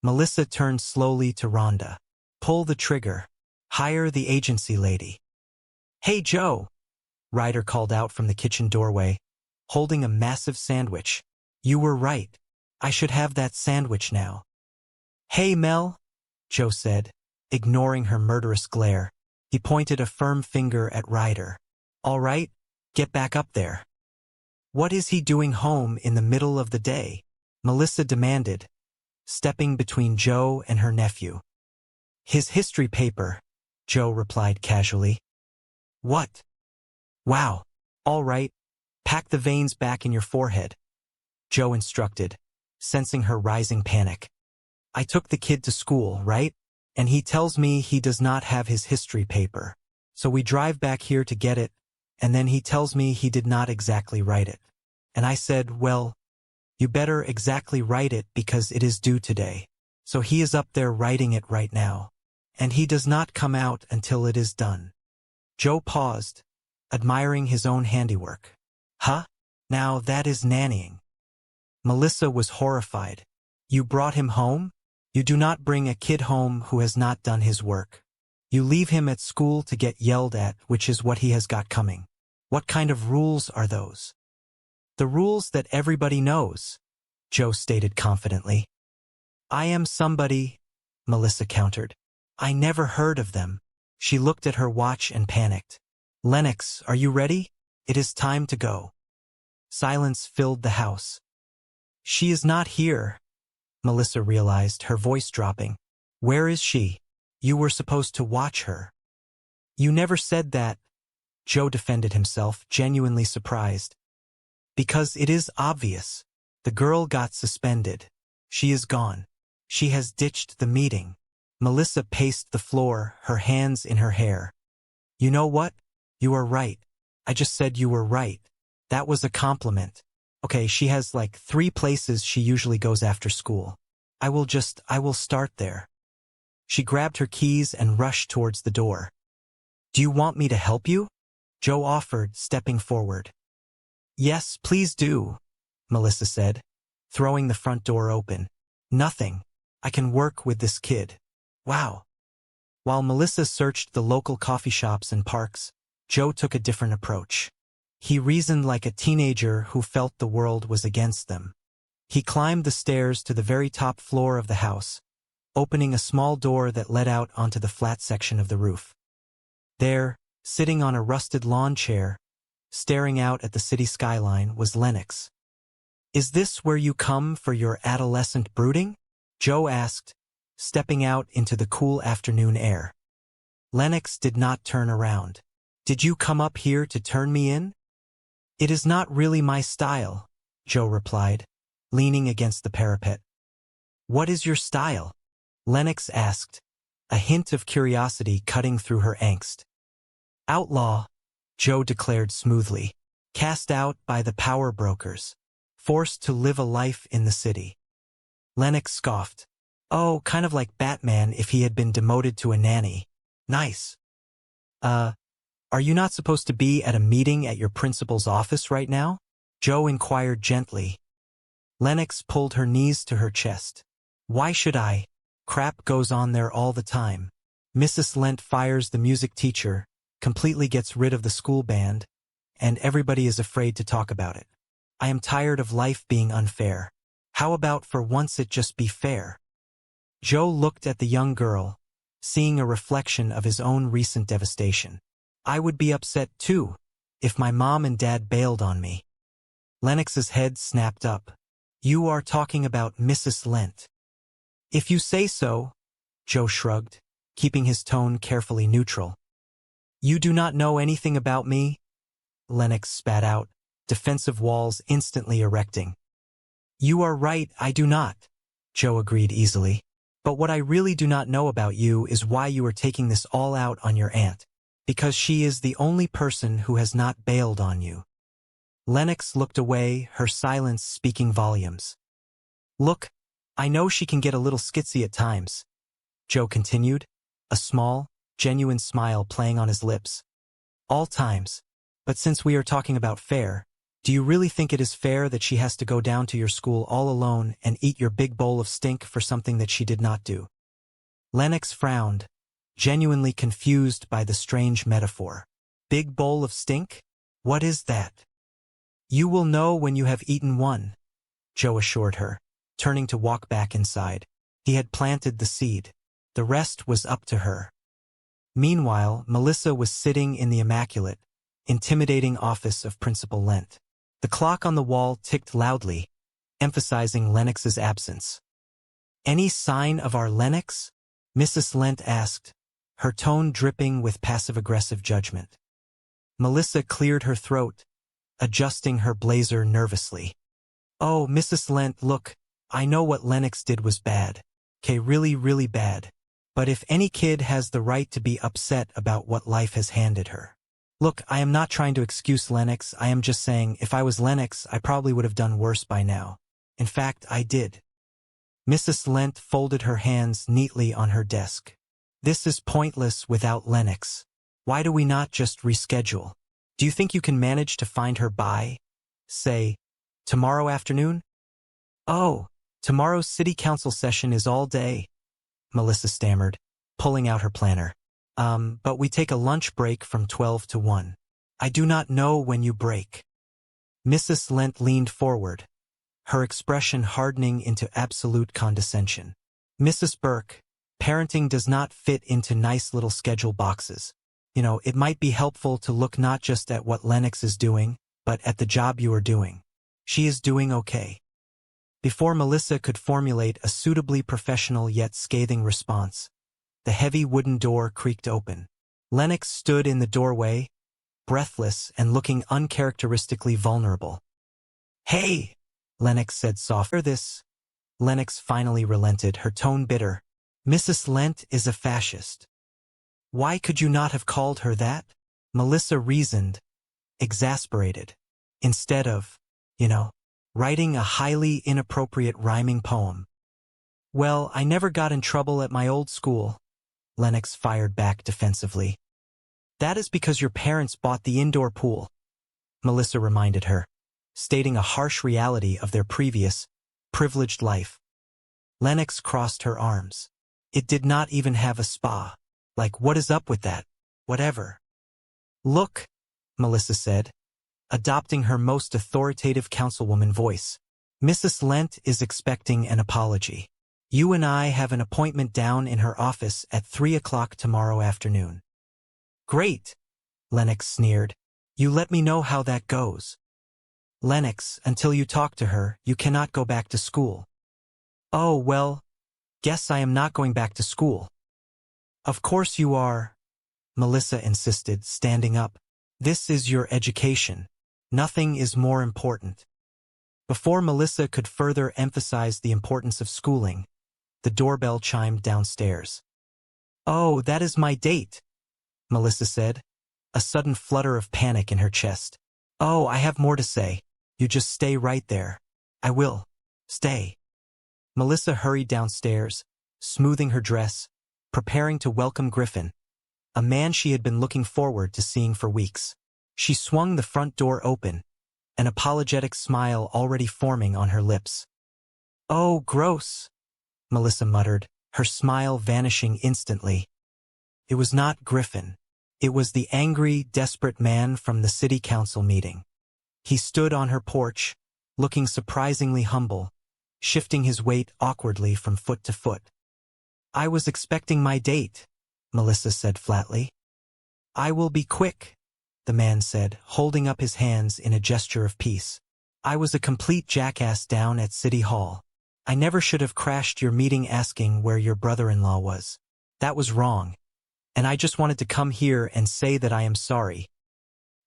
Melissa turned slowly to Rhonda. Pull the trigger. Hire the agency lady. Hey, Joe, Ryder called out from the kitchen doorway, holding a massive sandwich. You were right. I should have that sandwich now. Hey, Mel, Joe said, ignoring her murderous glare. He pointed a firm finger at Ryder. All right, get back up there. What is he doing home in the middle of the day? Melissa demanded, stepping between Joe and her nephew. His history paper, Joe replied casually. What? Wow. All right, pack the veins back in your forehead, Joe instructed, sensing her rising panic. I took the kid to school, right? And he tells me he does not have his history paper. So we drive back here to get it, and then he tells me he did not exactly write it. And I said, well, you better exactly write it because it is due today. So he is up there writing it right now. And he does not come out until it is done. Joe paused, admiring his own handiwork. Huh? Now that is nannying. Melissa was horrified. You brought him home? You do not bring a kid home who has not done his work. You leave him at school to get yelled at, which is what he has got coming. What kind of rules are those? The rules that everybody knows, Joe stated confidently. I am somebody, Melissa countered. I never heard of them. She looked at her watch and panicked. Lennox, are you ready? It is time to go. Silence filled the house. She is not here, Melissa realized, her voice dropping. Where is she? You were supposed to watch her. You never said that, Joe defended himself, genuinely surprised. Because it is obvious. The girl got suspended. She is gone. She has ditched the meeting. Melissa paced the floor, her hands in her hair. You know what? You are right. I just said you were right. That was a compliment. Okay, she has like 3 places she usually goes after school. I will start there. She grabbed her keys and rushed towards the door. Do you want me to help you? Joe offered, stepping forward. Yes, please do, Melissa said, throwing the front door open. Nothing. I can work with this kid. Wow. While Melissa searched the local coffee shops and parks, Joe took a different approach. He reasoned like a teenager who felt the world was against them. He climbed the stairs to the very top floor of the house, opening a small door that led out onto the flat section of the roof. There, sitting on a rusted lawn chair, staring out at the city skyline, was Lennox. Is this where you come for your adolescent brooding? Joe asked, stepping out into the cool afternoon air. Lennox did not turn around. Did you come up here to turn me in? It is not really my style, Joe replied, leaning against the parapet. What is your style? Lennox asked, a hint of curiosity cutting through her angst. Outlaw, Joe declared smoothly, cast out by the power brokers, forced to live a life in the city. Lennox scoffed. Oh, kind of like Batman if he had been demoted to a nanny. Nice. Are you not supposed to be at a meeting at your principal's office right now? Joe inquired gently. Lennox pulled her knees to her chest. Why should I? Crap goes on there all the time. Mrs. Lent fires the music teacher, completely gets rid of the school band, and everybody is afraid to talk about it. I am tired of life being unfair. How about for once it just be fair? Joe looked at the young girl, seeing a reflection of his own recent devastation. I would be upset too, if my mom and dad bailed on me. Lennox's head snapped up. You are talking about Mrs. Lent. If you say so, Joe shrugged, keeping his tone carefully neutral. You do not know anything about me? Lennox spat out, defensive walls instantly erecting. You are right, I do not, Joe agreed easily. But what I really do not know about you is why you are taking this all out on your aunt. Because she is the only person who has not bailed on you. Lennox looked away, her silence speaking volumes. Look, I know she can get a little skitsy at times, Joe continued, a small, genuine smile playing on his lips. All times. But since we are talking about fair, do you really think it is fair that she has to go down to your school all alone and eat your big bowl of stink for something that she did not do? Lennox frowned, genuinely confused by the strange metaphor. Big bowl of stink? What is that? You will know when you have eaten one, Joe assured her, turning to walk back inside. He had planted the seed. The rest was up to her. Meanwhile, Melissa was sitting in the immaculate, intimidating office of Principal Lent. The clock on the wall ticked loudly, emphasizing Lennox's absence. Any sign of our Lennox? Mrs. Lent asked, her tone dripping with passive-aggressive judgment. Melissa cleared her throat, adjusting her blazer nervously. Oh, Mrs. Lent, look, I know what Lennox did was bad. Okay, really, really bad. But if any kid has the right to be upset about what life has handed her. Look, I am not trying to excuse Lennox, I am just saying if I was Lennox, I probably would have done worse by now. In fact, I did. Mrs. Lent folded her hands neatly on her desk. This is pointless without Lennox. Why do we not just reschedule? Do you think you can manage to find her by, say, tomorrow afternoon? Oh, tomorrow's city council session is all day, Melissa stammered, pulling out her planner. But we take a lunch break from 12 to 1. I do not know when you break. Mrs. Lent leaned forward, her expression hardening into absolute condescension. Mrs. Burke, parenting does not fit into nice little schedule boxes. You know, it might be helpful to look not just at what Lennox is doing, but at the job you are doing. She is doing okay. Before Melissa could formulate a suitably professional yet scathing response, the heavy wooden door creaked open. Lennox stood in the doorway, breathless and looking uncharacteristically vulnerable. Hey, Lennox said softly. This. Lennox finally relented, her tone bitter. Mrs. Lent is a fascist. Why could you not have called her that? Melissa reasoned, exasperated, instead of, writing a highly inappropriate rhyming poem. Well, I never got in trouble at my old school, Lennox fired back defensively. That is because your parents bought the indoor pool, Melissa reminded her, stating a harsh reality of their previous, privileged life. Lennox crossed her arms. It did not even have a spa. Like, what is up with that? Whatever. Look, Melissa said, adopting her most authoritative councilwoman voice. Mrs. Lent is expecting an apology. You and I have an appointment down in her office at 3 o'clock tomorrow afternoon. Great, Lennox sneered. You let me know how that goes. Lennox, until you talk to her, you cannot go back to school. Oh, well, guess I am not going back to school. Of course you are, Melissa insisted, standing up. This is your education. Nothing is more important. Before Melissa could further emphasize the importance of schooling, the doorbell chimed downstairs. Oh, that is my date, Melissa said, a sudden flutter of panic in her chest. Oh, I have more to say. You just stay right there. I will. Stay. Melissa hurried downstairs, smoothing her dress, preparing to welcome Griffin, a man she had been looking forward to seeing for weeks. She swung the front door open, an apologetic smile already forming on her lips. Oh, gross, Melissa muttered, her smile vanishing instantly. It was not Griffin. It was the angry, desperate man from the city council meeting. He stood on her porch, looking surprisingly humble, shifting his weight awkwardly from foot to foot. I was expecting my date, Melissa said flatly. I will be quick, the man said, holding up his hands in a gesture of peace. I was a complete jackass down at City Hall. I never should have crashed your meeting asking where your brother-in-law was. That was wrong. And I just wanted to come here and say that I am sorry.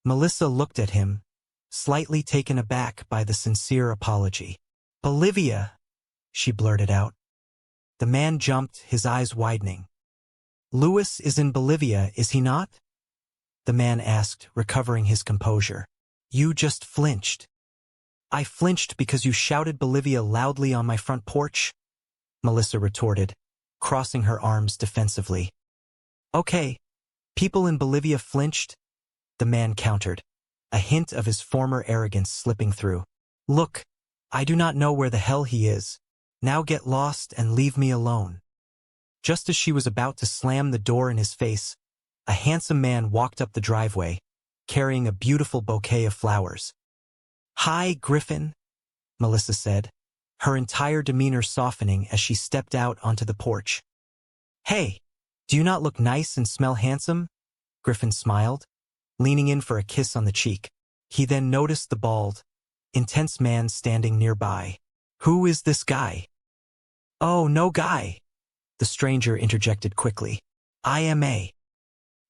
Melissa looked at him, slightly taken aback by the sincere apology. Bolivia, she blurted out. The man jumped, his eyes widening. Louis is in Bolivia, is he not? The man asked, recovering his composure. You just flinched. I flinched because you shouted Bolivia loudly on my front porch? Melissa retorted, crossing her arms defensively. Okay, people in Bolivia flinched, the man countered, a hint of his former arrogance slipping through. Look, I do not know where the hell he is. Now get lost and leave me alone. Just as she was about to slam the door in his face, a handsome man walked up the driveway, carrying a beautiful bouquet of flowers. Hi, Griffin, Melissa said, her entire demeanor softening as she stepped out onto the porch. Hey, do you not look nice and smell handsome? Griffin smiled, leaning in for a kiss on the cheek. He then noticed the bald, intense man standing nearby. Who is this guy? Oh, no guy, the stranger interjected quickly. I am a.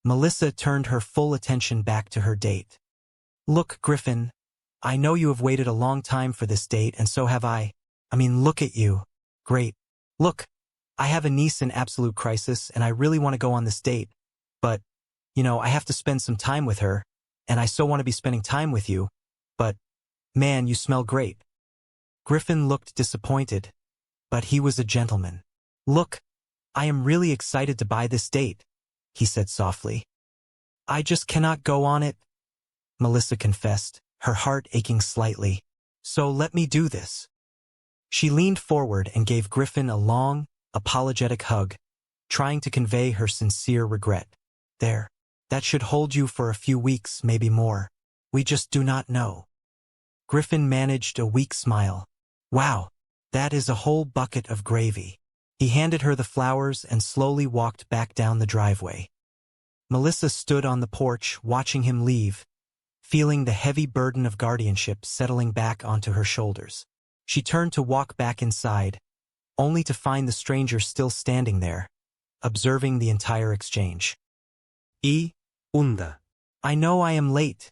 Melissa turned her full attention back to her date. Look, Griffin, I know you have waited a long time for this date, and so have I. I mean, look at you. Great. Look, I have a niece in absolute crisis, and I really want to go on this date. But, I have to spend some time with her, and I so want to be spending time with you. But, man, you smell great. Griffin looked disappointed, but he was a gentleman. Look, I am really excited to buy this date, he said softly. I just cannot go on it, Melissa confessed, her heart aching slightly. So let me do this. She leaned forward and gave Griffin a long, apologetic hug, trying to convey her sincere regret. There, that should hold you for a few weeks, maybe more. We just do not know. Griffin managed a weak smile. Wow, that is a whole bucket of gravy. He handed her the flowers and slowly walked back down the driveway. Melissa stood on the porch, watching him leave, feeling the heavy burden of guardianship settling back onto her shoulders. She turned to walk back inside, only to find the stranger still standing there, observing the entire exchange. Unda. I know I am late,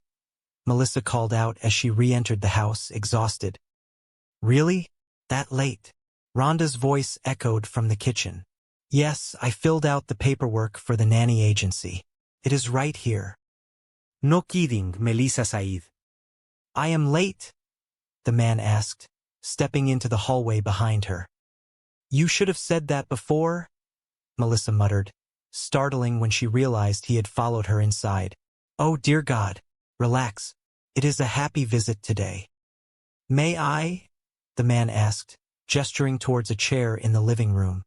Melissa called out as she re-entered the house, exhausted. Really? That late? Rhonda's voice echoed from the kitchen. Yes, I filled out the paperwork for the nanny agency. It is right here. No kidding, Melissa Said. I am late, the man asked, stepping into the hallway behind her. You should have said that before, Melissa muttered, startling when she realized he had followed her inside. Oh, dear God, relax. It is a happy visit today. May I? The man asked, gesturing towards a chair in the living room.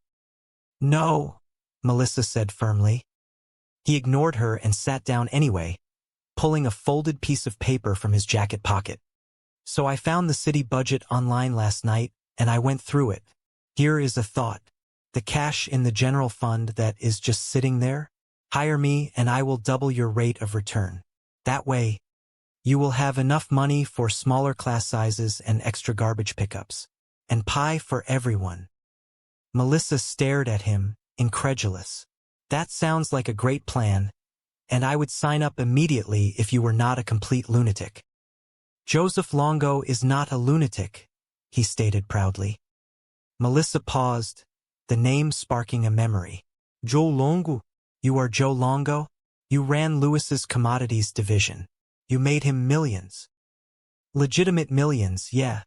No, Melissa said firmly. He ignored her and sat down anyway, pulling a folded piece of paper from his jacket pocket. So I found the city budget online last night, and I went through it. Here is a thought. The cash in the general fund that is just sitting there? Hire me and I will double your rate of return. That way, You will have enough money for smaller class sizes and extra garbage pickups. And pie for everyone. Melissa stared at him, incredulous. That sounds like a great plan, and I would sign up immediately if you were not a complete lunatic. Joseph Longo is not a lunatic, he stated proudly. Melissa paused, the name sparking a memory. Joe Longo? You are Joe Longo? You ran Lewis's commodities division. You made him millions. Legitimate millions, yeah.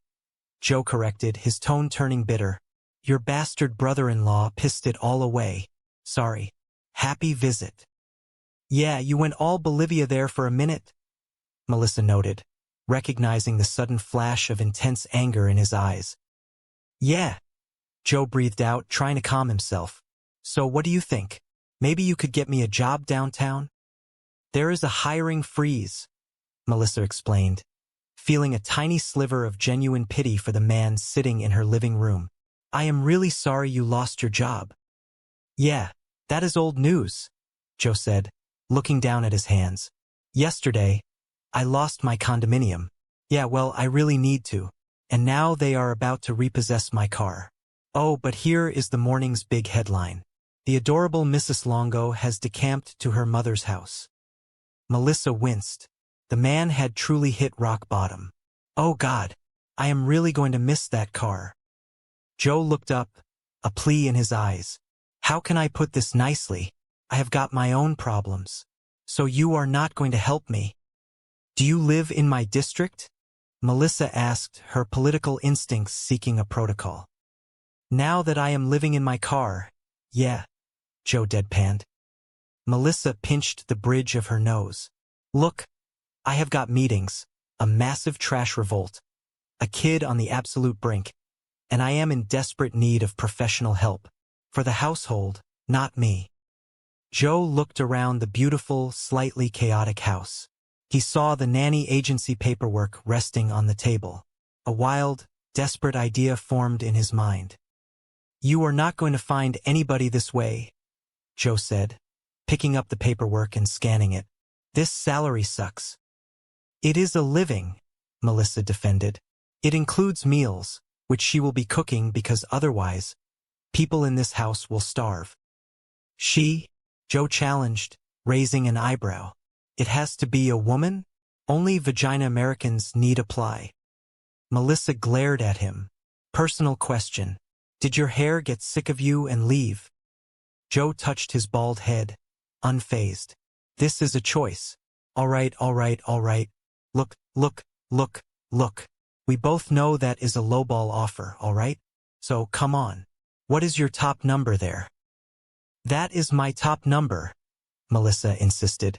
Joe corrected, his tone turning bitter. Your bastard brother-in-law pissed it all away. Sorry. Happy visit. Yeah, you went all Bolivia there for a minute, Melissa noted, recognizing the sudden flash of intense anger in his eyes. Yeah. Joe breathed out, trying to calm himself. So what do you think? Maybe you could get me a job downtown? There is a hiring freeze, Melissa explained, feeling a tiny sliver of genuine pity for the man sitting in her living room. I am really sorry you lost your job. Yeah, that is old news, Joe said, looking down at his hands. Yesterday, I lost my condominium. Yeah, well, I really need to. And now they are about to repossess my car. Oh, but here is the morning's big headline. The adorable Mrs. Longo has decamped to her mother's house. Melissa winced. The man had truly hit rock bottom. Oh God, I am really going to miss that car. Joe looked up, a plea in his eyes. How can I put this nicely? I have got my own problems. So you are not going to help me? Do you live in my district? Melissa asked, her political instincts seeking a protocol. Now that I am living in my car, yeah, Joe deadpanned. Melissa pinched the bridge of her nose. Look, I have got meetings, a massive trash revolt, a kid on the absolute brink, and I am in desperate need of professional help. For the household, not me. Joe looked around the beautiful, slightly chaotic house. He saw the nanny agency paperwork resting on the table. A wild, desperate idea formed in his mind. You are not going to find anybody this way, Joe said, picking up the paperwork and scanning it. This salary sucks. It is a living, Melissa defended. It includes meals, which she will be cooking because otherwise, people in this house will starve. She, Joe challenged, raising an eyebrow. It has to be a woman? Only vagina Americans need apply. Melissa glared at him. Personal question. Did your hair get sick of you and leave? Joe touched his bald head, unfazed. This is a choice. All right, all right, all right. Look, look, look, look. We both know that is a lowball offer, all right? So come on. What is your top number there? That is my top number, Melissa insisted.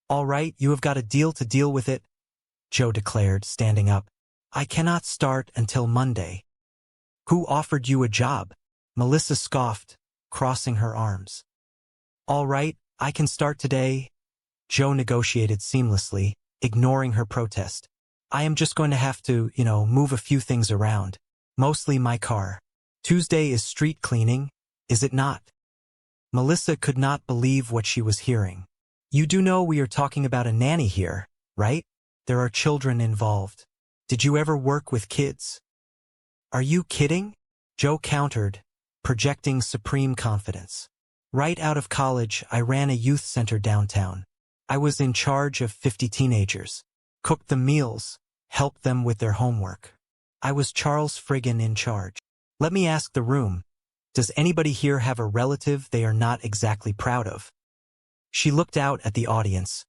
All right, you have got a deal to deal with it, Joe declared, standing up. I cannot start until Monday. Who offered you a job? Melissa scoffed, crossing her arms. All right, I can start today, Joe negotiated seamlessly, ignoring her protest. I am just going to have to, move a few things around. Mostly my car. Tuesday is street cleaning, is it not? Melissa could not believe what she was hearing. You do know we are talking about a nanny here, right? There are children involved. Did you ever work with kids? Are you kidding? Joe countered, projecting supreme confidence. Right out of college, I ran a youth center downtown. I was in charge of 50 teenagers. Cooked them meals, helped them with their homework. I was Charles Friggin in charge. Let me ask the room. Does anybody here have a relative they are not exactly proud of? She looked out at the audience,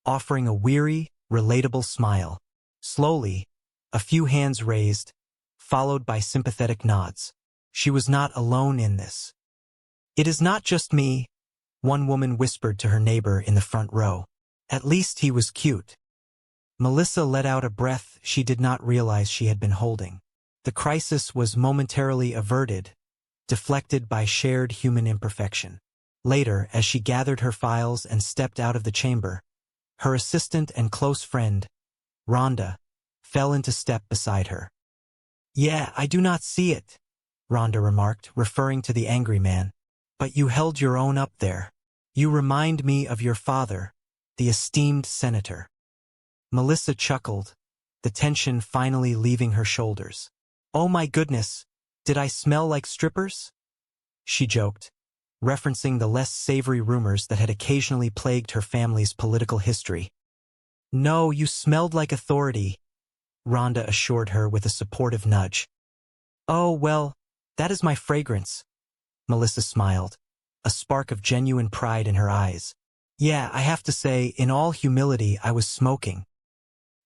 offering a weary, relatable smile. Slowly, a few hands raised, followed by sympathetic nods. She was not alone in this. It is not just me, one woman whispered to her neighbor in the front row. At least he was cute. Melissa let out a breath she did not realize she had been holding. The crisis was momentarily averted, deflected by shared human imperfection. Later, as she gathered her files and stepped out of the chamber, her assistant and close friend, Rhonda, fell into step beside her. Yeah, I do not see it, Rhonda remarked, referring to the angry man. But you held your own up there. You remind me of your father, the esteemed senator. Melissa chuckled, the tension finally leaving her shoulders. Oh my goodness, did I smell like strippers? She joked, referencing the less savory rumors that had occasionally plagued her family's political history. No, you smelled like authority, Rhonda assured her with a supportive nudge. Oh, well, that is my fragrance, Melissa smiled, a spark of genuine pride in her eyes. Yeah, I have to say, in all humility, I was smoking.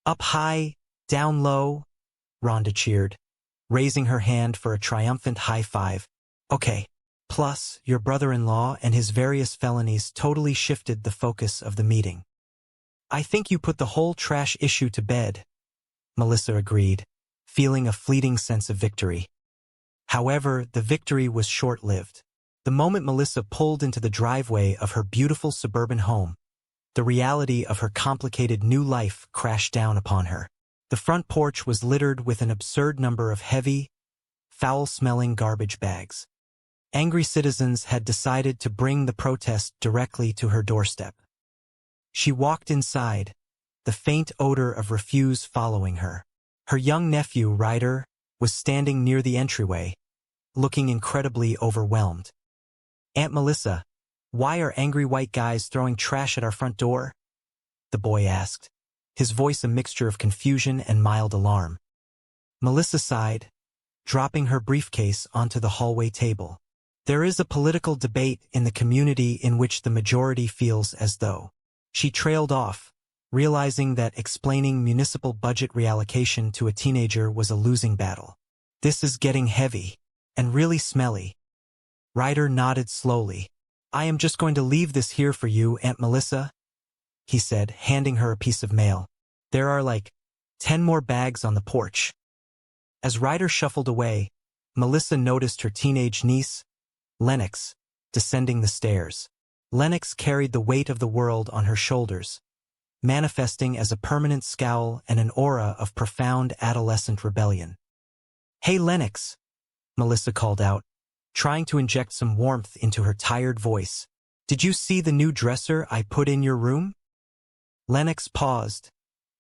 Up high, down low, Rhonda cheered, raising her hand for a triumphant high five. Okay. Plus, your brother-in-law and his various felonies totally shifted the focus of the meeting. I think you put the whole trash issue to bed, Melissa agreed, feeling a fleeting sense of victory. However, the victory was short-lived. The moment Melissa pulled into the driveway of her beautiful suburban home, the reality of her complicated new life crashed down upon her. The front porch was littered with an absurd number of heavy, foul-smelling garbage bags. Angry citizens had decided to bring the protest directly to her doorstep. She walked inside, the faint odor of refuse following her. Her young nephew, Ryder, was standing near the entryway, looking incredibly overwhelmed. Aunt Melissa, why are angry white guys throwing trash at our front door? The boy asked, his voice a mixture of confusion and mild alarm. Melissa sighed, dropping her briefcase onto the hallway table. There is a political debate in the community in which the majority feels as though. She trailed off, realizing that explaining municipal budget reallocation to a teenager was a losing battle. This is getting heavy and really smelly. Ryder nodded slowly. I am just going to leave this here for you, Aunt Melissa, he said, handing her a piece of mail. There are like 10 more bags on the porch. As Ryder shuffled away, Melissa noticed her teenage niece, Lennox, descending the stairs. Lennox carried the weight of the world on her shoulders, manifesting as a permanent scowl and an aura of profound adolescent rebellion. Hey, Lennox, Melissa called out, trying to inject some warmth into her tired voice. Did you see the new dresser I put in your room? Lennox paused,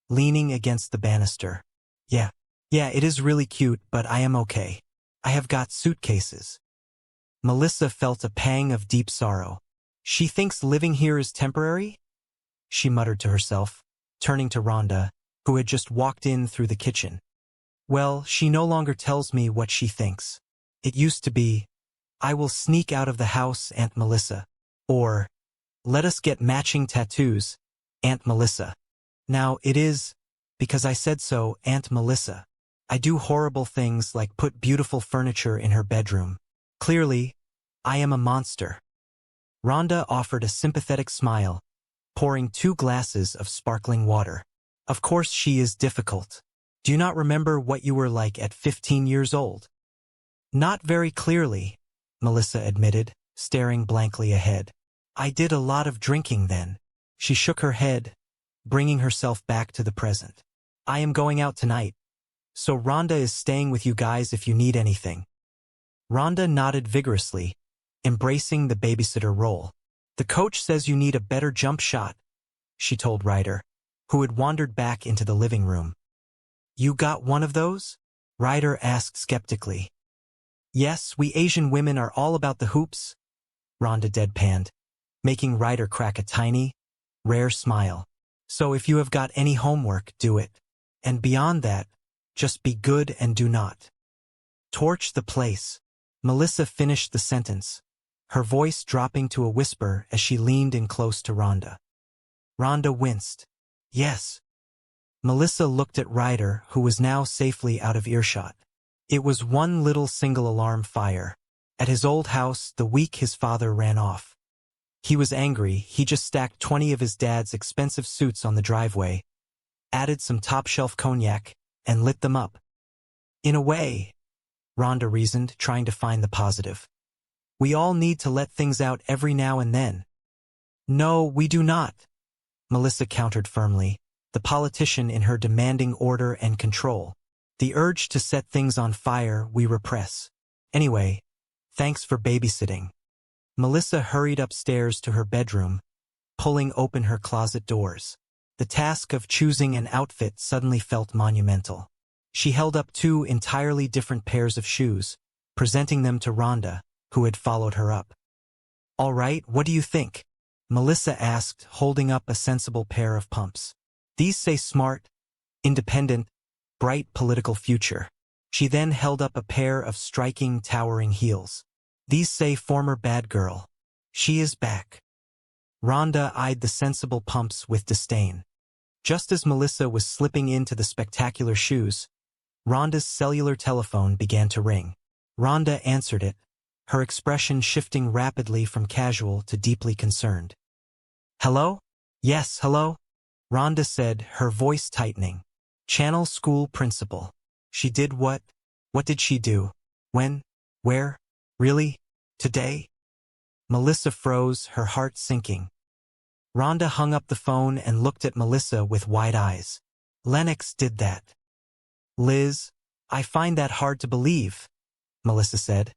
leaning against the banister. Yeah, it is really cute, but I am okay. I have got suitcases. Melissa felt a pang of deep sorrow. She thinks living here is temporary? She muttered to herself, turning to Rhonda, who had just walked in through the kitchen. Well, she no longer tells me what she thinks. It used to be, I will sneak out of the house, Aunt Melissa. Or, let us get matching tattoos, Aunt Melissa. Now it is, because I said so, Aunt Melissa. I do horrible things like put beautiful furniture in her bedroom. Clearly, I am a monster. Rhonda offered a sympathetic smile, pouring 2 glasses of sparkling water. Of course she is difficult. Do you not remember what you were like at 15 years old? Not very clearly, Melissa admitted, staring blankly ahead. I did a lot of drinking then. She shook her head, bringing herself back to the present. I am going out tonight, so Rhonda is staying with you guys if you need anything. Rhonda nodded vigorously, embracing the babysitter role. The coach says you need a better jump shot, she told Ryder, who had wandered back into the living room. You got one of those? Ryder asked skeptically. Yes, we Asian women are all about the hoops, Rhonda deadpanned, making Ryder crack a tiny, rare smile. So if you have got any homework, do it. And beyond that, just be good and do not torch the place. Melissa finished the sentence, her voice dropping to a whisper as she leaned in close to Rhonda. Rhonda winced. Yes. Melissa looked at Ryder, who was now safely out of earshot. It was one little single alarm fire. At his old house, the week his father ran off. He was angry. He just stacked 20 of his dad's expensive suits on the driveway, added some top-shelf cognac, and lit them up. In a way, Rhonda reasoned, trying to find the positive. We all need to let things out every now and then. No, we do not, Melissa countered firmly, the politician in her demanding order and control. The urge to set things on fire we repress. Anyway, thanks for babysitting. Melissa hurried upstairs to her bedroom, pulling open her closet doors. The task of choosing an outfit suddenly felt monumental. She held up 2 entirely different pairs of shoes, presenting them to Rhonda, who had followed her up. "All right, what do you think?" Melissa asked, holding up a sensible pair of pumps. "These say smart, independent, bright political future." She then held up a pair of striking, towering heels. "These say former bad girl. She is back." Rhonda eyed the sensible pumps with disdain. Just as Melissa was slipping into the spectacular shoes, Rhonda's cellular telephone began to ring. Rhonda answered it, her expression shifting rapidly from casual to deeply concerned. "Hello? Yes, hello?" Rhonda said, her voice tightening. "Channel school principal. She did what? What did she do? When? Where? Really? Today?" Melissa froze, her heart sinking. Rhonda hung up the phone and looked at Melissa with wide eyes. "Lennox did that." "Liz, I find that hard to believe," Melissa said,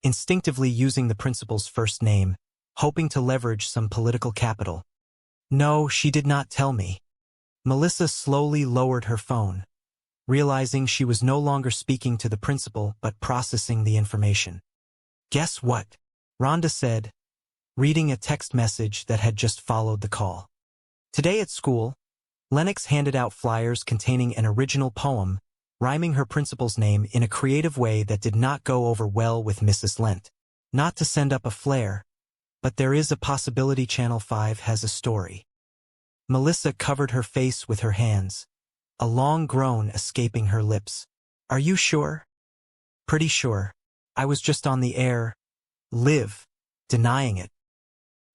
instinctively using the principal's first name, hoping to leverage some political capital. "No, she did not tell me." Melissa slowly lowered her phone, realizing she was no longer speaking to the principal but processing the information. "Guess what?" Rhonda said, reading a text message that had just followed the call. "Today at school, Lennox handed out flyers containing an original poem rhyming her principal's name in a creative way that did not go over well with Mrs. Lent. Not to send up a flare, but there is a possibility Channel 5 has a story." Melissa covered her face with her hands, a long groan escaping her lips. "Are you sure?" "Pretty sure. I was just on the air, denying it."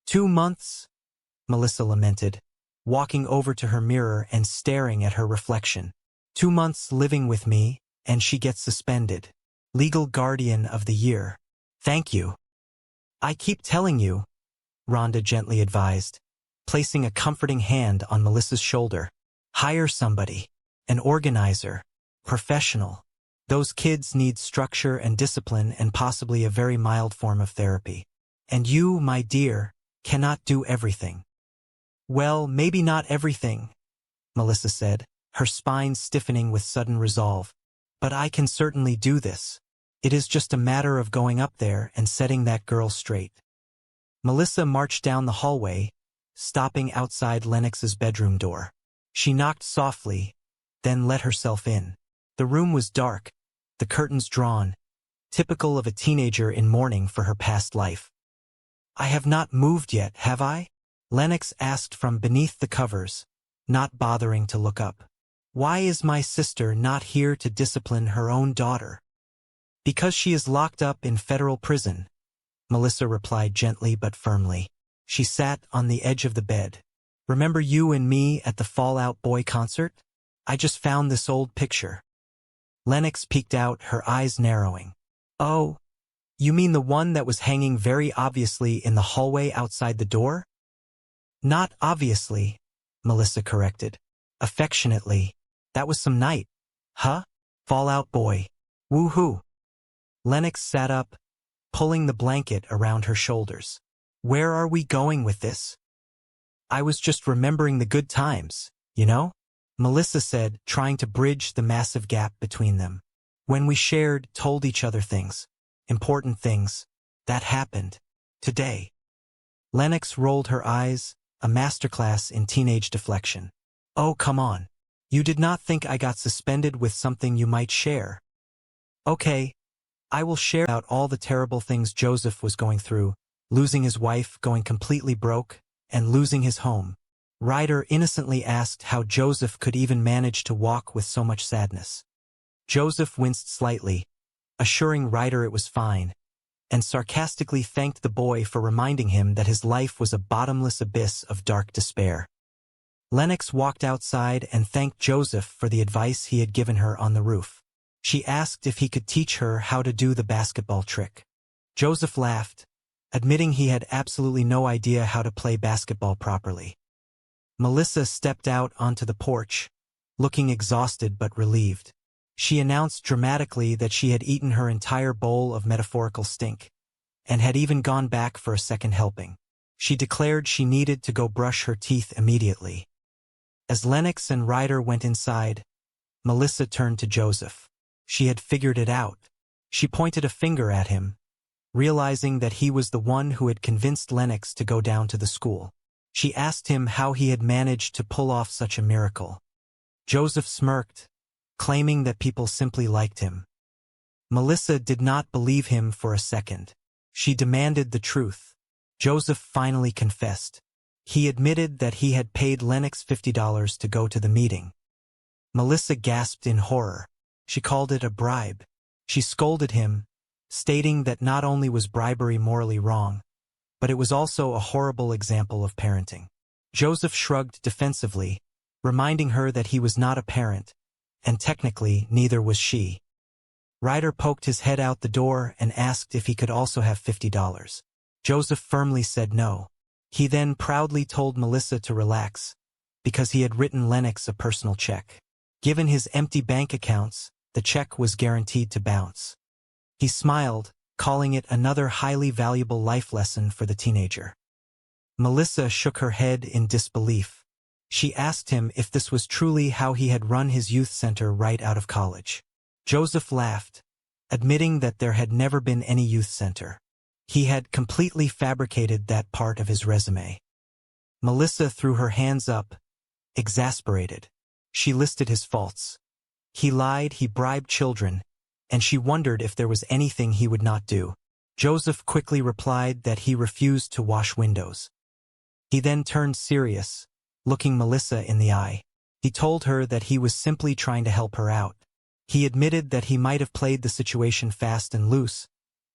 2 months? Melissa lamented, walking over to her mirror and staring at her reflection. 2 months living with me, and she gets suspended. Legal guardian of the year. Thank you. "I keep telling you," Rhonda gently advised, placing a comforting hand on Melissa's shoulder. "Hire somebody. An organizer. Professional. Those kids need structure and discipline and possibly a very mild form of therapy. And you, my dear, cannot do everything." "Well, maybe not everything," Melissa said, her spine stiffening with sudden resolve. "But I can certainly do this. It is just a matter of going up there and setting that girl straight." Melissa marched down the hallway, stopping outside Lennox's bedroom door. She knocked softly, then let herself in. The room was dark, the curtains drawn, typical of a teenager in mourning for her past life. "I have not moved yet, have I?" Lennox asked from beneath the covers, not bothering to look up. "Why is my sister not here to discipline her own daughter?" "Because she is locked up in federal prison," Melissa replied gently but firmly. She sat on the edge of the bed. "Remember you and me at the Fall Out Boy concert? I just found this old picture." Lennox peeked out, her eyes narrowing. "Oh, you mean the one that was hanging very obviously in the hallway outside the door?" "Not obviously," Melissa corrected. Affectionately. "That was some night." "Huh? Fall Out Boy. Woo-hoo." Lennox sat up, pulling the blanket around her shoulders. "Where are we going with this?" "I was just remembering the good times, you know?" Melissa said, trying to bridge the massive gap between them. "When we shared, told each other things. Important things. That happened. Today." Lennox rolled her eyes, a masterclass in teenage deflection. "Oh, come on. You did not think I got suspended with something you might share." "Okay. I will share about all the terrible things Joseph was going through, losing his wife, going completely broke, and losing his home." Ryder innocently asked how Joseph could even manage to walk with so much sadness. Joseph winced slightly, assuring Ryder it was fine, and sarcastically thanked the boy for reminding him that his life was a bottomless abyss of dark despair. Lennox walked outside and thanked Joseph for the advice he had given her on the roof. She asked if he could teach her how to do the basketball trick. Joseph laughed, admitting he had absolutely no idea how to play basketball properly. Melissa stepped out onto the porch, looking exhausted but relieved. She announced dramatically that she had eaten her entire bowl of metaphorical stink, and had even gone back for a second helping. She declared she needed to go brush her teeth immediately. As Lennox and Ryder went inside, Melissa turned to Joseph. She had figured it out. She pointed a finger at him, realizing that he was the one who had convinced Lennox to go down to the school. She asked him how he had managed to pull off such a miracle. Joseph smirked, claiming that people simply liked him. Melissa did not believe him for a second. She demanded the truth. Joseph finally confessed. He admitted that he had paid Lennox $50 to go to the meeting. Melissa gasped in horror. She called it a bribe. She scolded him, stating that not only was bribery morally wrong, but it was also a horrible example of parenting. Joseph shrugged defensively, reminding her that he was not a parent, and technically neither was she. Ryder poked his head out the door and asked if he could also have $50. Joseph firmly said no. He then proudly told Melissa to relax, because he had written Lennox a personal check. Given his empty bank accounts, the check was guaranteed to bounce. He smiled, calling it another highly valuable life lesson for the teenager. Melissa shook her head in disbelief. She asked him if this was truly how he had run his youth center right out of college. Joseph laughed, admitting that there had never been any youth center. He had completely fabricated that part of his resume. Melissa threw her hands up, exasperated. She listed his faults. He lied, he bribed children, and she wondered if there was anything he would not do. Joseph quickly replied that he refused to wash windows. He then turned serious, looking Melissa in the eye. He told her that he was simply trying to help her out. He admitted that he might have played the situation fast and loose,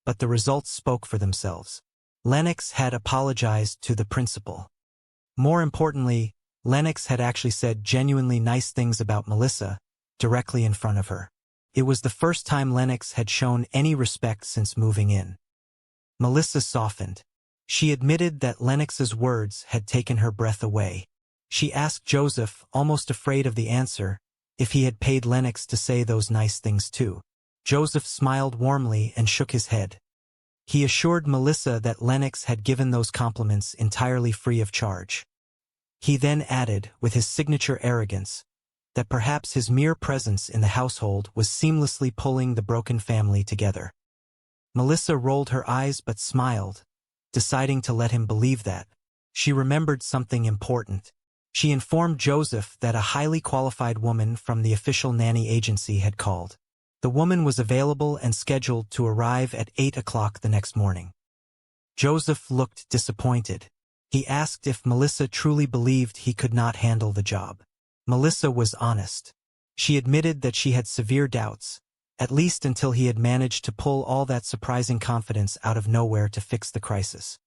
but the results spoke for themselves. Lennox had apologized to the principal. More importantly, Lennox had actually said genuinely nice things about Melissa, directly in front of her. It was the first time Lennox had shown any respect since moving in. Melissa softened. She admitted that Lennox's words had taken her breath away. She asked Joseph, almost afraid of the answer, if he had paid Lennox to say those nice things too. Joseph smiled warmly and shook his head. He assured Melissa that Lennox had given those compliments entirely free of charge. He then added, with his signature arrogance, that perhaps his mere presence in the household was seamlessly pulling the broken family together. Melissa rolled her eyes but smiled, deciding to let him believe that. She remembered something important. She informed Joseph that a highly qualified woman from the official nanny agency had called. The woman was available and scheduled to arrive at 8 o'clock the next morning. Joseph looked disappointed. He asked if Melissa truly believed he could not handle the job. Melissa was honest. She admitted that she had severe doubts, at least until he had managed to pull all that surprising confidence out of nowhere to fix the crisis.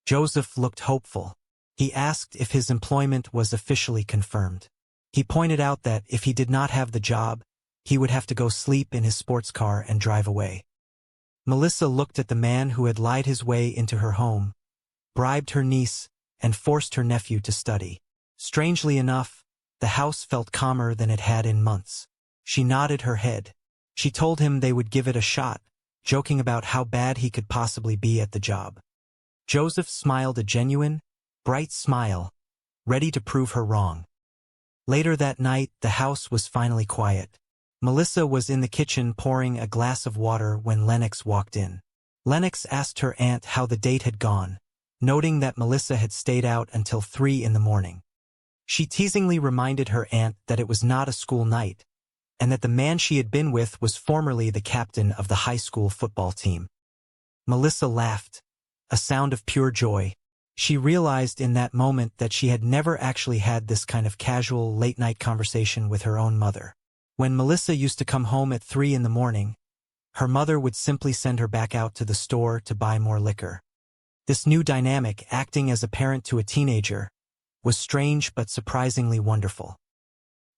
Joseph looked hopeful. He asked if his employment was officially confirmed. He pointed out that if he did not have the job, he would have to go sleep in his sports car and drive away. Melissa looked at the man who had lied his way into her home, bribed her niece, and forced her nephew to study. Strangely enough, the house felt calmer than it had in months. She nodded her head. She told him they would give it a shot, joking about how bad he could possibly be at the job. Joseph smiled a genuine, bright smile, ready to prove her wrong. Later that night, the house was finally quiet. Melissa was in the kitchen pouring a glass of water when Lennox walked in. Lennox asked her aunt how the date had gone, noting that Melissa had stayed out until 3 in the morning. She teasingly reminded her aunt that it was not a school night, and that the man she had been with was formerly the captain of the high school football team. Melissa laughed, a sound of pure joy. She realized in that moment that she had never actually had this kind of casual late-night conversation with her own mother. When Melissa used to come home at 3 in the morning, her mother would simply send her back out to the store to buy more liquor. This new dynamic, acting as a parent to a teenager, was strange but surprisingly wonderful.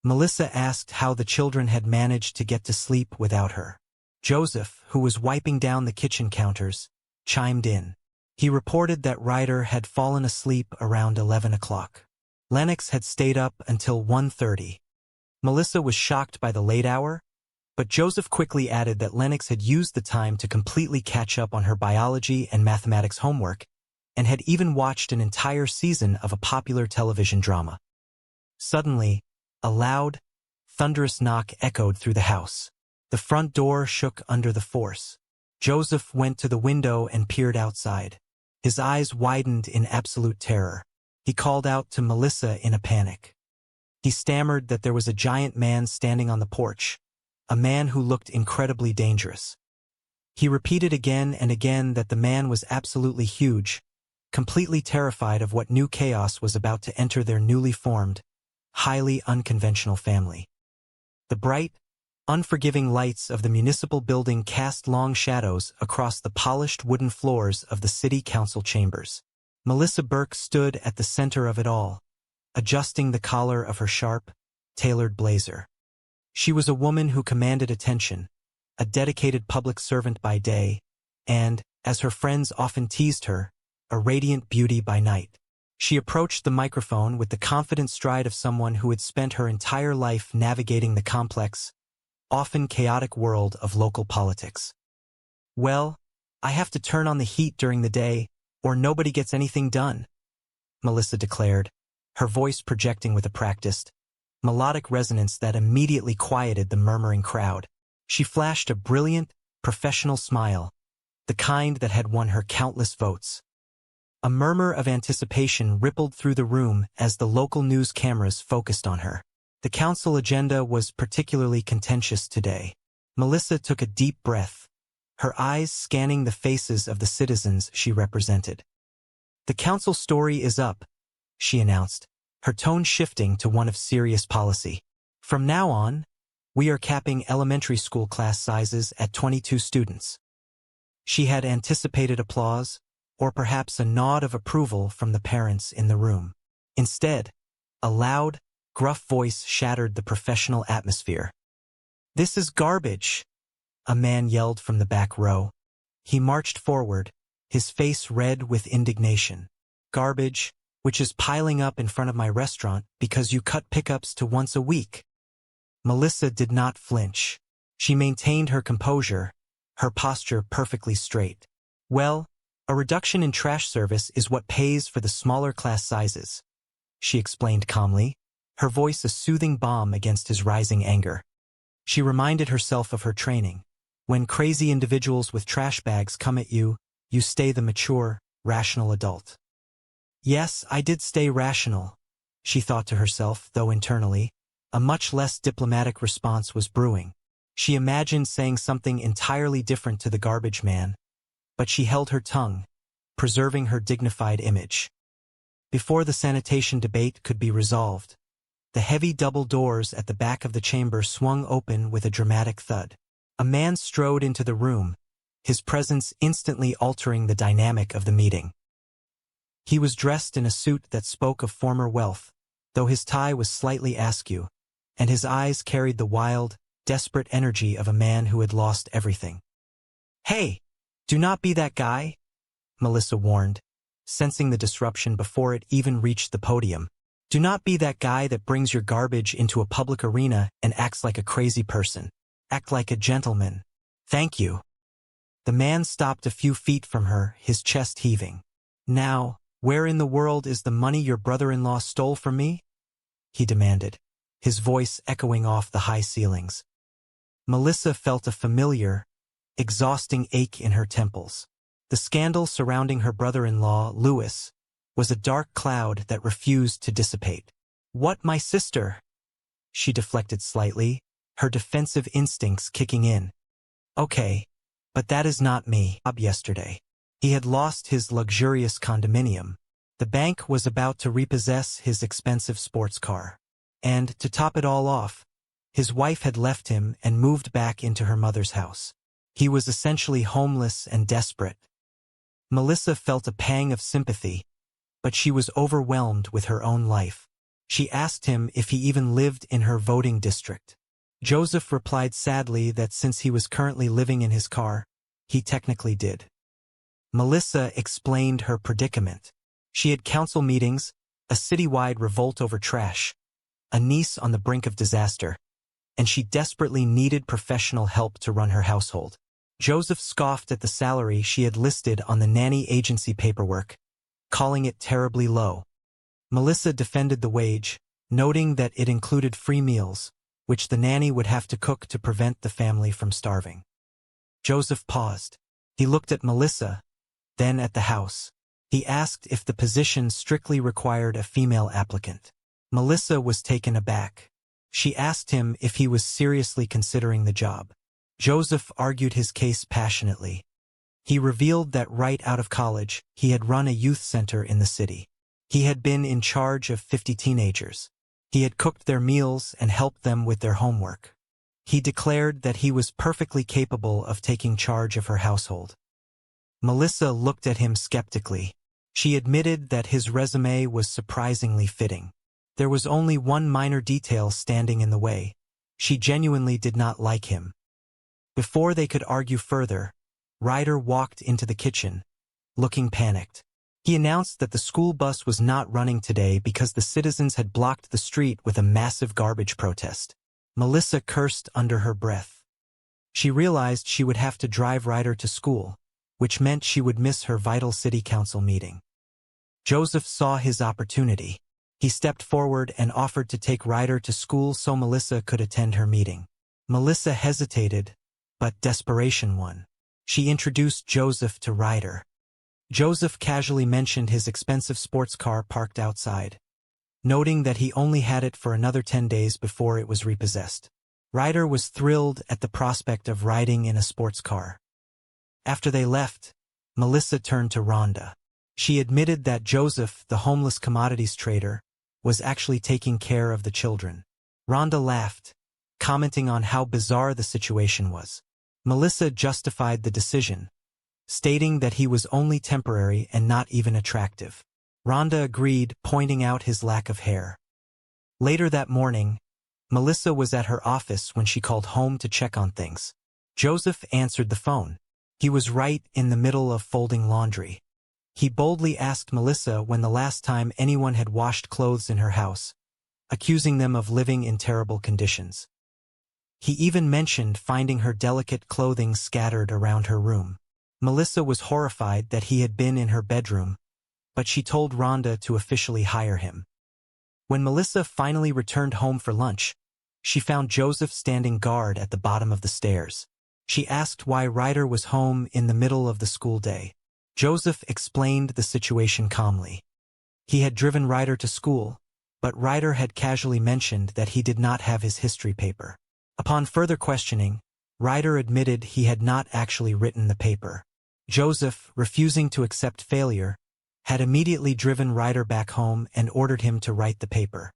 Melissa asked how the children had managed to get to sleep without her. Joseph, who was wiping down the kitchen counters, chimed in. He reported that Ryder had fallen asleep around 11 o'clock. Lennox had stayed up until 1:30. Melissa was shocked by the late hour, but Joseph quickly added that Lennox had used the time to completely catch up on her biology and mathematics homework, and had even watched an entire season of a popular television drama. Suddenly, a loud, thunderous knock echoed through the house. The front door shook under the force. Joseph went to the window and peered outside. His eyes widened in absolute terror. He called out to Melissa in a panic. He stammered that there was a giant man standing on the porch, a man who looked incredibly dangerous. He repeated again and again that the man was absolutely huge, completely terrified of what new chaos was about to enter their newly formed, highly unconventional family. The bright, unforgiving lights of the municipal building cast long shadows across the polished wooden floors of the city council chambers. Melissa Burke stood at the center of it all, adjusting the collar of her sharp, tailored blazer. She was a woman who commanded attention, a dedicated public servant by day, and, as her friends often teased her, a radiant beauty by night. She approached the microphone with the confident stride of someone who had spent her entire life navigating the complex, often chaotic world of local politics. "Well, I have to turn on the heat during the day, or nobody gets anything done," Melissa declared, her voice projecting with a practiced, melodic resonance that immediately quieted the murmuring crowd. She flashed a brilliant, professional smile, the kind that had won her countless votes. A murmur of anticipation rippled through the room as the local news cameras focused on her. The council agenda was particularly contentious today. Melissa took a deep breath, her eyes scanning the faces of the citizens she represented. "The council story is up," she announced, her tone shifting to one of serious policy. "From now on, we are capping elementary school class sizes at 22 students." She had anticipated applause, or perhaps a nod of approval from the parents in the room. Instead, a loud, gruff voice shattered the professional atmosphere. "This is garbage," a man yelled from the back row. He marched forward, his face red with indignation. "Garbage, which is piling up in front of my restaurant because you cut pickups to once a week." Melissa did not flinch. She maintained her composure, her posture perfectly straight. "Well, a reduction in trash service is what pays for the smaller class sizes," she explained calmly, her voice a soothing balm against his rising anger. She reminded herself of her training. When crazy individuals with trash bags come at you, you stay the mature, rational adult. Yes, I did stay rational, she thought to herself, though internally, a much less diplomatic response was brewing. She imagined saying something entirely different to the garbage man, but she held her tongue, preserving her dignified image. Before the sanitation debate could be resolved, the heavy double doors at the back of the chamber swung open with a dramatic thud. A man strode into the room, his presence instantly altering the dynamic of the meeting. He was dressed in a suit that spoke of former wealth, though his tie was slightly askew, and his eyes carried the wild, desperate energy of a man who had lost everything. "Hey, do not be that guy," Melissa warned, sensing the disruption before it even reached the podium. "Do not be that guy that brings your garbage into a public arena and acts like a crazy person. Act like a gentleman. Thank you." The man stopped a few feet from her, his chest heaving. "Now, where in the world is the money your brother-in-law stole from me?" he demanded, his voice echoing off the high ceilings. Melissa felt a familiar, exhausting ache in her temples. The scandal surrounding her brother-in-law, Louis, was a dark cloud that refused to dissipate. "What, my sister?" She deflected slightly, her defensive instincts kicking in. "Okay, but that is not me." Yesterday, he had lost his luxurious condominium. The bank was about to repossess his expensive sports car. And, to top it all off, his wife had left him and moved back into her mother's house. He was essentially homeless and desperate. Melissa felt a pang of sympathy, but she was overwhelmed with her own life. She asked him if he even lived in her voting district. Joseph replied sadly that since he was currently living in his car, he technically did. Melissa explained her predicament. She had council meetings, a citywide revolt over trash, a niece on the brink of disaster, and she desperately needed professional help to run her household. Joseph scoffed at the salary she had listed on the nanny agency paperwork, calling it terribly low. Melissa defended the wage, noting that it included free meals, which the nanny would have to cook to prevent the family from starving. Joseph paused. He looked at Melissa, then at the house. He asked if the position strictly required a female applicant. Melissa was taken aback. She asked him if he was seriously considering the job. Joseph argued his case passionately. He revealed that right out of college, he had run a youth center in the city. He had been in charge of 50 teenagers. He had cooked their meals and helped them with their homework. He declared that he was perfectly capable of taking charge of her household. Melissa looked at him skeptically. She admitted that his resume was surprisingly fitting. There was only one minor detail standing in the way. She genuinely did not like him. Before they could argue further, Ryder walked into the kitchen, looking panicked. He announced that the school bus was not running today because the citizens had blocked the street with a massive garbage protest. Melissa cursed under her breath. She realized she would have to drive Ryder to school, which meant she would miss her vital city council meeting. Joseph saw his opportunity. He stepped forward and offered to take Ryder to school so Melissa could attend her meeting. Melissa hesitated, but desperation won. She introduced Joseph to Ryder. Joseph casually mentioned his expensive sports car parked outside, noting that he only had it for another 10 days before it was repossessed. Ryder was thrilled at the prospect of riding in a sports car. After they left, Melissa turned to Rhonda. She admitted that Joseph, the homeless commodities trader, was actually taking care of the children. Rhonda laughed, commenting on how bizarre the situation was. Melissa justified the decision, stating that he was only temporary and not even attractive. Rhonda agreed, pointing out his lack of hair. Later that morning, Melissa was at her office when she called home to check on things. Joseph answered the phone. He was right in the middle of folding laundry. He boldly asked Melissa when the last time anyone had washed clothes in her house, accusing them of living in terrible conditions. He even mentioned finding her delicate clothing scattered around her room. Melissa was horrified that he had been in her bedroom, but she told Rhonda to officially hire him. When Melissa finally returned home for lunch, she found Joseph standing guard at the bottom of the stairs. She asked why Ryder was home in the middle of the school day. Joseph explained the situation calmly. He had driven Ryder to school, but Ryder had casually mentioned that he did not have his history paper. Upon further questioning, Ryder admitted he had not actually written the paper. Joseph, refusing to accept failure, had immediately driven Ryder back home and ordered him to write the paper.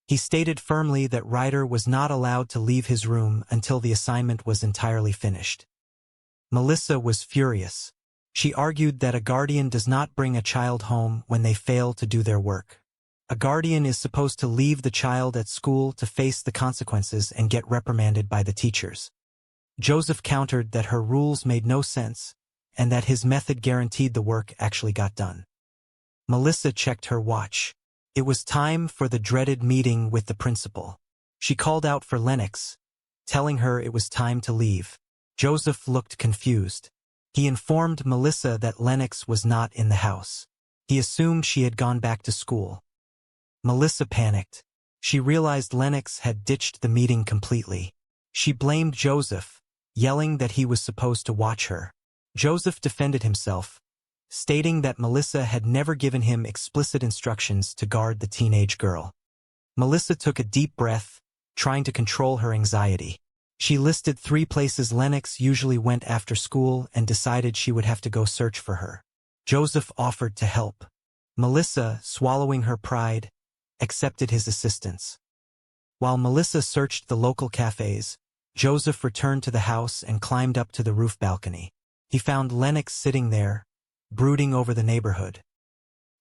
He stated firmly that Ryder was not allowed to leave his room until the assignment was entirely finished. Melissa was furious. She argued that a guardian does not bring a child home when they fail to do their work. A guardian is supposed to leave the child at school to face the consequences and get reprimanded by the teachers. Joseph countered that her rules made no sense and that his method guaranteed the work actually got done. Melissa checked her watch. It was time for the dreaded meeting with the principal. She called out for Lennox, telling her it was time to leave. Joseph looked confused. He informed Melissa that Lennox was not in the house. He assumed she had gone back to school. Melissa panicked. She realized Lennox had ditched the meeting completely. She blamed Joseph, yelling that he was supposed to watch her. Joseph defended himself, stating that Melissa had never given him explicit instructions to guard the teenage girl. Melissa took a deep breath, trying to control her anxiety. She listed 3 places Lennox usually went after school and decided she would have to go search for her. Joseph offered to help. Melissa, swallowing her pride, accepted his assistance. While Melissa searched the local cafes, Joseph returned to the house and climbed up to the roof balcony. He found Lennox sitting there, brooding over the neighborhood.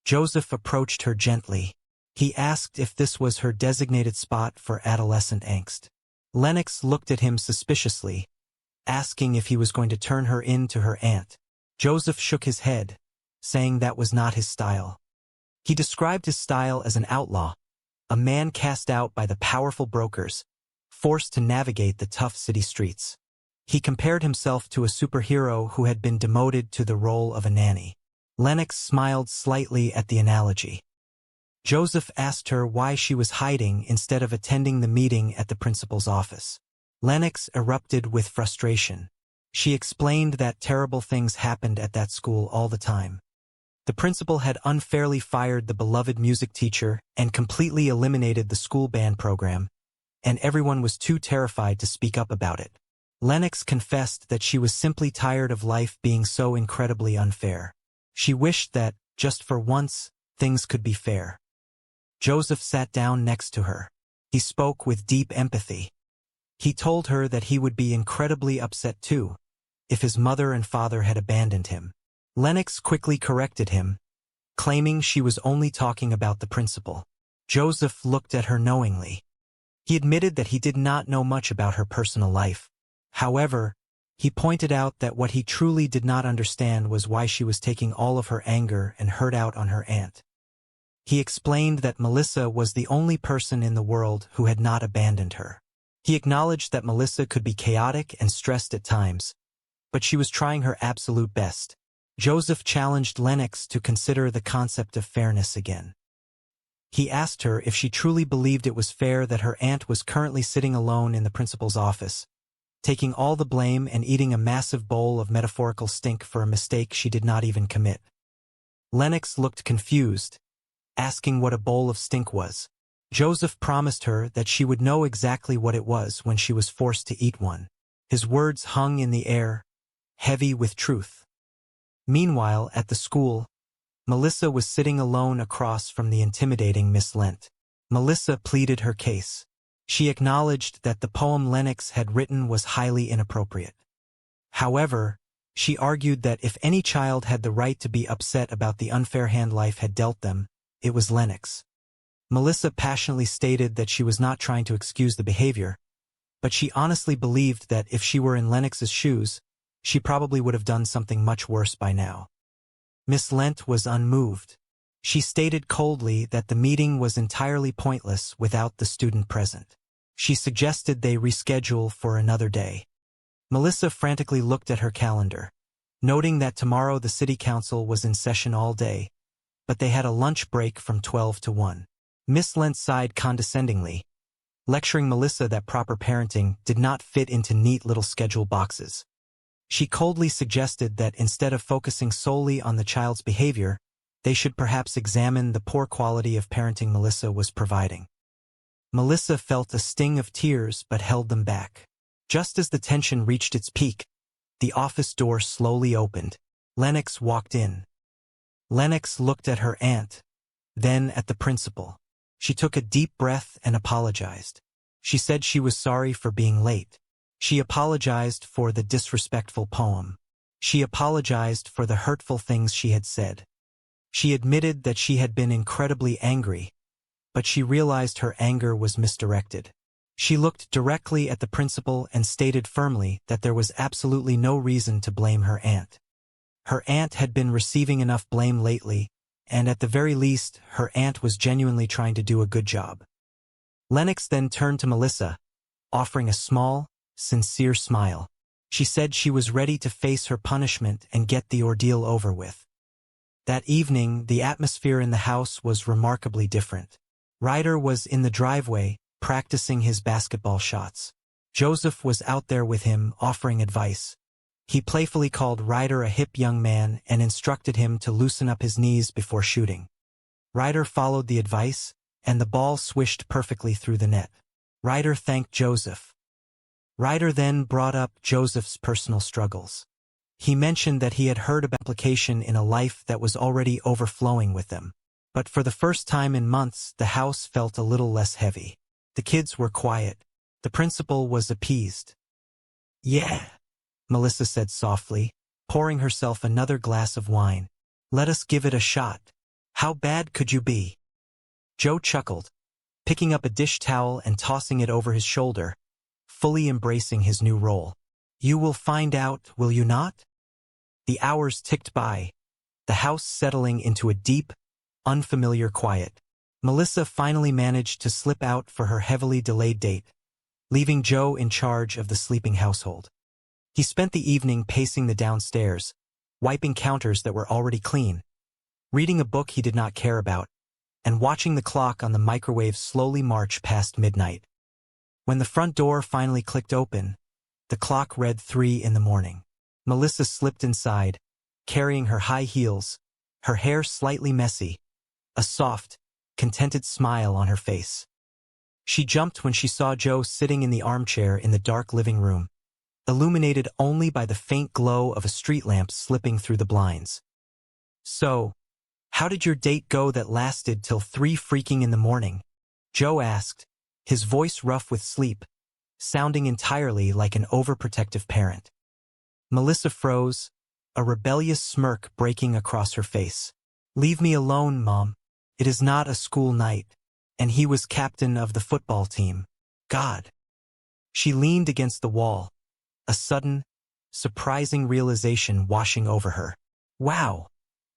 Joseph approached her gently. He asked if this was her designated spot for adolescent angst. Lennox looked at him suspiciously, asking if he was going to turn her in to her aunt. Joseph shook his head, saying that was not his style. He described his style as an outlaw, a man cast out by the powerful brokers, forced to navigate the tough city streets. He compared himself to a superhero who had been demoted to the role of a nanny. Lennox smiled slightly at the analogy. Joseph asked her why she was hiding instead of attending the meeting at the principal's office. Lennox erupted with frustration. She explained that terrible things happened at that school all the time. The principal had unfairly fired the beloved music teacher and completely eliminated the school band program, and everyone was too terrified to speak up about it. Lennox confessed that she was simply tired of life being so incredibly unfair. She wished that, just for once, things could be fair. Joseph sat down next to her. He spoke with deep empathy. He told her that he would be incredibly upset too, if his mother and father had abandoned him. Lennox quickly corrected him, claiming she was only talking about the principal. Joseph looked at her knowingly. He admitted that he did not know much about her personal life. However, he pointed out that what he truly did not understand was why she was taking all of her anger and hurt out on her aunt. He explained that Melissa was the only person in the world who had not abandoned her. He acknowledged that Melissa could be chaotic and stressed at times, but she was trying her absolute best. Joseph challenged Lennox to consider the concept of fairness again. He asked her if she truly believed it was fair that her aunt was currently sitting alone in the principal's office, taking all the blame and eating a massive bowl of metaphorical stink for a mistake she did not even commit. Lennox looked confused, asking what a bowl of stink was. Joseph promised her that she would know exactly what it was when she was forced to eat one. His words hung in the air, heavy with truth. Meanwhile, at the school, Melissa was sitting alone across from the intimidating Miss Lent. Melissa pleaded her case. She acknowledged that the poem Lennox had written was highly inappropriate. However, she argued that if any child had the right to be upset about the unfair hand life had dealt them, it was Lennox. Melissa passionately stated that she was not trying to excuse the behavior, but she honestly believed that if she were in Lennox's shoes, she probably would have done something much worse by now. Miss Lent was unmoved. She stated coldly that the meeting was entirely pointless without the student present. She suggested they reschedule for another day. Melissa frantically looked at her calendar, noting that tomorrow the city council was in session all day, but they had a lunch break from 12 to 1. Miss Lent sighed condescendingly, lecturing Melissa that proper parenting did not fit into neat little schedule boxes. She coldly suggested that instead of focusing solely on the child's behavior, they should perhaps examine the poor quality of parenting Melissa was providing. Melissa felt a sting of tears but held them back. Just as the tension reached its peak, the office door slowly opened. Lennox walked in. Lennox looked at her aunt, then at the principal. She took a deep breath and apologized. She said she was sorry for being late. She apologized for the disrespectful poem. She apologized for the hurtful things she had said. She admitted that she had been incredibly angry, but she realized her anger was misdirected. She looked directly at the principal and stated firmly that there was absolutely no reason to blame her aunt. Her aunt had been receiving enough blame lately, and at the very least, her aunt was genuinely trying to do a good job. Lennox then turned to Melissa, offering a small, sincere smile. She said she was ready to face her punishment and get the ordeal over with. That evening, the atmosphere in the house was remarkably different. Ryder was in the driveway, practicing his basketball shots. Joseph was out there with him, offering advice. He playfully called Ryder a hip young man and instructed him to loosen up his knees before shooting. Ryder followed the advice, and the ball swished perfectly through the net. Ryder thanked Joseph. Ryder then brought up Joseph's personal struggles. He mentioned that he had heard about application in a life that was already overflowing with them. But for the first time in months, the house felt a little less heavy. The kids were quiet. The principal was appeased. "Yeah," Melissa said softly, pouring herself another glass of wine. "Let us give it a shot. How bad could you be?" Joe chuckled, picking up a dish towel and tossing it over his shoulder, fully embracing his new role. "You will find out, will you not?" The hours ticked by, the house settling into a deep, unfamiliar quiet. Melissa finally managed to slip out for her heavily delayed date, leaving Joe in charge of the sleeping household. He spent the evening pacing the downstairs, wiping counters that were already clean, reading a book he did not care about, and watching the clock on the microwave slowly march past midnight. When the front door finally clicked open, the clock read 3 in the morning. Melissa slipped inside, carrying her high heels, her hair slightly messy, a soft, contented smile on her face. She jumped when she saw Joe sitting in the armchair in the dark living room, illuminated only by the faint glow of a street lamp slipping through the blinds. "So, how did your date go that lasted till 3 freaking in the morning?" Joe asked, his voice rough with sleep, sounding entirely like an overprotective parent. Melissa froze, a rebellious smirk breaking across her face. "Leave me alone, Mom. It is not a school night, and he was captain of the football team. God." She leaned against the wall, a sudden, surprising realization washing over her. "Wow,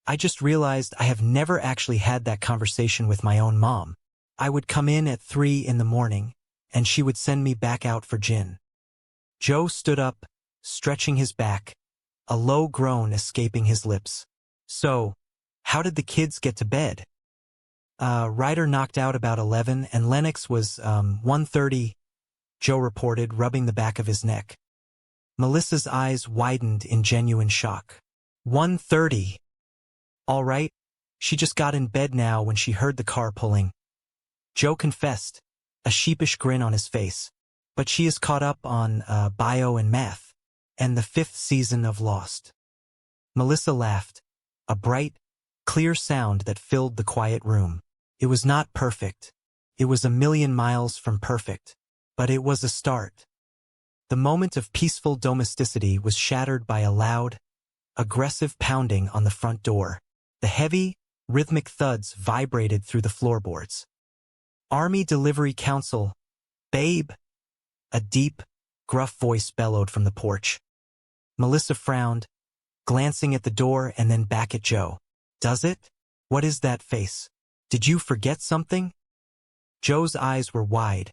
I just realized I have never actually had that conversation with my own mom. I would come in at 3 in the morning, and she would send me back out for gin." Joe stood up, stretching his back, a low groan escaping his lips. "So, how did the kids get to bed?" Ryder knocked out about 11, and Lennox was, 1:30, Joe reported, rubbing the back of his neck. Melissa's eyes widened in genuine shock. 1:30. All right, she just got in bed now when she heard the car pulling. Joe confessed, a sheepish grin on his face. "But she is caught up on bio and math, and the 5th season of Lost." Melissa laughed, a bright, clear sound that filled the quiet room. It was not perfect. It was a million miles from perfect. But it was a start. The moment of peaceful domesticity was shattered by a loud, aggressive pounding on the front door. The heavy, rhythmic thuds vibrated through the floorboards. "Army Delivery Council, babe," a deep, gruff voice bellowed from the porch. Melissa frowned, glancing at the door and then back at Joe. "Does it? What is that face? Did you forget something?" Joe's eyes were wide,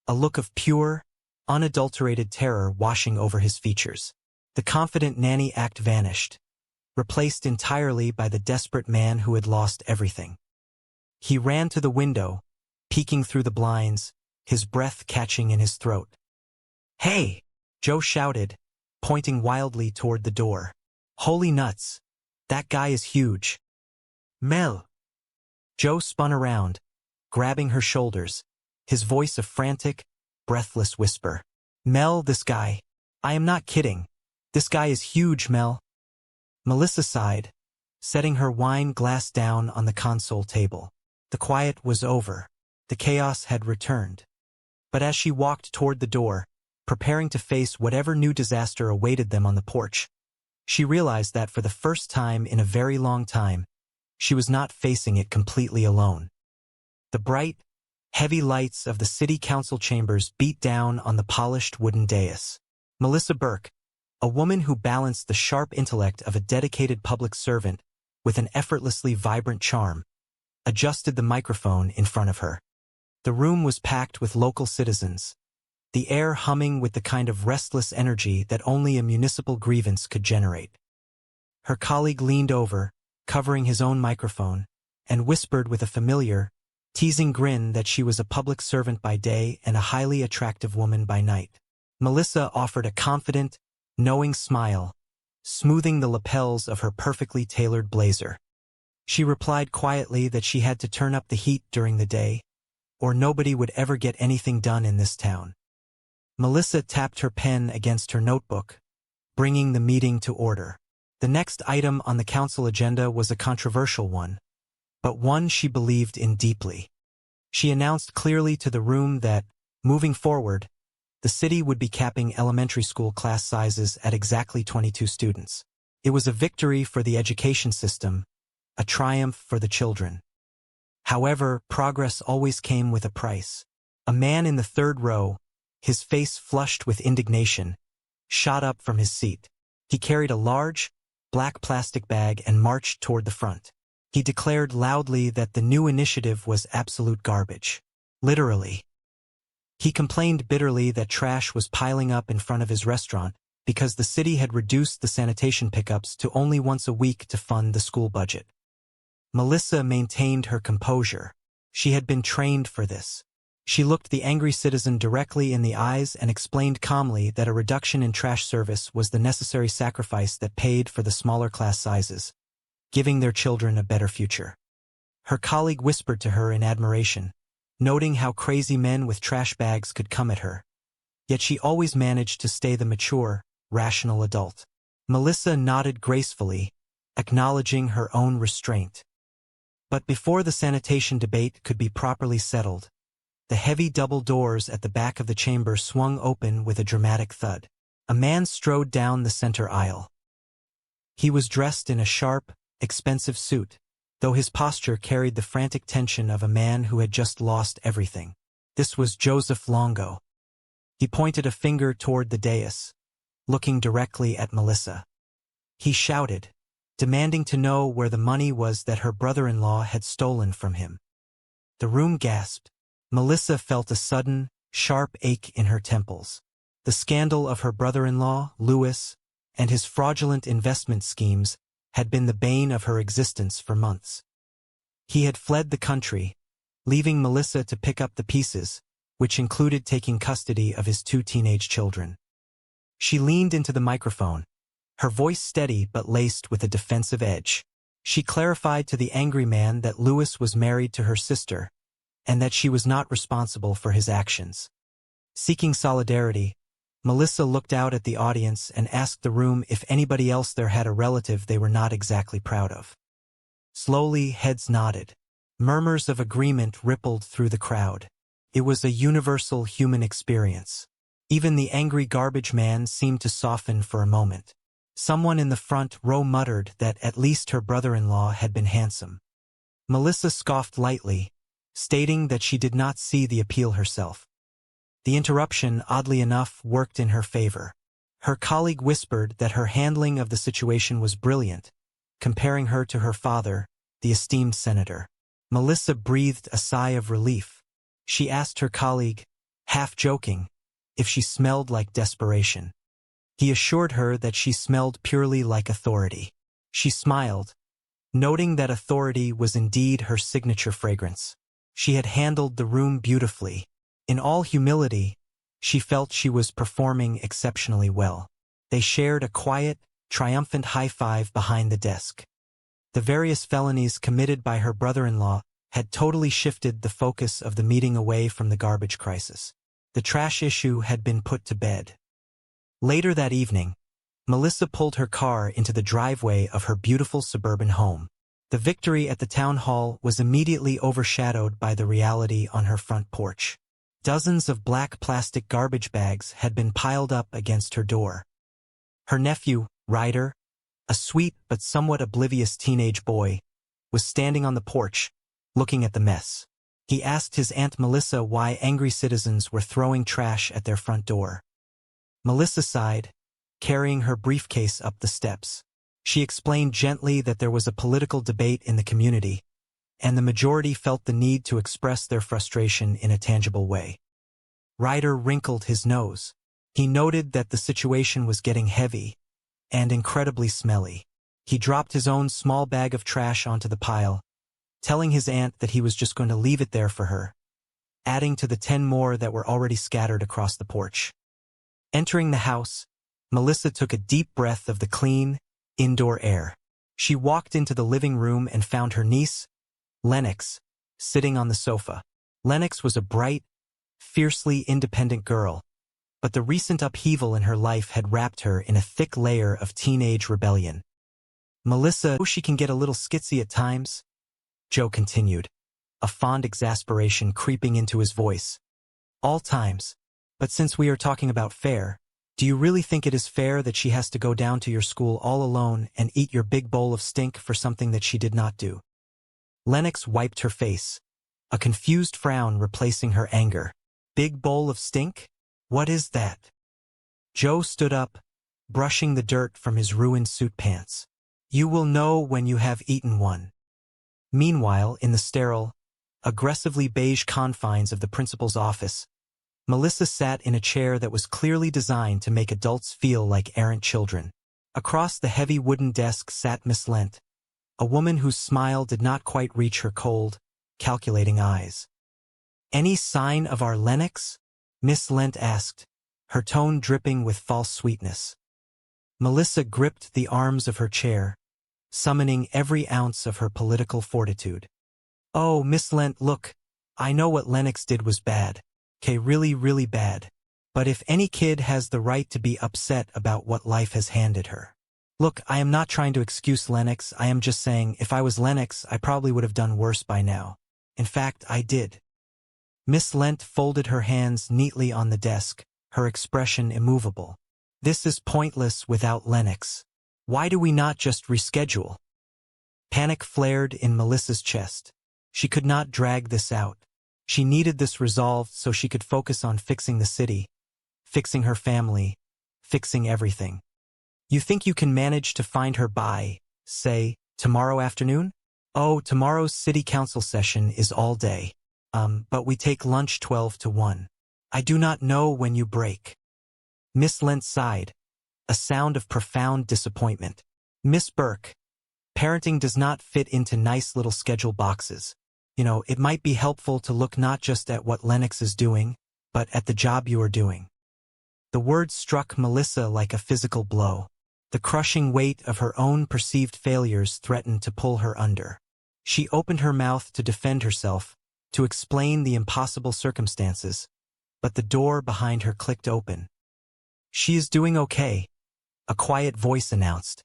a look of pure, unadulterated terror washing over his features. The confident nanny act vanished, replaced entirely by the desperate man who had lost everything. He ran to the window, peeking through the blinds, his breath catching in his throat. "Hey!" Joe shouted, pointing wildly toward the door. "Holy nuts! That guy is huge." "Mel!" Joe spun around, grabbing her shoulders, his voice a frantic, breathless whisper. "Mel, this guy. I am not kidding. This guy is huge, Mel." Melissa sighed, setting her wine glass down on the console table. The quiet was over. The chaos had returned. But as she walked toward the door, preparing to face whatever new disaster awaited them on the porch, she realized that for the first time in a very long time, she was not facing it completely alone. The bright, heavy lights of the city council chambers beat down on the polished wooden dais. Melissa Burke, a woman who balanced the sharp intellect of a dedicated public servant with an effortlessly vibrant charm, adjusted the microphone in front of her. The room was packed with local citizens, the air humming with the kind of restless energy that only a municipal grievance could generate. Her colleague leaned over, covering his own microphone, and whispered with a familiar, teasing grin that she was a public servant by day and a highly attractive woman by night. Melissa offered a confident, knowing smile, smoothing the lapels of her perfectly tailored blazer. She replied quietly that she had to turn up the heat during the day, or nobody would ever get anything done in this town. Melissa tapped her pen against her notebook, bringing the meeting to order. The next item on the council agenda was a controversial one, but one she believed in deeply. She announced clearly to the room that, moving forward, the city would be capping elementary school class sizes at exactly 22 students. It was a victory for the education system, a triumph for the children. However, progress always came with a price. A man in the third row, his face flushed with indignation, shot up from his seat. He carried a large, black plastic bag and marched toward the front. He declared loudly that the new initiative was absolute garbage. Literally. He complained bitterly that trash was piling up in front of his restaurant because the city had reduced the sanitation pickups to only once a week to fund the school budget. Melissa maintained her composure. She had been trained for this. She looked the angry citizen directly in the eyes and explained calmly that a reduction in trash service was the necessary sacrifice that paid for the smaller class sizes, giving their children a better future. Her colleague whispered to her in admiration, noting how crazy men with trash bags could come at her. Yet she always managed to stay the mature, rational adult. Melissa nodded gracefully, acknowledging her own restraint. But before the sanitation debate could be properly settled, the heavy double doors at the back of the chamber swung open with a dramatic thud. A man strode down the center aisle. He was dressed in a sharp, expensive suit, though his posture carried the frantic tension of a man who had just lost everything. This was Joseph Longo. He pointed a finger toward the dais, looking directly at Melissa. He shouted, demanding to know where the money was that her brother-in-law had stolen from him. The room gasped. Melissa felt a sudden, sharp ache in her temples. The scandal of her brother-in-law, Louis, and his fraudulent investment schemes had been the bane of her existence for months. He had fled the country, leaving Melissa to pick up the pieces, which included taking custody of his 2 teenage children. She leaned into the microphone, her voice steady but laced with a defensive edge. She clarified to the angry man that Louis was married to her sister, and that she was not responsible for his actions. Seeking solidarity, Melissa looked out at the audience and asked the room if anybody else there had a relative they were not exactly proud of. Slowly, heads nodded. Murmurs of agreement rippled through the crowd. It was a universal human experience. Even the angry garbage man seemed to soften for a moment. Someone in the front row muttered that at least her brother-in-law had been handsome. Melissa scoffed lightly, stating that she did not see the appeal herself. The interruption, oddly enough, worked in her favor. Her colleague whispered that her handling of the situation was brilliant, comparing her to her father, the esteemed senator. Melissa breathed a sigh of relief. She asked her colleague, half joking, if she smelled like desperation. He assured her that she smelled purely like authority. She smiled, noting that authority was indeed her signature fragrance. She had handled the room beautifully. In all humility, she felt she was performing exceptionally well. They shared a quiet, triumphant high-five behind the desk. The various felonies committed by her brother-in-law had totally shifted the focus of the meeting away from the garbage crisis. The trash issue had been put to bed. Later that evening, Melissa pulled her car into the driveway of her beautiful suburban home. The victory at the town hall was immediately overshadowed by the reality on her front porch. Dozens of black plastic garbage bags had been piled up against her door. Her nephew, Ryder, a sweet but somewhat oblivious teenage boy, was standing on the porch, looking at the mess. He asked his Aunt Melissa why angry citizens were throwing trash at their front door. Melissa sighed, carrying her briefcase up the steps. She explained gently that there was a political debate in the community, and the majority felt the need to express their frustration in a tangible way. Ryder wrinkled his nose. He noted that the situation was getting heavy and incredibly smelly. He dropped his own small bag of trash onto the pile, telling his aunt that he was just going to leave it there for her, adding to the 10 more that were already scattered across the porch. Entering the house, Melissa took a deep breath of the clean, indoor air. She walked into the living room and found her niece, Lennox, sitting on the sofa. Lennox was a bright, fiercely independent girl, but the recent upheaval in her life had wrapped her in a thick layer of teenage rebellion. Melissa, she can get a little skitsy at times, Joe continued, a fond exasperation creeping into his voice. All times. But since we are talking about fair, do you really think it is fair that she has to go down to your school all alone and eat your big bowl of stink for something that she did not do? Lennox wiped her face, a confused frown replacing her anger. Big bowl of stink? What is that? Joe stood up, brushing the dirt from his ruined suit pants. You will know when you have eaten one. Meanwhile, in the sterile, aggressively beige confines of the principal's office, Melissa sat in a chair that was clearly designed to make adults feel like errant children. Across the heavy wooden desk sat Miss Lent, a woman whose smile did not quite reach her cold, calculating eyes. "Any sign of our Lennox?" Miss Lent asked, her tone dripping with false sweetness. Melissa gripped the arms of her chair, summoning every ounce of her political fortitude. "Oh, Miss Lent, look, I know what Lennox did was bad. Okay, really, really bad. But if any kid has the right to be upset about what life has handed her. Look, I am not trying to excuse Lennox, I am just saying, if I was Lennox, I probably would have done worse by now. In fact, I did." Miss Lent folded her hands neatly on the desk, her expression immovable. "This is pointless without Lennox. Why do we not just reschedule?" Panic flared in Melissa's chest. She could not drag this out. She needed this resolved so she could focus on fixing the city, fixing her family, fixing everything. "You think you can manage to find her by, say, tomorrow afternoon?" "Oh, tomorrow's city council session is all day. But we take lunch 12 to 1. I do not know when you break." Miss Lent sighed, a sound of profound disappointment. "Miss Burke, parenting does not fit into nice little schedule boxes. You know, it might be helpful to look not just at what Lennox is doing, but at the job you are doing." The words struck Melissa like a physical blow. The crushing weight of her own perceived failures threatened to pull her under. She opened her mouth to defend herself, to explain the impossible circumstances, but the door behind her clicked open. "She is doing okay," a quiet voice announced.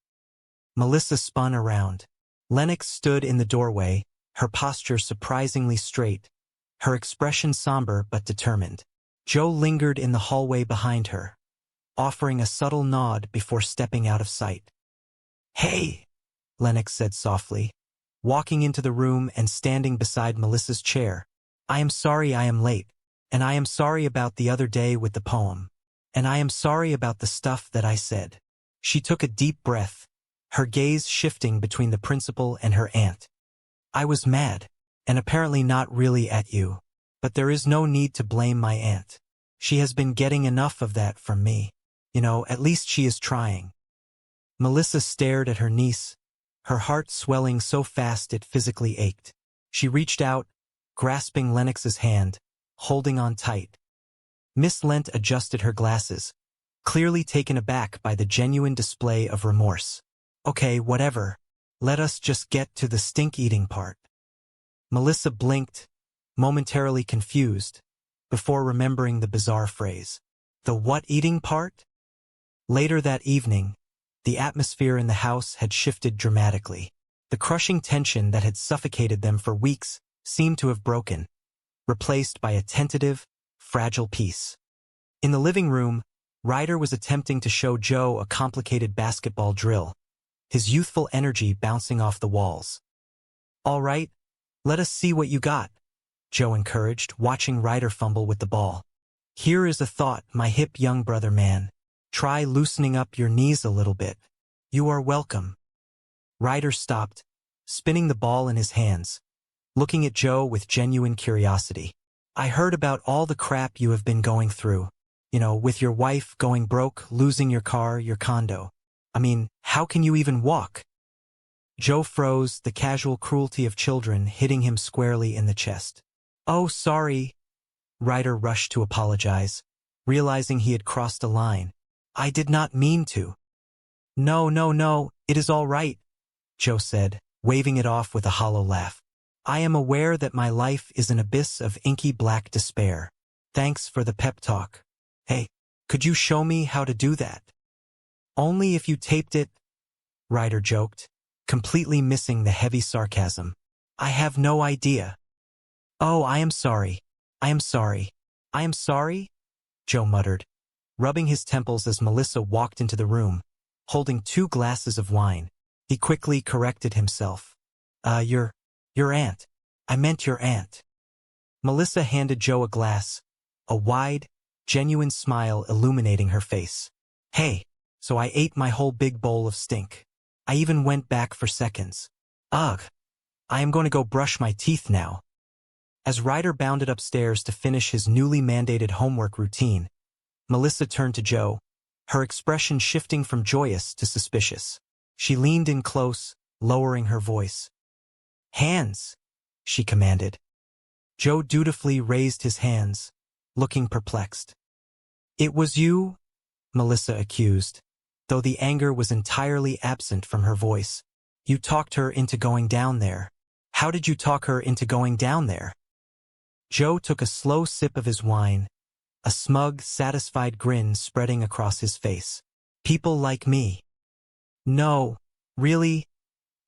Melissa spun around. Lennox stood in the doorway, her posture surprisingly straight, her expression somber but determined. Joe lingered in the hallway behind her, offering a subtle nod before stepping out of sight. "Hey," Lennox said softly, walking into the room and standing beside Melissa's chair. "I am sorry I am late, and I am sorry about the other day with the poem, and I am sorry about the stuff that I said." She took a deep breath, her gaze shifting between the principal and her aunt. "I was mad, and apparently not really at you, but there is no need to blame my aunt. She has been getting enough of that from me. You know, at least she is trying." Melissa stared at her niece, her heart swelling so fast it physically ached. She reached out, grasping Lennox's hand, holding on tight. Miss Lent adjusted her glasses, clearly taken aback by the genuine display of remorse. "Okay, whatever. Let us just get to the stink-eating part." Melissa blinked, momentarily confused, before remembering the bizarre phrase. The what-eating part? Later that evening, the atmosphere in the house had shifted dramatically. The crushing tension that had suffocated them for weeks seemed to have broken, replaced by a tentative, fragile peace. In the living room, Ryder was attempting to show Joe a complicated basketball drill, his youthful energy bouncing off the walls. "All right, let us see what you got," Joe encouraged, watching Ryder fumble with the ball. "Here is a thought, my hip young brother man. Try loosening up your knees a little bit. You are welcome." Ryder stopped, spinning the ball in his hands, looking at Joe with genuine curiosity. "I heard about all the crap you have been going through. You know, with your wife going broke, losing your car, your condo. I mean, how can you even walk?" Joe froze, the casual cruelty of children hitting him squarely in the chest. "Oh, sorry." Ryder rushed to apologize, realizing he had crossed a line. "I did not mean to." No, it is all right," Joe said, waving it off with a hollow laugh. "I am aware that my life is an abyss of inky black despair. Thanks for the pep talk. Hey, could you show me how to do that?" "Only if you taped it," Ryder joked, completely missing the heavy sarcasm. "I have no idea." "Oh, I am sorry. I am sorry. I am sorry," Joe muttered, rubbing his temples as Melissa walked into the room, holding 2 glasses of wine. He quickly corrected himself. Your aunt. I meant your aunt." Melissa handed Joe a glass, a wide, genuine smile illuminating her face. "Hey, so I ate my whole big bowl of stink. I even went back for seconds. Ugh, I am going to go brush my teeth now." As Ryder bounded upstairs to finish his newly mandated homework routine, Melissa turned to Joe, her expression shifting from joyous to suspicious. She leaned in close, lowering her voice. Hands, she commanded. Joe dutifully raised his hands, looking perplexed. It was you, Melissa accused, though the anger was entirely absent from her voice. You talked her into going down there. How did you talk her into going down there? Joe took a slow sip of his wine, a smug, satisfied grin spreading across his face. People like me. No, really?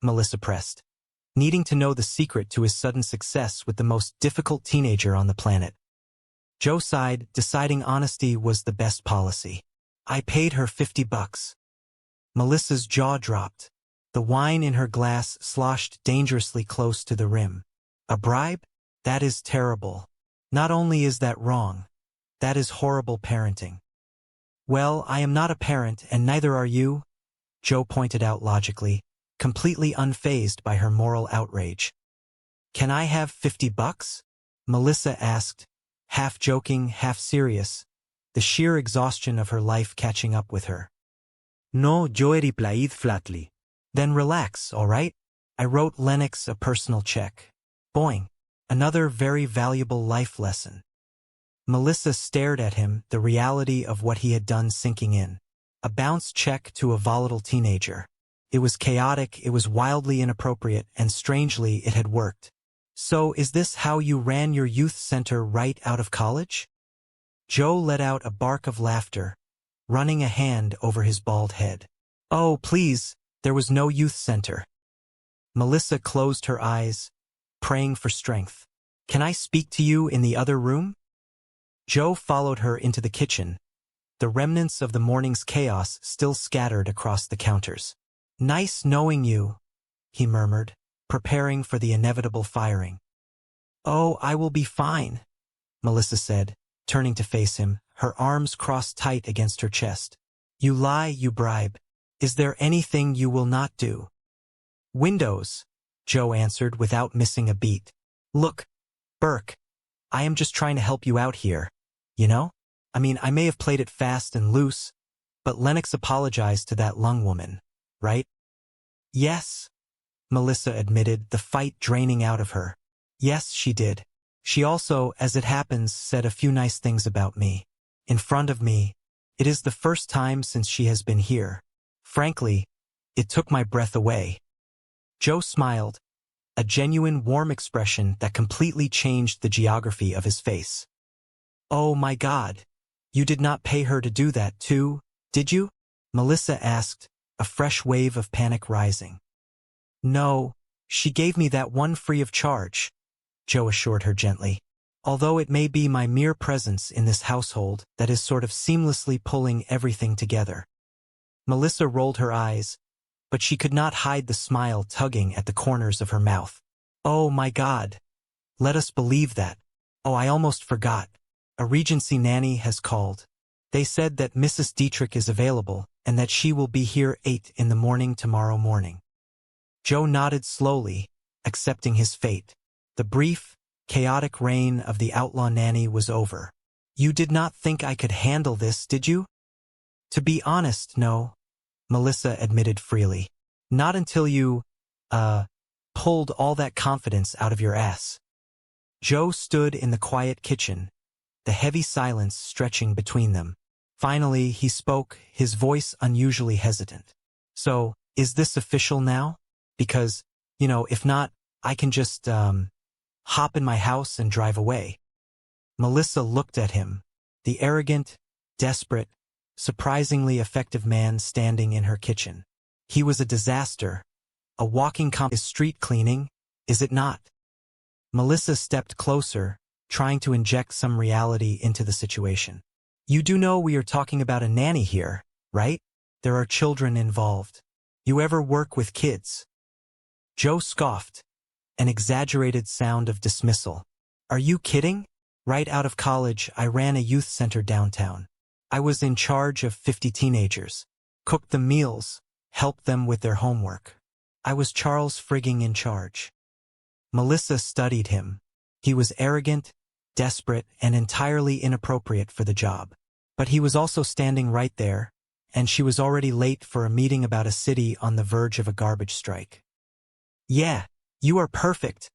Melissa pressed, needing to know the secret to his sudden success with the most difficult teenager on the planet. Joe sighed, deciding honesty was the best policy. I paid her $50. Melissa's jaw dropped. The wine in her glass sloshed dangerously close to the rim. A bribe? That is terrible. Not only is that wrong, that is horrible parenting. Well, I am not a parent, and neither are you, Joe pointed out logically, completely unfazed by her moral outrage. Can I have $50? Melissa asked, half joking, half serious, the sheer exhaustion of her life catching up with her. No, Joe replied flatly. Then relax, all right? I wrote Lennox a personal check. Boing. Another very valuable life lesson. Melissa stared at him, the reality of what he had done sinking in. A bounce check to a volatile teenager. It was chaotic, it was wildly inappropriate, and strangely it had worked. So is this how you ran your youth center right out of college? Joe let out a bark of laughter, running a hand over his bald head. Oh, please, there was no youth center. Melissa closed her eyes, praying for strength. Can I speak to you in the other room? Joe followed her into the kitchen, the remnants of the morning's chaos still scattered across the counters. Nice knowing you, he murmured, preparing for the inevitable firing. Oh, I will be fine, Melissa said, turning to face him, her arms crossed tight against her chest. You lie, you bribe. Is there anything you will not do? Windows, Joe answered without missing a beat. Look, Burke, I am just trying to help you out here, you know? I mean, I may have played it fast and loose, but Lennox apologized to that lung woman, right? Yes, Melissa admitted, the fight draining out of her. Yes, she did. She also, as it happens, said a few nice things about me. In front of me. It is the first time since she has been here. Frankly, it took my breath away. Joe smiled, a genuine warm expression that completely changed the geography of his face. Oh my God, you did not pay her to do that too, did you? Melissa asked, a fresh wave of panic rising. No, she gave me that one free of charge, Joe assured her gently. Although it may be my mere presence in this household that is sort of seamlessly pulling everything together. Melissa rolled her eyes, but she could not hide the smile tugging at the corners of her mouth. Oh my God. Let us believe that. Oh, I almost forgot. A Regency nanny has called. They said that Mrs. Dietrich is available and that she will be here 8 in the morning tomorrow morning. Joe nodded slowly, accepting his fate. The brief, chaotic reign of the outlaw nanny was over. You did not think I could handle this, did you? To be honest, no, Melissa admitted freely. Not until you, pulled all that confidence out of your ass. Joe stood in the quiet kitchen, the heavy silence stretching between them. Finally, he spoke, his voice unusually hesitant. So, is this official now? Because, if not, I can just, hop in my house and drive away. Melissa looked at him, the arrogant, desperate, surprisingly effective man standing in her kitchen. He was a disaster, a walking street cleaning, is it not? Melissa stepped closer, trying to inject some reality into the situation. You do know we are talking about a nanny here, right? There are children involved. You ever work with kids? Joe scoffed, an exaggerated sound of dismissal. Are you kidding? Right out of college, I ran a youth center downtown. I was in charge of 50 teenagers. Cooked them meals, helped them with their homework. I was Charles frigging in charge. Melissa studied him. He was arrogant, desperate, and entirely inappropriate for the job. But he was also standing right there, and she was already late for a meeting about a city on the verge of a garbage strike. Yeah, you are perfect,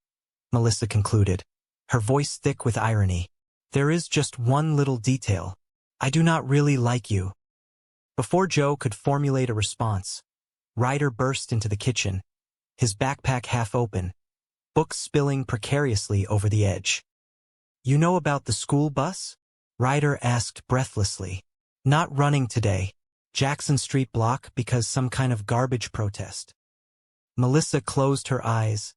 Melissa concluded, her voice thick with irony. There is just one little detail. I do not really like you. Before Joe could formulate a response, Ryder burst into the kitchen, his backpack half open, books spilling precariously over the edge. You know about the school bus? Ryder asked breathlessly. Not running today. Jackson Street block because some kind of garbage protest. Melissa closed her eyes,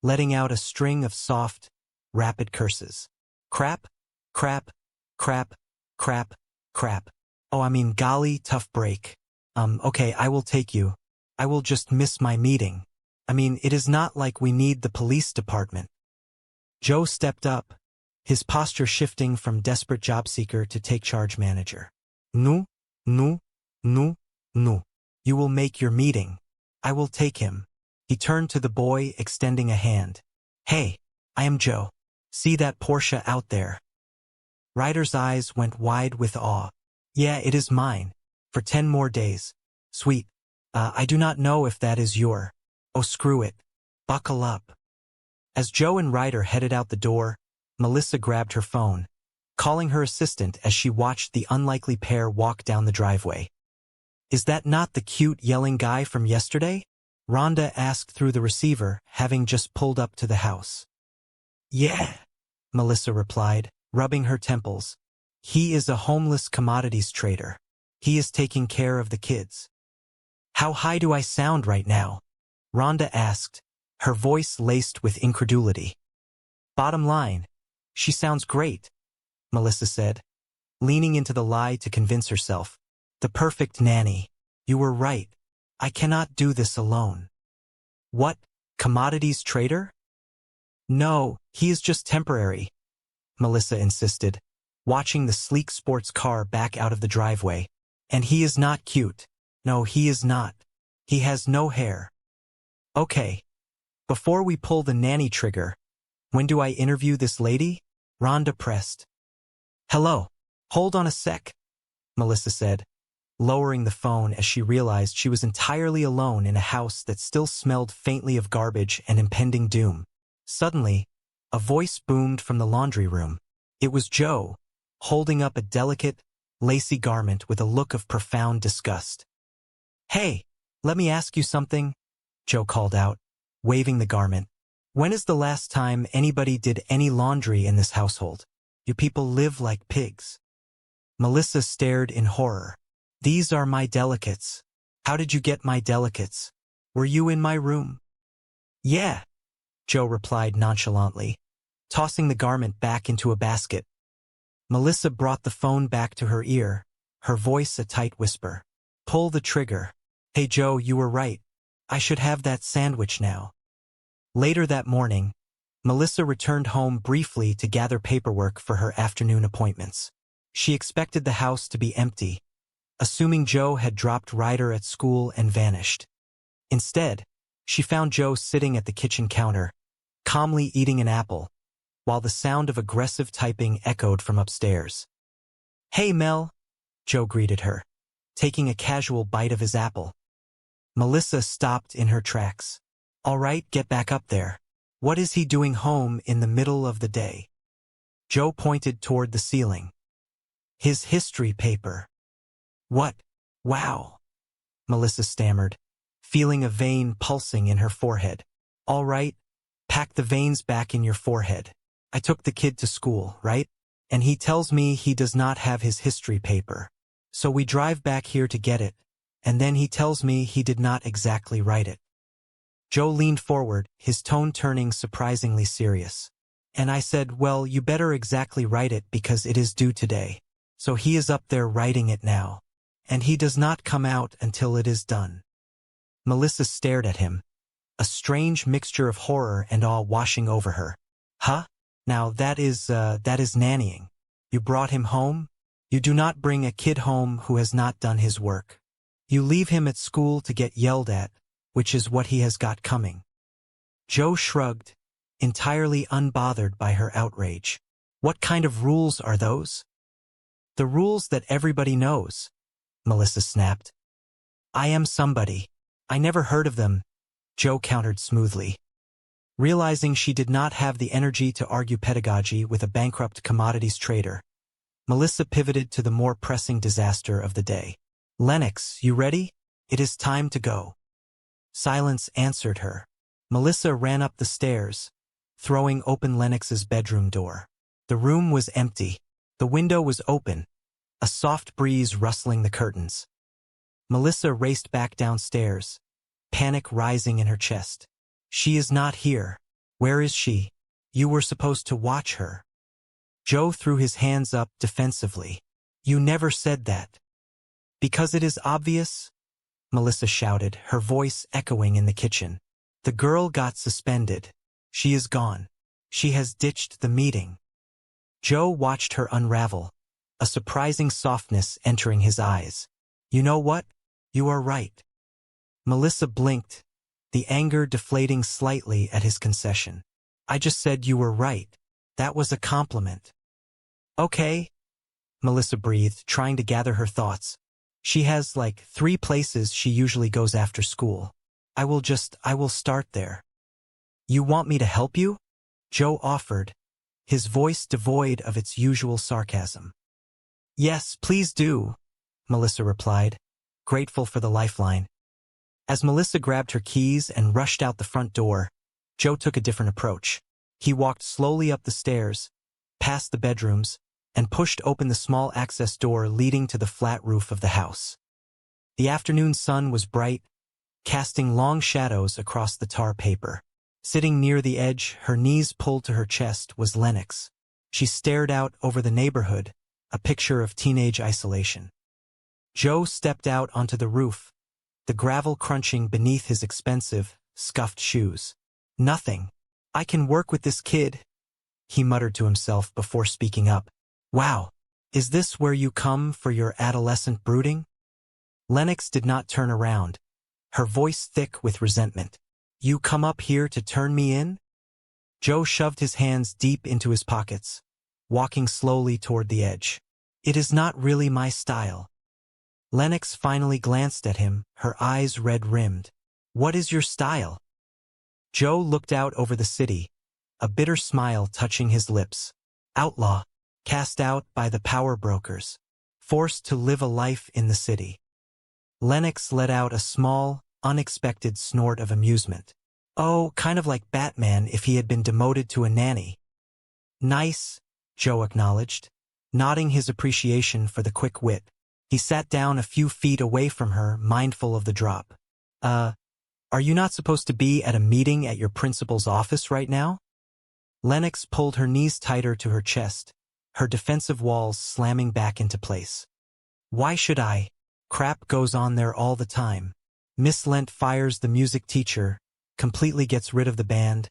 letting out a string of soft, rapid curses. Crap, crap, crap, crap, crap. Oh, I mean, golly, tough break. Okay, I will take you. I will just miss my meeting. I mean, it is not like we need the police department. Joe stepped up, his posture shifting from desperate job seeker to take charge manager. No, no, no, no. You will make your meeting. I will take him. He turned to the boy, extending a hand. Hey, I am Joe. See that Porsche out there? Ryder's eyes went wide with awe. Yeah, it is mine. For 10 more days. Sweet. I do not know if that is your. Oh, screw it. Buckle up. As Joe and Ryder headed out the door, Melissa grabbed her phone, calling her assistant as she watched the unlikely pair walk down the driveway. Is that not the cute yelling guy from yesterday? Rhonda asked through the receiver, having just pulled up to the house. Yeah, Melissa replied, rubbing her temples. He is a homeless commodities trader. He is taking care of the kids. How high do I sound right now? Rhonda asked, her voice laced with incredulity. Bottom line, she sounds great, Melissa said, leaning into the lie to convince herself. The perfect nanny. You were right. I cannot do this alone. What? Commodities trader? No, he is just temporary, Melissa insisted, watching the sleek sports car back out of the driveway. And he is not cute. No, he is not. He has no hair. Okay. Before we pull the nanny trigger, when do I interview this lady? Rhonda pressed. Hello. Hold on a sec, Melissa said, lowering the phone as she realized she was entirely alone in a house that still smelled faintly of garbage and impending doom. Suddenly, a voice boomed from the laundry room. It was Joe, holding up a delicate, lacy garment with a look of profound disgust. Hey, let me ask you something, Joe called out, waving the garment. When is the last time anybody did any laundry in this household? You people live like pigs. Melissa stared in horror. These are my delicates. How did you get my delicates? Were you in my room? Yeah, Joe replied nonchalantly, tossing the garment back into a basket. Melissa brought the phone back to her ear, her voice a tight whisper. Pull the trigger. Hey Joe, you were right. I should have that sandwich now. Later that morning, Melissa returned home briefly to gather paperwork for her afternoon appointments. She expected the house to be empty, assuming Joe had dropped Ryder at school and vanished. Instead, she found Joe sitting at the kitchen counter, calmly eating an apple, while the sound of aggressive typing echoed from upstairs. Hey Mel, Joe greeted her, taking a casual bite of his apple. Melissa stopped in her tracks. All right, get back up there. What is he doing home in the middle of the day? Joe pointed toward the ceiling. His history paper. What? Wow. Melissa stammered, feeling a vein pulsing in her forehead. All right, pack the veins back in your forehead. I took the kid to school, right? And he tells me he does not have his history paper. So we drive back here to get it, and then he tells me he did not exactly write it. Joe leaned forward, his tone turning surprisingly serious. And I said, well, you better exactly write it because it is due today. So he is up there writing it now. And he does not come out until it is done. Melissa stared at him, a strange mixture of horror and awe washing over her. Huh? Now that is nannying. You brought him home? You do not bring a kid home who has not done his work. You leave him at school to get yelled at, which is what he has got coming. Joe shrugged, entirely unbothered by her outrage. What kind of rules are those? The rules that everybody knows, Melissa snapped. I am somebody. I never heard of them. Joe countered smoothly. Realizing she did not have the energy to argue pedagogy with a bankrupt commodities trader, Melissa pivoted to the more pressing disaster of the day. Lennox, you ready? It is time to go. Silence answered her. Melissa ran up the stairs, throwing open Lennox's bedroom door. The room was empty. The window was open, a soft breeze rustling the curtains. Melissa raced back downstairs, panic rising in her chest. She is not here. Where is she? You were supposed to watch her. Joe threw his hands up defensively. You never said that. Because it is obvious, Melissa shouted, her voice echoing in the kitchen. The girl got suspended. She is gone. She has ditched the meeting. Joe watched her unravel, a surprising softness entering his eyes. You know what? You are right. Melissa blinked, the anger deflating slightly at his concession. I just said you were right. That was a compliment. Okay, Melissa breathed, trying to gather her thoughts. She has like 3 places she usually goes after school. I will start there. You want me to help you? Joe offered, his voice devoid of its usual sarcasm. Yes, please do, Melissa replied, grateful for the lifeline. As Melissa grabbed her keys and rushed out the front door, Joe took a different approach. He walked slowly up the stairs, past the bedrooms, and pushed open the small access door leading to the flat roof of the house. The afternoon sun was bright, casting long shadows across the tar paper. Sitting near the edge, her knees pulled to her chest, was Lennox. She stared out over the neighborhood, a picture of teenage isolation. Joe stepped out onto the roof, the gravel crunching beneath his expensive, scuffed shoes. Nothing. I can work with this kid, he muttered to himself before speaking up. Wow, is this where you come for your adolescent brooding? Lennox did not turn around, her voice thick with resentment. You come up here to turn me in? Joe shoved his hands deep into his pockets, walking slowly toward the edge. It is not really my style. Lennox finally glanced at him, her eyes red-rimmed. What is your style? Joe looked out over the city, a bitter smile touching his lips. Outlaw, cast out by the power brokers, forced to live a life in the city. Lennox let out a small, unexpected snort of amusement. Oh, kind of like Batman if he had been demoted to a nanny. Nice, Joe acknowledged, nodding his appreciation for the quick wit. He sat down a few feet away from her, mindful of the drop. Are you not supposed to be at a meeting at your principal's office right now? Lennox pulled her knees tighter to her chest, her defensive walls slamming back into place. Why should I? Crap goes on there all the time. Miss Lent fires the music teacher, completely gets rid of the band,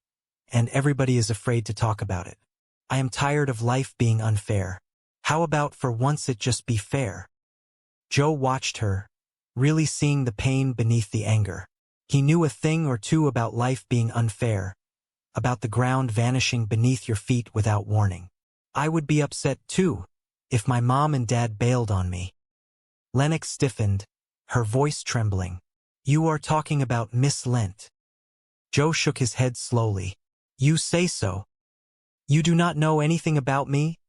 and everybody is afraid to talk about it. I am tired of life being unfair. How about for once it just be fair? Joe watched her, really seeing the pain beneath the anger. He knew a thing or two about life being unfair, about the ground vanishing beneath your feet without warning. I would be upset too, if my mom and dad bailed on me. Lennox stiffened, her voice trembling. You are talking about Miss Lent. Joe shook his head slowly. You say so. You do not know anything about me?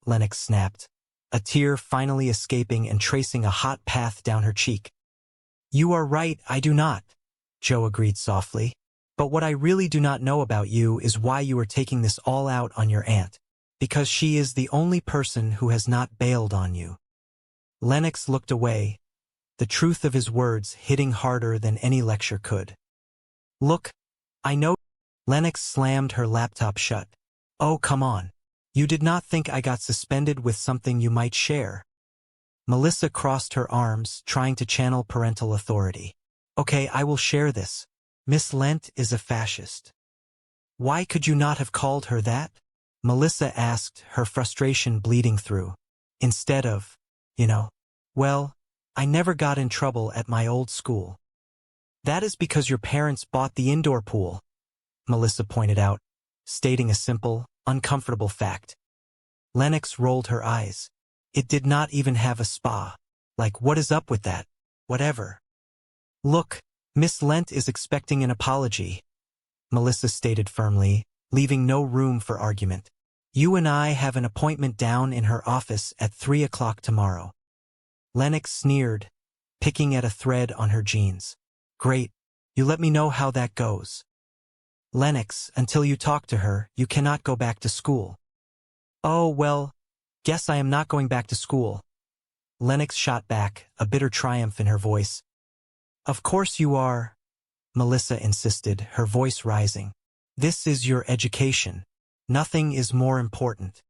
Lennox snapped, a tear finally escaping and tracing a hot path down her cheek. You are right, I do not, Joe agreed softly. But what I really do not know about you is why you are taking this all out on your aunt. Because she is the only person who has not bailed on you. Lennox looked away, the truth of his words hitting harder than any lecture could. Look, I know. Lennox slammed her laptop shut. Oh, come on. You did not think I got suspended with something you might share. Melissa crossed her arms, trying to channel parental authority. Okay, I will share this. Miss Lent is a fascist. Why could you not have called her that? Melissa asked, her frustration bleeding through. Instead of, well, I never got in trouble at my old school. That is because your parents bought the indoor pool, Melissa pointed out, stating a simple, uncomfortable fact. Lennox rolled her eyes. It did not even have a spa. Like, what is up with that? Whatever. Look, Miss Lent is expecting an apology, Melissa stated firmly, leaving no room for argument. You and I have an appointment down in her office at 3 o'clock tomorrow. Lennox sneered, picking at a thread on her jeans. Great, you let me know how that goes. Lennox, until you talk to her, you cannot go back to school. Oh, well, guess I am not going back to school. Lennox shot back, a bitter triumph in her voice. Of course you are, Melissa insisted, her voice rising. This is your education. Nothing is more important.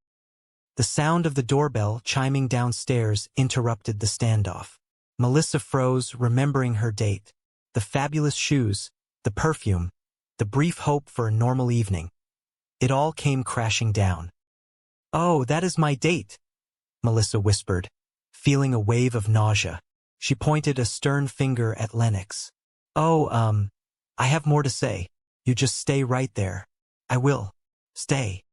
The sound of the doorbell chiming downstairs interrupted the standoff. Melissa froze, remembering her date. The fabulous shoes, the perfume, the brief hope for a normal evening. It all came crashing down. Oh, that is my date, Melissa whispered, feeling a wave of nausea. She pointed a stern finger at Lennox. Oh, I have more to say. You just stay right there. I will. Stay.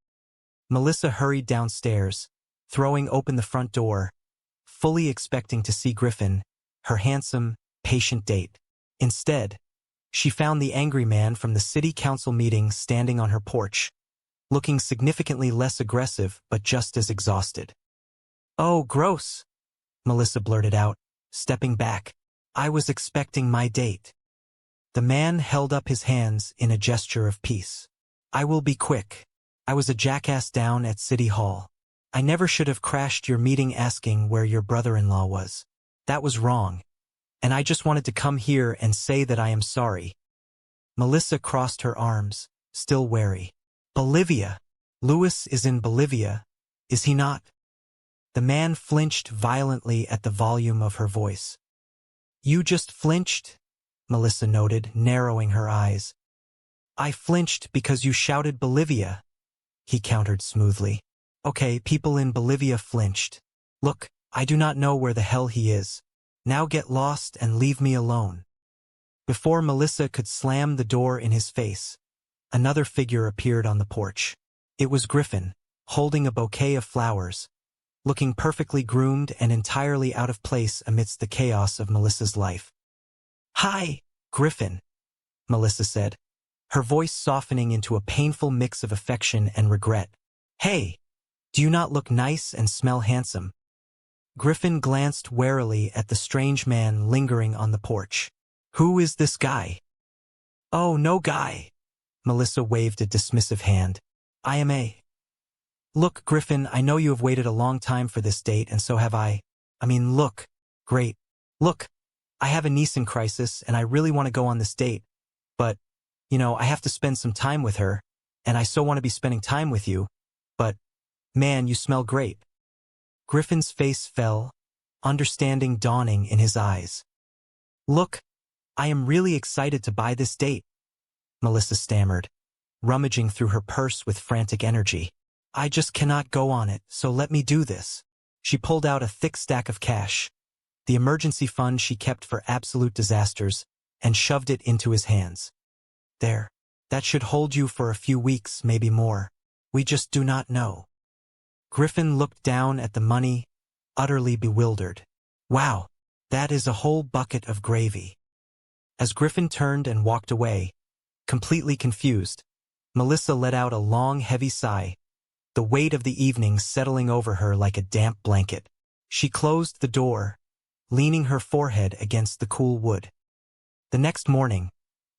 Melissa hurried downstairs, throwing open the front door, fully expecting to see Griffin, her handsome, patient date. Instead, she found the angry man from the city council meeting standing on her porch, looking significantly less aggressive but just as exhausted. Oh, gross, Melissa blurted out, stepping back. I was expecting my date. The man held up his hands in a gesture of peace. I will be quick. I was a jackass down at City Hall. I never should have crashed your meeting asking where your brother-in-law was. That was wrong. And I just wanted to come here and say that I am sorry. Melissa crossed her arms, still wary. Bolivia. Louis is in Bolivia, is he not? The man flinched violently at the volume of her voice. You just flinched? Melissa noted, narrowing her eyes. I flinched because you shouted Bolivia, he countered smoothly. Okay, people in Bolivia flinched. Look, I do not know where the hell he is. Now get lost and leave me alone. Before Melissa could slam the door in his face, another figure appeared on the porch. It was Griffin, holding a bouquet of flowers, looking perfectly groomed and entirely out of place amidst the chaos of Melissa's life. Hi, Griffin, Melissa said, her voice softening into a painful mix of affection and regret. Hey, do you not look nice and smell handsome? Griffin glanced warily at the strange man lingering on the porch. Who is this guy? Oh, no guy. Melissa waved a dismissive hand. I am a... Look, Griffin, I know you have waited a long time for this date, and so have I. Look. Great. Look, I have a niece in crisis, and I really want to go on this date. But, I have to spend some time with her, and I so want to be spending time with you. But, man, you smell great. Griffin's face fell, understanding dawning in his eyes. Look, I am really excited to buy this date, Melissa stammered, rummaging through her purse with frantic energy. I just cannot go on it, so let me do this. She pulled out a thick stack of cash, the emergency fund she kept for absolute disasters, and shoved it into his hands. There, that should hold you for a few weeks, maybe more. We just do not know. Griffin looked down at the money, utterly bewildered. Wow, that is a whole bucket of gravy. As Griffin turned and walked away, completely confused, Melissa let out a long, heavy sigh, the weight of the evening settling over her like a damp blanket. She closed the door, leaning her forehead against the cool wood. The next morning,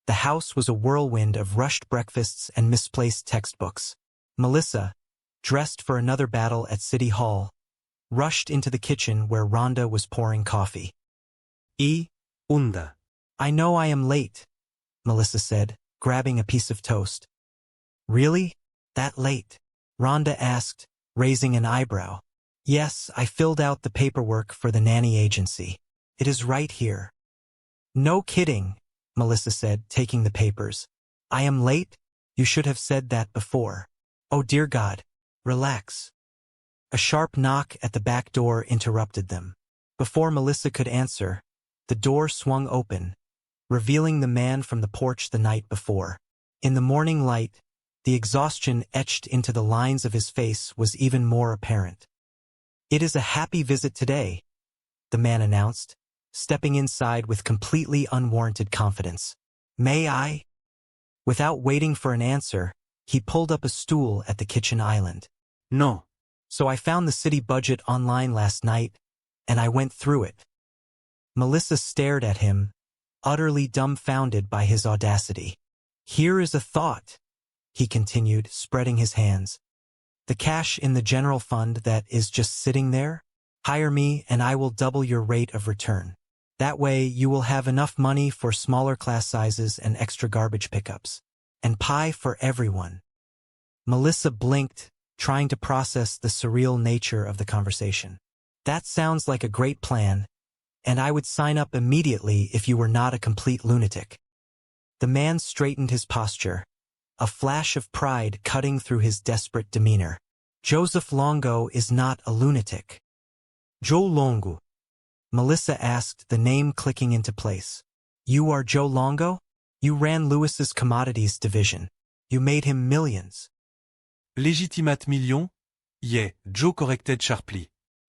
the house was a whirlwind of rushed breakfasts and misplaced textbooks. Melissa, dressed for another battle at City Hall, rushed into the kitchen where Rhonda was pouring coffee. I know I am late, Melissa said, grabbing a piece of toast. Really? That late? Rhonda asked, raising an eyebrow. Yes, I filled out the paperwork for the nanny agency. It is right here. No kidding, Melissa said, taking the papers. I am late? You should have said that before. Oh dear God. Relax. A sharp knock at the back door interrupted them. Before Melissa could answer, the door swung open, revealing the man from the porch the night before. In the morning light, the exhaustion etched into the lines of his face was even more apparent. It is a happy visit today, the man announced, stepping inside with completely unwarranted confidence. May I? Without waiting for an answer, he pulled up a stool at the kitchen island. No. So I found the city budget online last night, and I went through it. Melissa stared at him, utterly dumbfounded by his audacity. Here is a thought, he continued, spreading his hands. The cash in the general fund that is just sitting there? Hire me and I will double your rate of return. That way you will have enough money for smaller class sizes and extra garbage pickups. And pie for everyone. Melissa blinked, trying to process the surreal nature of the conversation. That sounds like a great plan, and I would sign up immediately if you were not a complete lunatic. The man straightened his posture, a flash of pride cutting through his desperate demeanor. Joseph Longo is not a lunatic. Joe Longo? Melissa asked, the name clicking into place. You are Joe Longo? You ran Lewis's commodities division. You made him millions. Légitimat million? Yeah, Joe corrected sharply.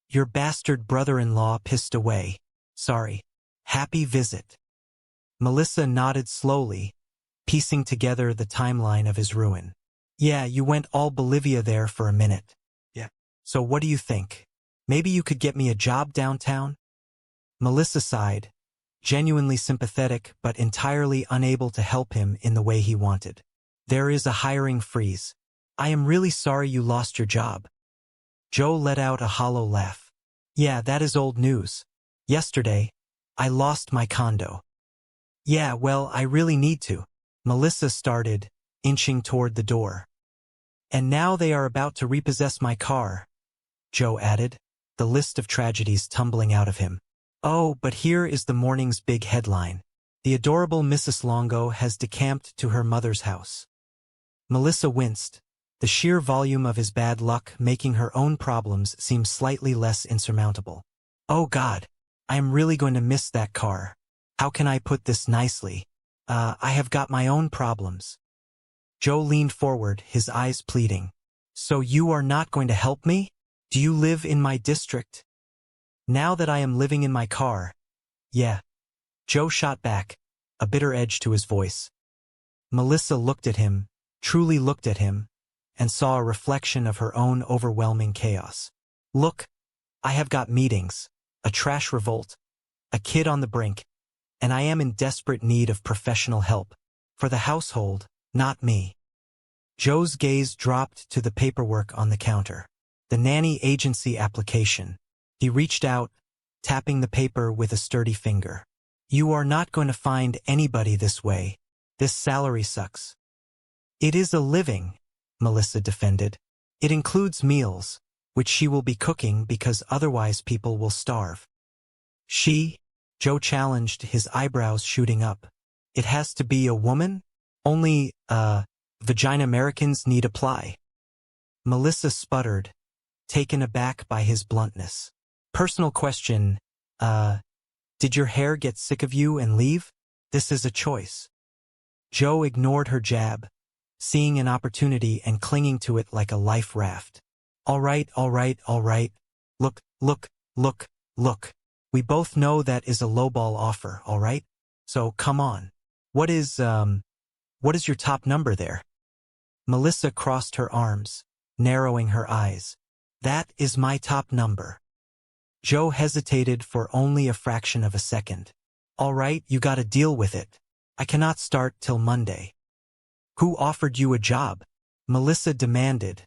Your bastard brother-in-law pissed away. Sorry. Happy visit. Melissa nodded slowly, piecing together the timeline of his ruin. Yeah, you went all Bolivia there for a minute. Yeah. So what do you think? Maybe you could get me a job downtown? Melissa sighed, genuinely sympathetic but entirely unable to help him in the way he wanted. There is a hiring freeze. I am really sorry you lost your job. Joe let out a hollow laugh. Yeah, that is old news. Yesterday, I lost my condo. Yeah, well, I really need to. Melissa started, inching toward the door. And now they are about to repossess my car, Joe added, the list of tragedies tumbling out of him. Oh, but here is the morning's big headline. The adorable Mrs. Longo has decamped to her mother's house. Melissa winced, the sheer volume of his bad luck making her own problems seem slightly less insurmountable. Oh God, I am really going to miss that car. How can I put this nicely? I have got my own problems. Joe leaned forward, his eyes pleading. So you are not going to help me? Do you live in my district? Now that I am living in my car. Yeah. Joe shot back, a bitter edge to his voice. Melissa looked at him, truly looked at him, and saw a reflection of her own overwhelming chaos. Look, I have got meetings, a trash revolt, a kid on the brink, and I am in desperate need of professional help. For the household, not me. Joe's gaze dropped to the paperwork on the counter. The nanny agency application. He reached out, tapping the paper with a sturdy finger. You are not going to find anybody this way. This salary sucks. It is a living, Melissa defended. It includes meals, which she will be cooking because otherwise people will starve. She? Joe challenged, his eyebrows shooting up. It has to be a woman? Only, vagina Americans need apply. Melissa sputtered, taken aback by his bluntness. Personal question, did your hair get sick of you and leave? This is a choice. Joe ignored her jab, seeing an opportunity and clinging to it like a life raft. All right, all right, all right. Look, look, look, look. We both know that is a lowball offer, all right? So come on. What is your top number there? Melissa crossed her arms, narrowing her eyes. That is my top number. Joe hesitated for only a fraction of a second. All right, you gotta deal with it. I cannot start till Monday. Who offered you a job? Melissa demanded,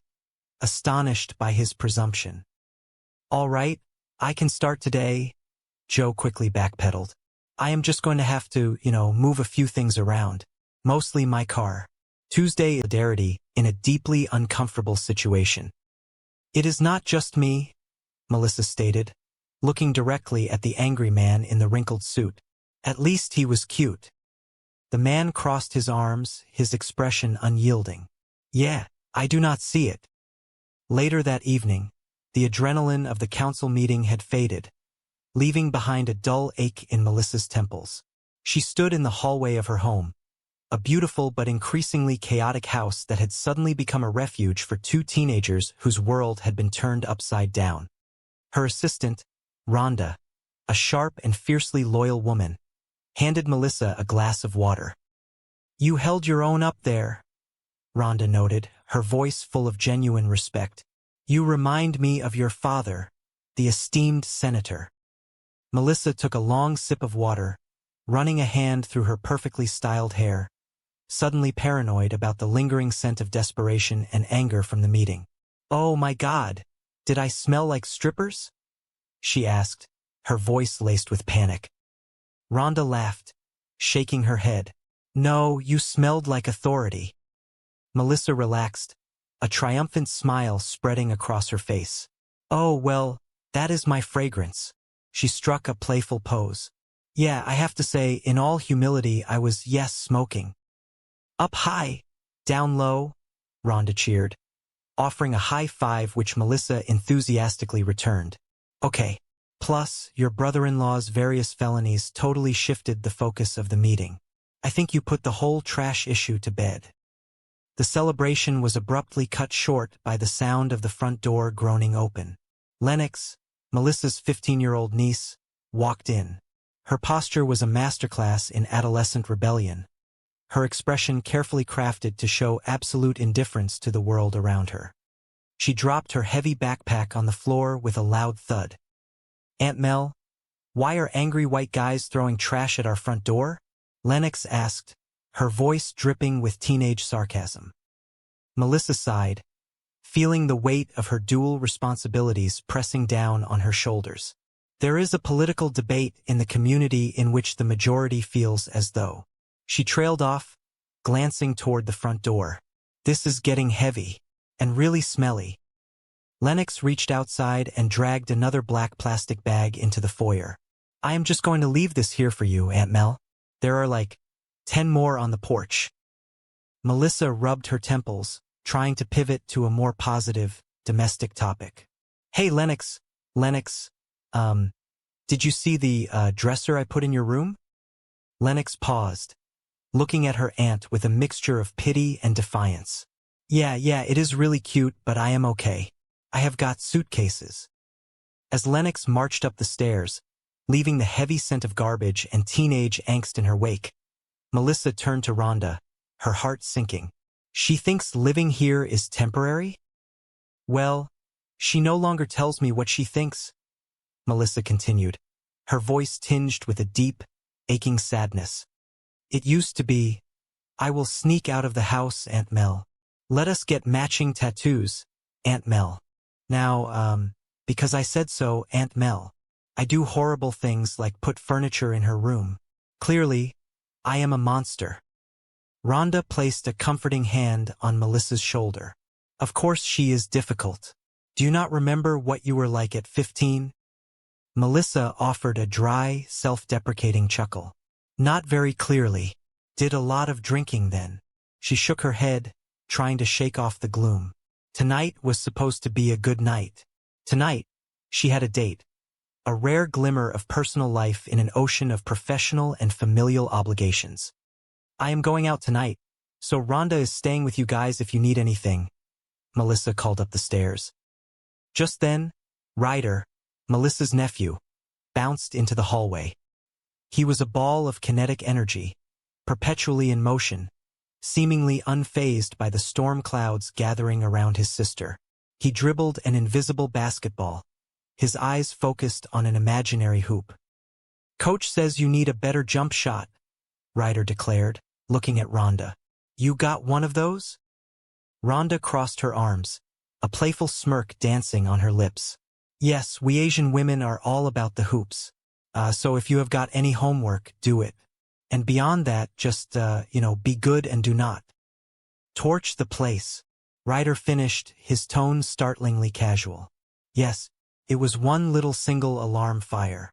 astonished by his presumption. All right, I can start today. Joe quickly backpedaled. I am just going to have to, move a few things around. Mostly my car. Tuesday, solidarity in a deeply uncomfortable situation. It is not just me, Melissa stated, looking directly at the angry man in the wrinkled suit. At least he was cute. The man crossed his arms, his expression unyielding. Yeah, I do not see it. Later that evening, the adrenaline of the council meeting had faded, leaving behind a dull ache in Melissa's temples. She stood in the hallway of her home, a beautiful but increasingly chaotic house that had suddenly become a refuge for two teenagers whose world had been turned upside down. Her assistant, Rhonda, a sharp and fiercely loyal woman, handed Melissa a glass of water. "You held your own up there," Rhonda noted, her voice full of genuine respect. "You remind me of your father, the esteemed senator." Melissa took a long sip of water, running a hand through her perfectly styled hair, suddenly paranoid about the lingering scent of desperation and anger from the meeting. "Oh my God, did I smell like strippers?" she asked, her voice laced with panic. Rhonda laughed, shaking her head. "No, you smelled like authority." Melissa relaxed, a triumphant smile spreading across her face. "Oh, well, that is my fragrance." She struck a playful pose. "Yeah, I have to say, in all humility, I was, yes, smoking." "Up high, down low," Rhonda cheered, offering a high five which Melissa enthusiastically returned. "Okay. Plus, your brother-in-law's various felonies totally shifted the focus of the meeting. I think you put the whole trash issue to bed." The celebration was abruptly cut short by the sound of the front door groaning open. Lennox, Melissa's 15-year-old niece, walked in. Her posture was a masterclass in adolescent rebellion, her expression carefully crafted to show absolute indifference to the world around her. She dropped her heavy backpack on the floor with a loud thud. "Aunt Mel, why are angry white guys throwing trash at our front door?" Lennox asked, her voice dripping with teenage sarcasm. Melissa sighed, feeling the weight of her dual responsibilities pressing down on her shoulders. "There is a political debate in the community in which the majority feels as though." She trailed off, glancing toward the front door. "This is getting heavy, and really smelly." Lennox reached outside and dragged another black plastic bag into the foyer. "I am just going to leave this here for you, Aunt Mel. There are like 10 more on the porch." Melissa rubbed her temples, trying to pivot to a more positive, domestic topic. "Hey, Lennox, did you see the dresser I put in your room?" Lennox paused, looking at her aunt with a mixture of pity and defiance. Yeah, it is really cute, but I am okay. I have got suitcases." As Lennox marched up the stairs, leaving the heavy scent of garbage and teenage angst in her wake, Melissa turned to Rhonda, her heart sinking. "She thinks living here is temporary?" "Well, she no longer tells me what she thinks," Melissa continued, her voice tinged with a deep, aching sadness. "It used to be, 'I will sneak out of the house, Aunt Mel. Let us get matching tattoos, Aunt Mel.' Now, because I said so, Aunt Mel, I do horrible things like put furniture in her room. Clearly, I am a monster." Rhonda placed a comforting hand on Melissa's shoulder. "Of course she is difficult. Do you not remember what you were like at 15? Melissa offered a dry, self-deprecating chuckle. "Not very clearly. Did a lot of drinking then." She shook her head, trying to shake off the gloom. Tonight was supposed to be a good night. Tonight, she had a date. A rare glimmer of personal life in an ocean of professional and familial obligations. "I am going out tonight, so Rhonda is staying with you guys if you need anything," Melissa called up the stairs. Just then, Ryder, Melissa's nephew, bounced into the hallway. He was a ball of kinetic energy, perpetually in motion, seemingly unfazed by the storm clouds gathering around his sister. He dribbled an invisible basketball, his eyes focused on an imaginary hoop. "Coach says you need a better jump shot," Ryder declared, looking at Rhonda. "You got one of those?" Rhonda crossed her arms, a playful smirk dancing on her lips. "Yes, we Asian women are all about the hoops. So if you have got any homework, do it. And beyond that, just, be good and do not torch the place." Ryder finished, his tone startlingly casual. Yes, it was one little single alarm fire.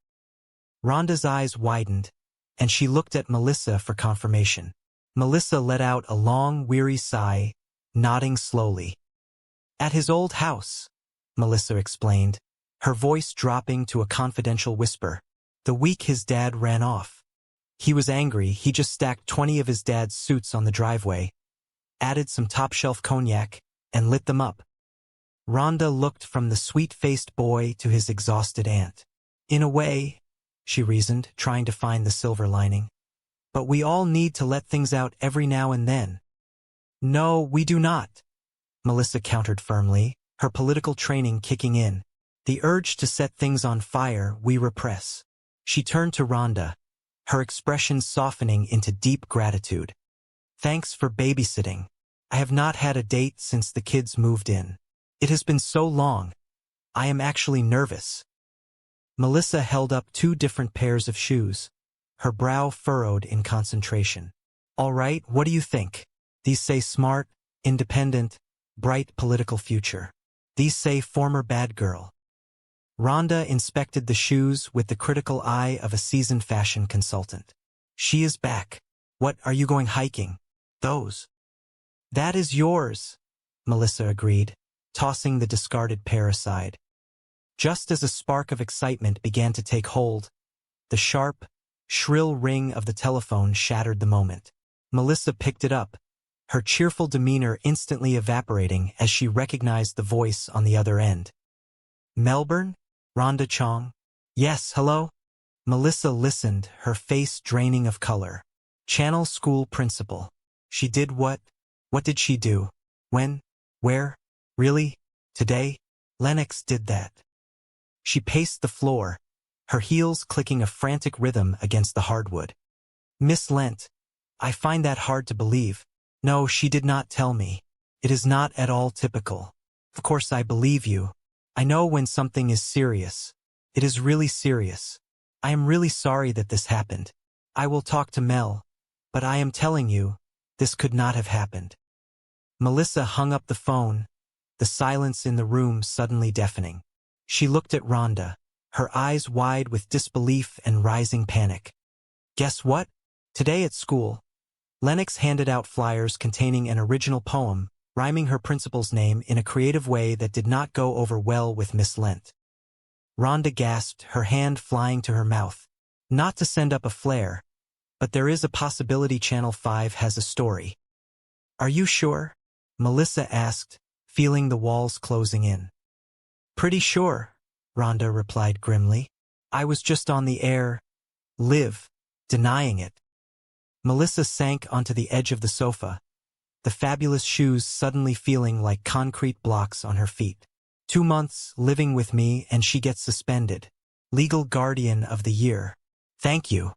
Rhonda's eyes widened, and she looked at Melissa for confirmation. Melissa let out a long, weary sigh, nodding slowly. "At his old house," Melissa explained, her voice dropping to a confidential whisper. "The week his dad ran off. He was angry. He just stacked 20 of his dad's suits on the driveway, added some top-shelf cognac, and lit them up." Rhonda looked from the sweet-faced boy to his exhausted aunt. "In a way, she reasoned, trying to find the silver lining. But we all need to let things out every now and then. No, we do not, Melissa countered firmly, her political training kicking in. The urge to set things on fire we repress. She turned to Rhonda, her expression softening into deep gratitude. Thanks for babysitting. I have not had a date since the kids moved in. It has been so long. I am actually nervous. Melissa held up 2 different pairs of shoes, her brow furrowed in concentration. All right, what do you think? These say smart, independent, bright political future. These say former bad girl. Rhonda inspected the shoes with the critical eye of a seasoned fashion consultant. She is back. What, are you going hiking? Those. That is yours, Melissa agreed, tossing the discarded pair aside. Just as a spark of excitement began to take hold, the sharp, shrill ring of the telephone shattered the moment. Melissa picked it up, her cheerful demeanor instantly evaporating as she recognized the voice on the other end. Melbourne? Rhonda Chong? Yes, hello? Melissa listened, her face draining of color. Channel school principal. She did what? What did she do? When? Where? Really? Today? Lennox did that. She paced the floor, her heels clicking a frantic rhythm against the hardwood. Miss Lent, I find that hard to believe. No, she did not tell me. It is not at all typical. Of course I believe you. I know when something is serious. It is really serious. I am really sorry that this happened. I will talk to Mel, but I am telling you, this could not have happened. Melissa hung up the phone, the silence in the room suddenly deafening. She looked at Rhonda, her eyes wide with disbelief and rising panic. Guess what? Today at school, Lennox handed out flyers containing an original poem, rhyming her principal's name in a creative way that did not go over well with Miss Lent. Rhonda gasped, her hand flying to her mouth. Not to send up a flare, but there is a possibility Channel 5 has a story. Are you sure? Melissa asked, feeling the walls closing in. Pretty sure, Rhonda replied grimly. I was just on the air, denying it. Melissa sank onto the edge of the sofa, the fabulous shoes suddenly feeling like concrete blocks on her feet. 2 months living with me and she gets suspended. Legal guardian of the year. Thank you.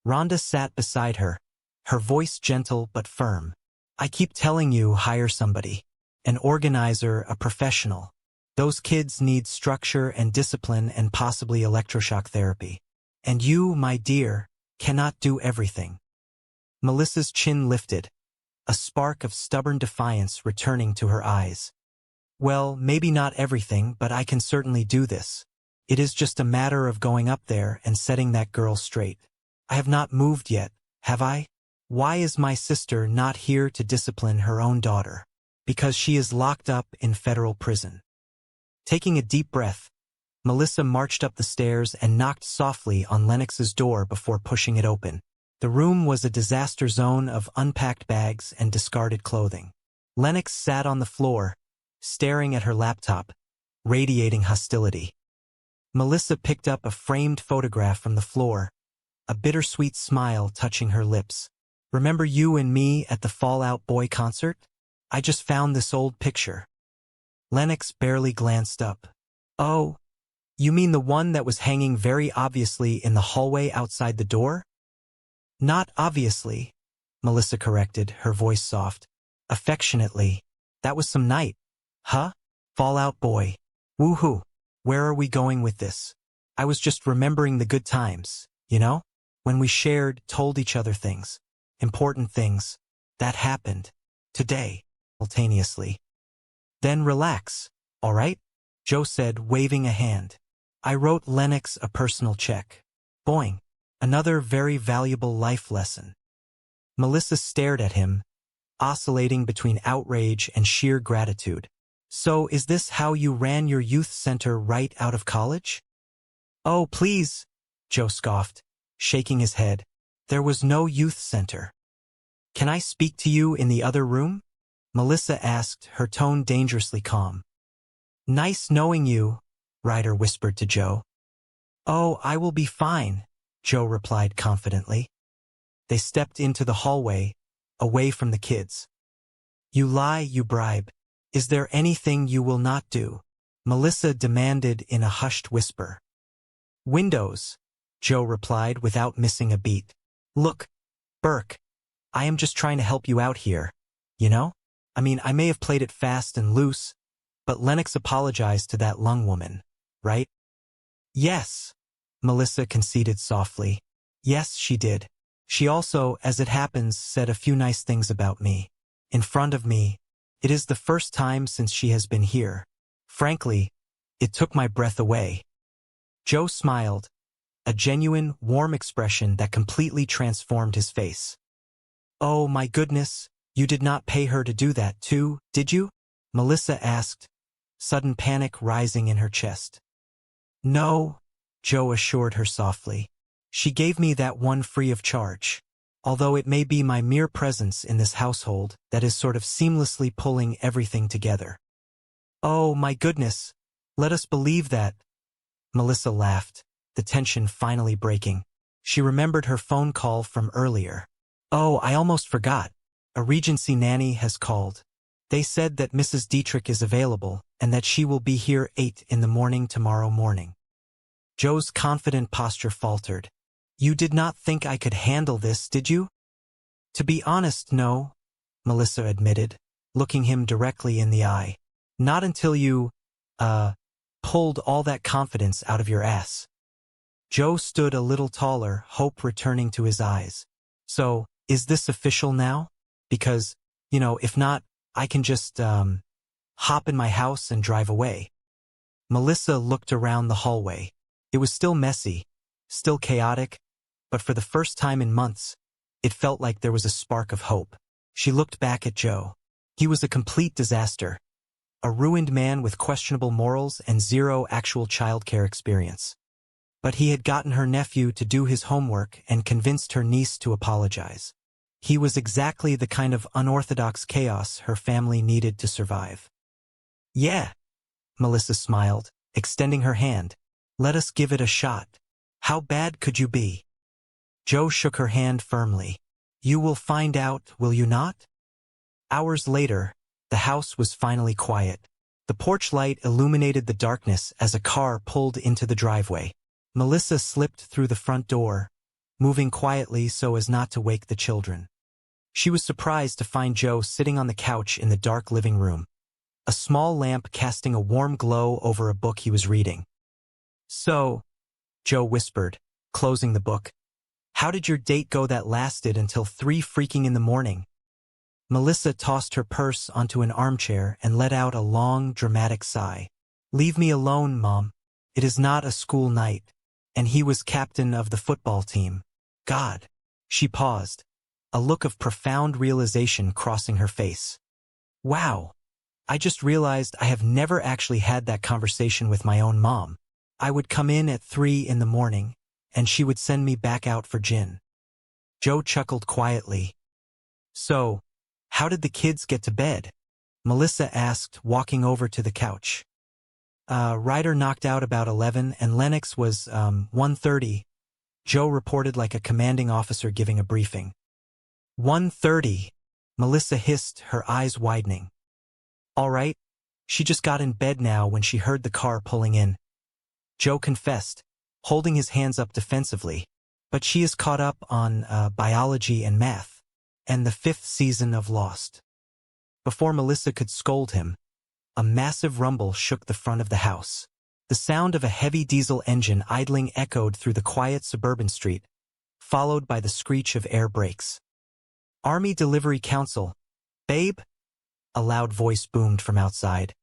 Rhonda sat beside her, her voice gentle but firm. I keep telling you, hire somebody. An organizer, a professional. Those kids need structure and discipline and possibly electroshock therapy. And you, my dear, cannot do everything. Melissa's chin lifted, a spark of stubborn defiance returning to her eyes. Well, maybe not everything, but I can certainly do this. It is just a matter of going up there and setting that girl straight. I have not moved yet, have I? Why is my sister not here to discipline her own daughter? Because she is locked up in federal prison. Taking a deep breath, Melissa marched up the stairs and knocked softly on Lennox's door before pushing it open. The room was a disaster zone of unpacked bags and discarded clothing. Lennox sat on the floor, staring at her laptop, radiating hostility. Melissa picked up a framed photograph from the floor, a bittersweet smile touching her lips. Remember you and me at the Fall Out Boy concert? I just found this old picture. Lennox barely glanced up. Oh, you mean the one that was hanging very obviously in the hallway outside the door? Not obviously, Melissa corrected, her voice soft. Affectionately. That was some night. Huh? Fall Out Boy. Woohoo. Where are we going with this? I was just remembering the good times, you know? When we shared, told each other things. Important things. That happened. Today. Simultaneously. Then relax, all right? Joe said, waving a hand. I wrote Lennox a personal check. Boing. Another very valuable life lesson. Melissa stared at him, oscillating between outrage and sheer gratitude. So is this how you ran your youth center right out of college? Oh, please, Joe scoffed, shaking his head. There was no youth center. Can I speak to you in the other room? Melissa asked, her tone dangerously calm. Nice knowing you, Ryder whispered to Joe. Oh, I will be fine, Joe replied confidently. They stepped into the hallway, away from the kids. You lie, you bribe. Is there anything you will not do? Melissa demanded in a hushed whisper. Windows, Joe replied without missing a beat. Look, Burke, I am just trying to help you out here, you know? I mean, I may have played it fast and loose, but Lennox apologized to that lung woman, right? Yes, Melissa conceded softly. Yes, she did. She also, as it happens, said a few nice things about me. In front of me. It is the first time since she has been here. Frankly, it took my breath away. Joe smiled, a genuine, warm expression that completely transformed his face. Oh my goodness, you did not pay her to do that too, did you? Melissa asked, sudden panic rising in her chest. No, Joe assured her softly. She gave me that one free of charge. Although it may be my mere presence in this household that is sort of seamlessly pulling everything together. Oh my goodness, let us believe that. Melissa laughed, the tension finally breaking. She remembered her phone call from earlier. Oh, I almost forgot. A Regency nanny has called. They said that Mrs. Dietrich is available and that she will be here 8 in the morning tomorrow morning. Joe's confident posture faltered. You did not think I could handle this, did you? To be honest, no, Melissa admitted, looking him directly in the eye. Not until you, pulled all that confidence out of your ass. Joe stood a little taller, hope returning to his eyes. So, is this official now? Because, if not, I can just, hop in my house and drive away. Melissa looked around the hallway. It was still messy, still chaotic, but for the first time in months, it felt like there was a spark of hope. She looked back at Joe. He was a complete disaster. A ruined man with questionable morals and zero actual childcare experience. But he had gotten her nephew to do his homework and convinced her niece to apologize. He was exactly the kind of unorthodox chaos her family needed to survive. Yeah, Melissa smiled, extending her hand. Let us give it a shot. How bad could you be? Joe shook her hand firmly. You will find out, will you not? Hours later, the house was finally quiet. The porch light illuminated the darkness as a car pulled into the driveway. Melissa slipped through the front door, moving quietly so as not to wake the children. She was surprised to find Joe sitting on the couch in the dark living room, a small lamp casting a warm glow over a book he was reading. So, Joe whispered, closing the book. How did your date go that lasted until 3 freaking in the morning? Melissa tossed her purse onto an armchair and let out a long, dramatic sigh. Leave me alone, Mom. It is not a school night. And he was captain of the football team. God. She paused, a look of profound realization crossing her face. Wow. I just realized I have never actually had that conversation with my own mom. I would come in at 3 in the morning, and she would send me back out for gin. Joe chuckled quietly. So, how did the kids get to bed? Melissa asked, walking over to the couch. Ryder knocked out about 11 and Lennox was, 1:30. Joe reported like a commanding officer giving a briefing. 1:30, Melissa hissed, her eyes widening. All right, she just got in bed now when she heard the car pulling in. Joe confessed, holding his hands up defensively, but she is caught up on biology and math, and the 5th season of Lost. Before Melissa could scold him, a massive rumble shook the front of the house. The sound of a heavy diesel engine idling echoed through the quiet suburban street, followed by the screech of air brakes. Army Delivery Council. Babe? A loud voice boomed from outside.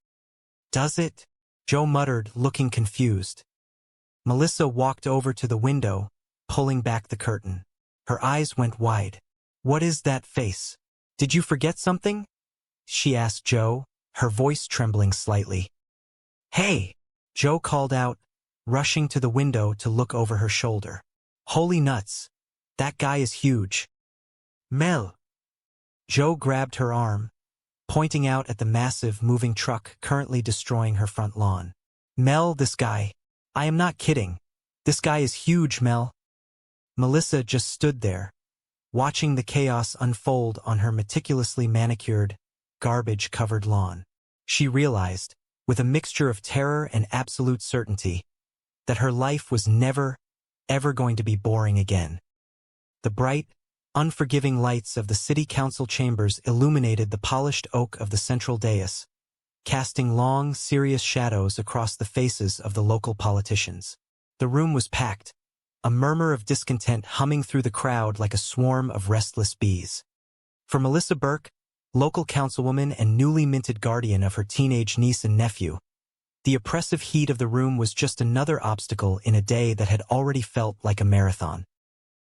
Does it? Joe muttered, looking confused. Melissa walked over to the window, pulling back the curtain. Her eyes went wide. What is that face? Did you forget something? She asked Joe, her voice trembling slightly. Hey! Joe called out, rushing to the window to look over her shoulder. Holy nuts! That guy is huge. Mel! Joe grabbed her arm, pointing out at the massive moving truck currently destroying her front lawn. Mel, this guy. I am not kidding. This guy is huge, Mel. Melissa just stood there, watching the chaos unfold on her meticulously manicured, garbage-covered lawn. She realized, with a mixture of terror and absolute certainty, that her life was never, ever going to be boring again. The bright, unforgiving lights of the city council chambers illuminated the polished oak of the central dais, casting long, serious shadows across the faces of the local politicians. The room was packed, a murmur of discontent humming through the crowd like a swarm of restless bees. For Melissa Burke, local councilwoman and newly minted guardian of her teenage niece and nephew, the oppressive heat of the room was just another obstacle in a day that had already felt like a marathon.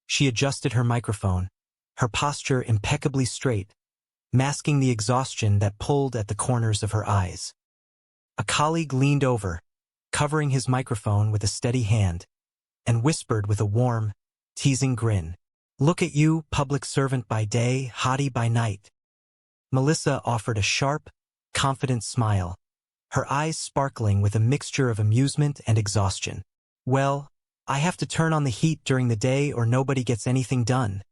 She adjusted her microphone, her posture impeccably straight, masking the exhaustion that pulled at the corners of her eyes. A colleague leaned over, covering his microphone with a steady hand, and whispered with a warm, teasing grin, "Look at you, public servant by day, hottie by night." Melissa offered a sharp, confident smile, her eyes sparkling with a mixture of amusement and exhaustion. "Well, I have to turn on the heat during the day or nobody gets anything done,"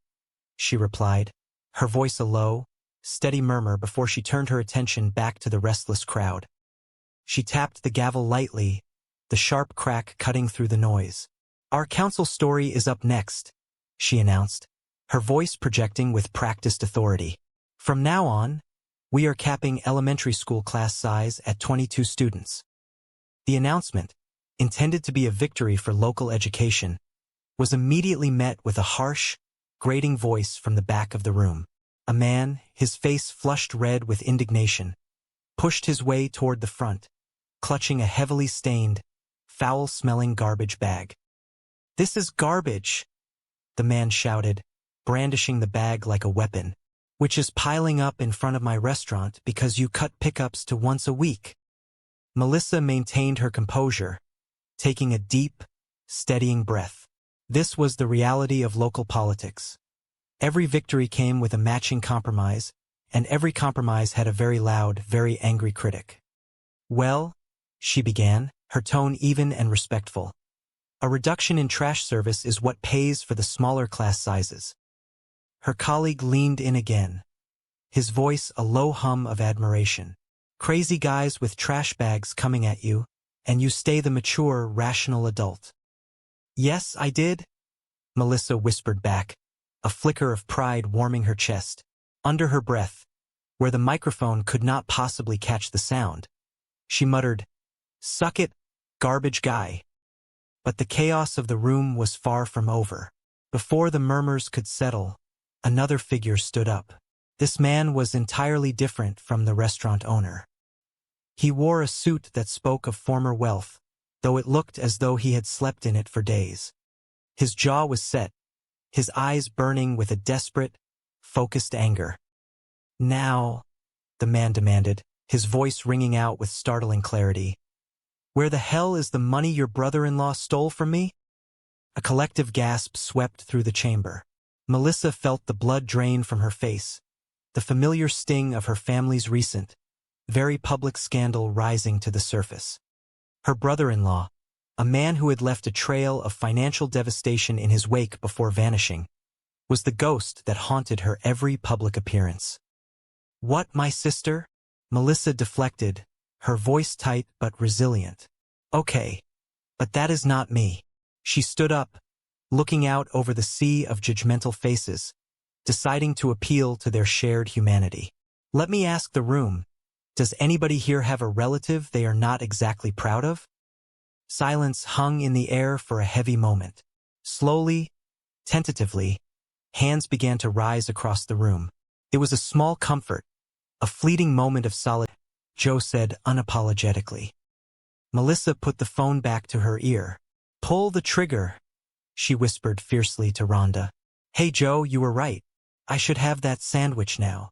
she replied, her voice a low, steady murmur before she turned her attention back to the restless crowd. She tapped the gavel lightly, the sharp crack cutting through the noise. "Our council story is up next," she announced, her voice projecting with practiced authority. "From now on, we are capping elementary school class size at 22 students." The announcement, intended to be a victory for local education, was immediately met with a harsh, grating voice from the back of the room. A man, his face flushed red with indignation, pushed his way toward the front, clutching a heavily stained, foul-smelling garbage bag. "This is garbage," the man shouted, brandishing the bag like a weapon, "which is piling up in front of my restaurant because you cut pickups to once a week." Melissa maintained her composure, taking a deep, steadying breath. This was the reality of local politics. Every victory came with a matching compromise, and every compromise had a very loud, very angry critic. "Well," she began, her tone even and respectful, "a reduction in trash service is what pays for the smaller class sizes." Her colleague leaned in again, his voice a low hum of admiration. "Crazy guys with trash bags coming at you, and you stay the mature, rational adult." "Yes, I did," Melissa whispered back, a flicker of pride warming her chest. Under her breath, where the microphone could not possibly catch the sound, she muttered, "Suck it, garbage guy." But the chaos of the room was far from over. Before the murmurs could settle, another figure stood up. This man was entirely different from the restaurant owner. He wore a suit that spoke of former wealth, though it looked as though he had slept in it for days. His jaw was set, his eyes burning with a desperate, focused anger. "Now," the man demanded, his voice ringing out with startling clarity, "where the hell is the money your brother-in-law stole from me?" A collective gasp swept through the chamber. Melissa felt the blood drain from her face, the familiar sting of her family's recent, very public scandal rising to the surface. Her brother-in-law, a man who had left a trail of financial devastation in his wake before vanishing, was the ghost that haunted her every public appearance. "What, my sister?" Melissa deflected, her voice tight but resilient. "Okay, but that is not me." She stood up, looking out over the sea of judgmental faces, deciding to appeal to their shared humanity. "Let me ask the room, does anybody here have a relative they are not exactly proud of?" Silence hung in the air for a heavy moment. Slowly, tentatively, hands began to rise across the room. It was a small comfort, a fleeting moment of solitude, Joe said unapologetically. Melissa put the phone back to her ear. "Pull the trigger," she whispered fiercely to Rhonda. "Hey Joe, you were right. I should have that sandwich now."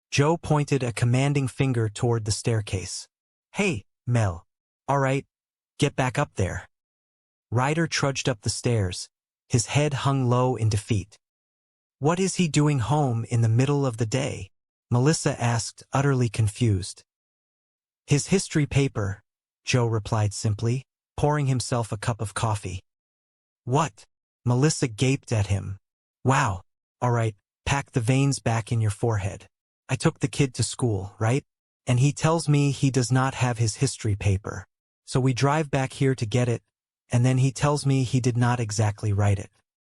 Joe pointed a commanding finger toward the staircase. "Hey, Mel. All right, get back up there." Ryder trudged up the stairs, his head hung low in defeat. "What is he doing home in the middle of the day?" Melissa asked, utterly confused. "His history paper," Joe replied simply, pouring himself a cup of coffee. What? Melissa gaped at him. Wow. All right, pack the veins back in your forehead. I took the kid to school, right? And he tells me he does not have his history paper. So we drive back here to get it, and then he tells me he did not exactly write it.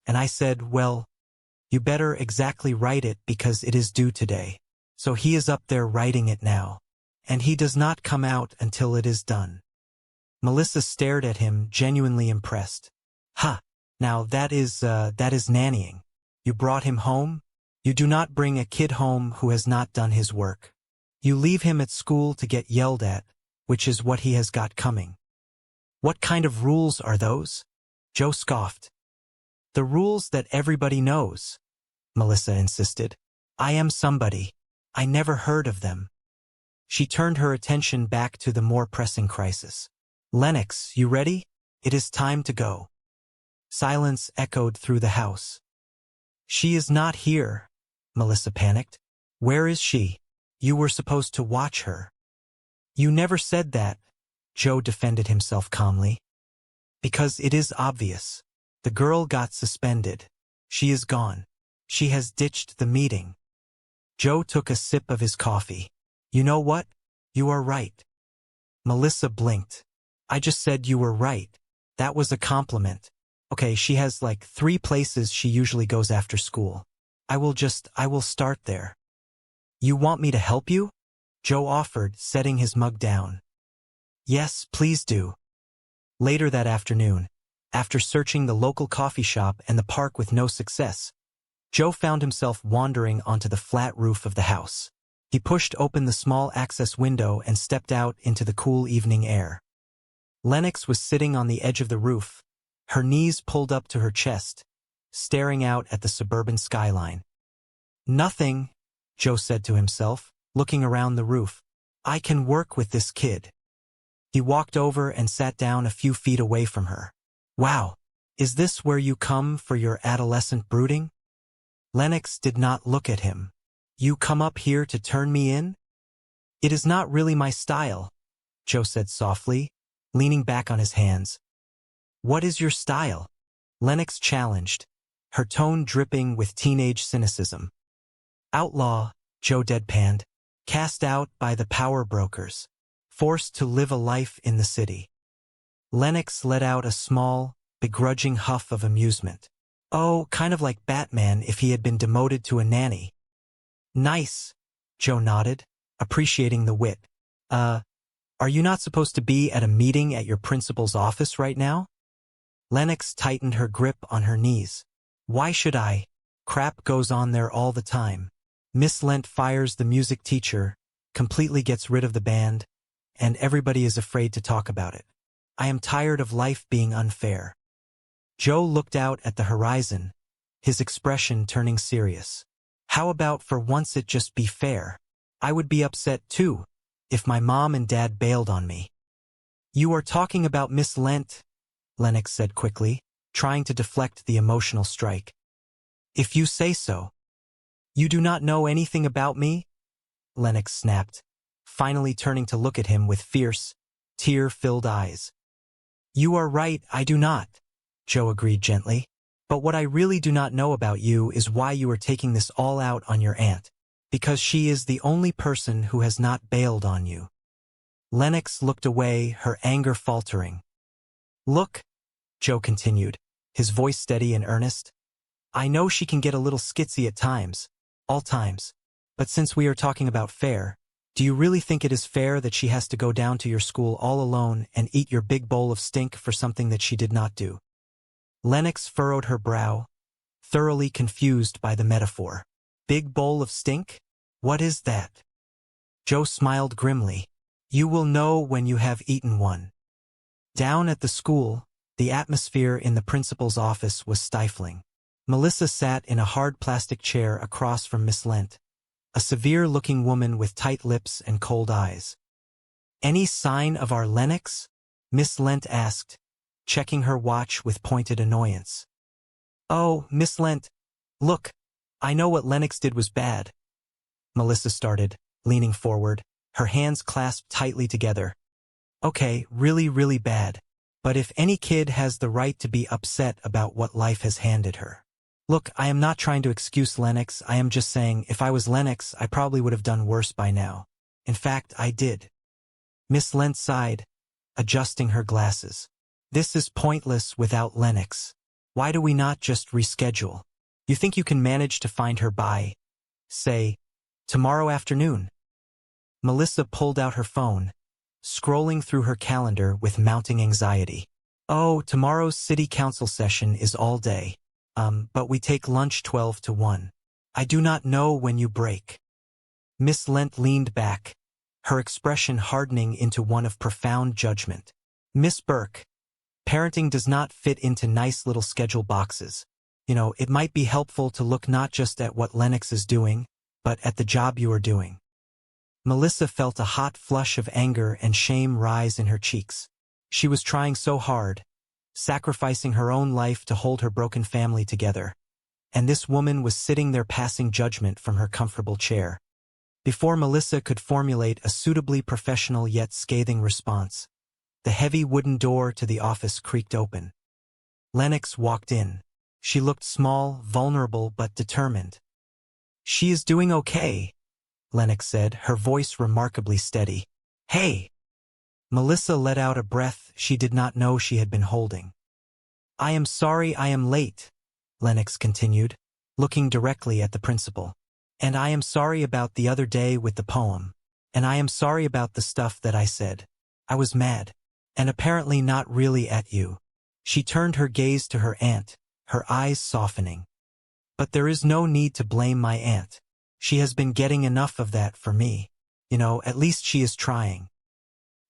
And I said, well, you better exactly write it because it is due today. So he is up there writing it now. And he does not come out until it is done. Melissa stared at him, genuinely impressed. Ha! Now that is nannying. You brought him home? You do not bring a kid home who has not done his work. You leave him at school to get yelled at, which is what he has got coming. What kind of rules are those? Joe scoffed. The rules that everybody knows, Melissa insisted. I am somebody. I never heard of them. She turned her attention back to the more pressing crisis. Lennox, you ready? It is time to go. Silence echoed through the house. She is not here, Melissa panicked. Where is she? You were supposed to watch her. You never said that, Joe defended himself calmly. Because it is obvious. The girl got suspended. She is gone. She has ditched the meeting. Joe took a sip of his coffee. You know what? You are right. Melissa blinked. I just said you were right. That was a compliment. Okay, she has like 3 places she usually goes after school. I will start there. You want me to help you? Joe offered, setting his mug down. Yes, please do. Later that afternoon, after searching the local coffee shop and the park with no success, Joe found himself wandering onto the flat roof of the house. He pushed open the small access window and stepped out into the cool evening air. Lennox was sitting on the edge of the roof, her knees pulled up to her chest, staring out at the suburban skyline. Nothing, Joe said to himself, looking around the roof. I can work with this kid. He walked over and sat down a few feet away from her. Wow, is this where you come for your adolescent brooding? Lennox did not look at him. You come up here to turn me in? It is not really my style, Joe said softly, leaning back on his hands. What is your style? Lennox challenged, her tone dripping with teenage cynicism. Outlaw, Joe deadpanned, cast out by the power brokers, forced to live a life in the city. Lennox let out a small, begrudging huff of amusement. Oh, kind of like Batman if he had been demoted to a nanny. Nice, Joe nodded, appreciating the wit. Are you not supposed to be at a meeting at your principal's office right now? Lennox tightened her grip on her knees. Why should I? Crap goes on there all the time. Miss Lent fires the music teacher, completely gets rid of the band, and everybody is afraid to talk about it. I am tired of life being unfair. Joe looked out at the horizon, his expression turning serious. How about for once it just be fair? I would be upset too, if my mom and dad bailed on me. You are talking about Miss Lent, Lennox said quickly, trying to deflect the emotional strike. If you say so. You do not know anything about me? Lennox snapped, finally turning to look at him with fierce, tear-filled eyes. You are right, I do not, Joe agreed gently. But what I really do not know about you is why you are taking this all out on your aunt, because she is the only person who has not bailed on you. Lennox looked away, her anger faltering. Look, Joe continued, his voice steady and earnest. I know she can get a little skitsy at times, all times, but since we are talking about fair, do you really think it is fair that she has to go down to your school all alone and eat your big bowl of stink for something that she did not do? Lennox furrowed her brow, thoroughly confused by the metaphor. Big bowl of stink? What is that? Joe smiled grimly. You will know when you have eaten one. Down at the school, the atmosphere in the principal's office was stifling. Melissa sat in a hard plastic chair across from Miss Lent, a severe-looking woman with tight lips and cold eyes. Any sign of our Lennox? Miss Lent asked, checking her watch with pointed annoyance. Oh, Miss Lent, look, I know what Lennox did was bad. Melissa started, leaning forward, her hands clasped tightly together. Okay, really, really bad. But if any kid has the right to be upset about what life has handed her. Look, I am not trying to excuse Lennox, I am just saying if I was Lennox, I probably would have done worse by now. In fact, I did. Miss Lent sighed, adjusting her glasses. This is pointless without Lennox. Why do we not just reschedule? You think you can manage to find her by, say, tomorrow afternoon? Melissa pulled out her phone, scrolling through her calendar with mounting anxiety. Oh, tomorrow's city council session is all day. But we take lunch 12 to 1. I do not know when you break. Miss Lent leaned back, her expression hardening into one of profound judgment. Miss Burke, parenting does not fit into nice little schedule boxes. You know, it might be helpful to look not just at what Lennox is doing, but at the job you are doing. Melissa felt a hot flush of anger and shame rise in her cheeks. She was trying so hard, sacrificing her own life to hold her broken family together. And this woman was sitting there passing judgment from her comfortable chair. Before Melissa could formulate a suitably professional yet scathing response, the heavy wooden door to the office creaked open. Lennox walked in. She looked small, vulnerable, but determined. She is doing okay, Lennox said, her voice remarkably steady. Hey! Melissa let out a breath she did not know she had been holding. I am sorry I am late, Lennox continued, looking directly at the principal. And I am sorry about the other day with the poem. And I am sorry about the stuff that I said. I was mad. And apparently not really at you. She turned her gaze to her aunt, her eyes softening. But there is no need to blame my aunt. She has been getting enough of that for me. You know, at least she is trying.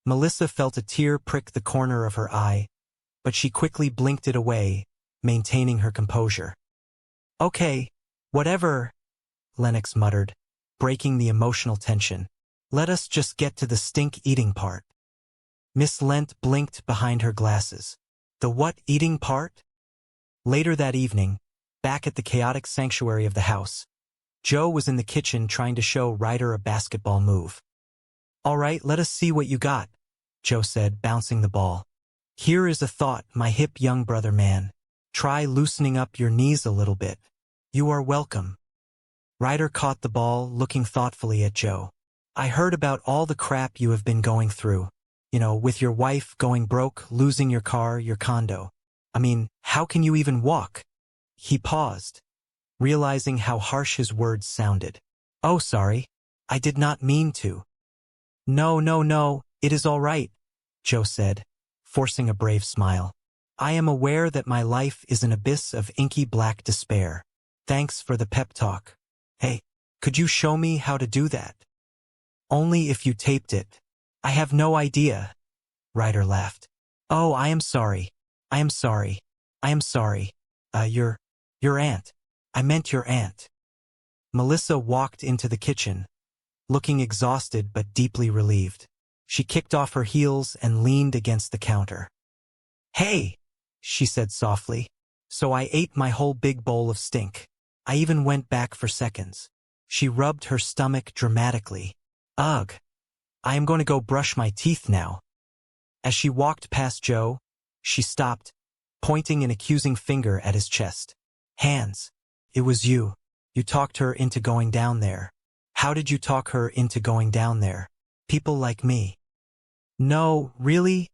Melissa felt a tear prick the corner of her eye, but she quickly blinked it away, maintaining her composure. Okay, whatever, Lennox muttered, breaking the emotional tension. Let us just get to the stink-eating part. Miss Lent blinked behind her glasses. The what-eating part? Later that evening, back at the chaotic sanctuary of the house, Joe was in the kitchen trying to show Ryder a basketball move. All right, let us see what you got, Joe said, bouncing the ball. Here is a thought, my hip young brother man. Try loosening up your knees a little bit. You are welcome. Ryder caught the ball, looking thoughtfully at Joe. I heard about all the crap you have been going through. You know, with your wife going broke, losing your car, your condo. I mean, how can you even walk? He paused, realizing how harsh his words sounded. Oh, sorry. I did not mean to. No, it is all right, Joe said, forcing a brave smile. I am aware that my life is an abyss of inky black despair. Thanks for the pep talk. Hey, could you show me how to do that? Only if you taped it. I have no idea. Ryder laughed. Oh, I am sorry. I am sorry. I am sorry. Your aunt. I meant your aunt. Melissa walked into the kitchen, looking exhausted but deeply relieved. She kicked off her heels and leaned against the counter. Hey, she said softly. So I ate my whole big bowl of stink. I even went back for seconds. She rubbed her stomach dramatically. Ugh. I am going to go brush my teeth now. As she walked past Joe, she stopped, pointing an accusing finger at his chest. Hands. It was you. You talked her into going down there. How did you talk her into going down there? People like me. No, really?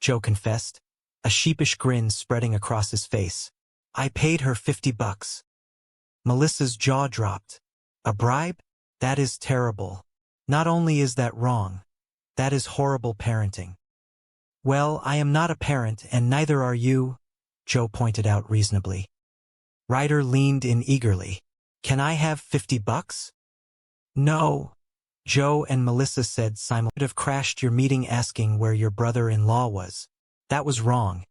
Joe confessed, a sheepish grin spreading across his face. I paid her $50. Melissa's jaw dropped. A bribe? That is terrible. Not only is that wrong, that is horrible parenting. Well, I am not a parent and neither are you, Joe pointed out reasonably. Ryder leaned in eagerly. Can I have $50? No. Joe and Melissa said simultaneously. Could have crashed your meeting asking where your brother-in-law was. That was wrong.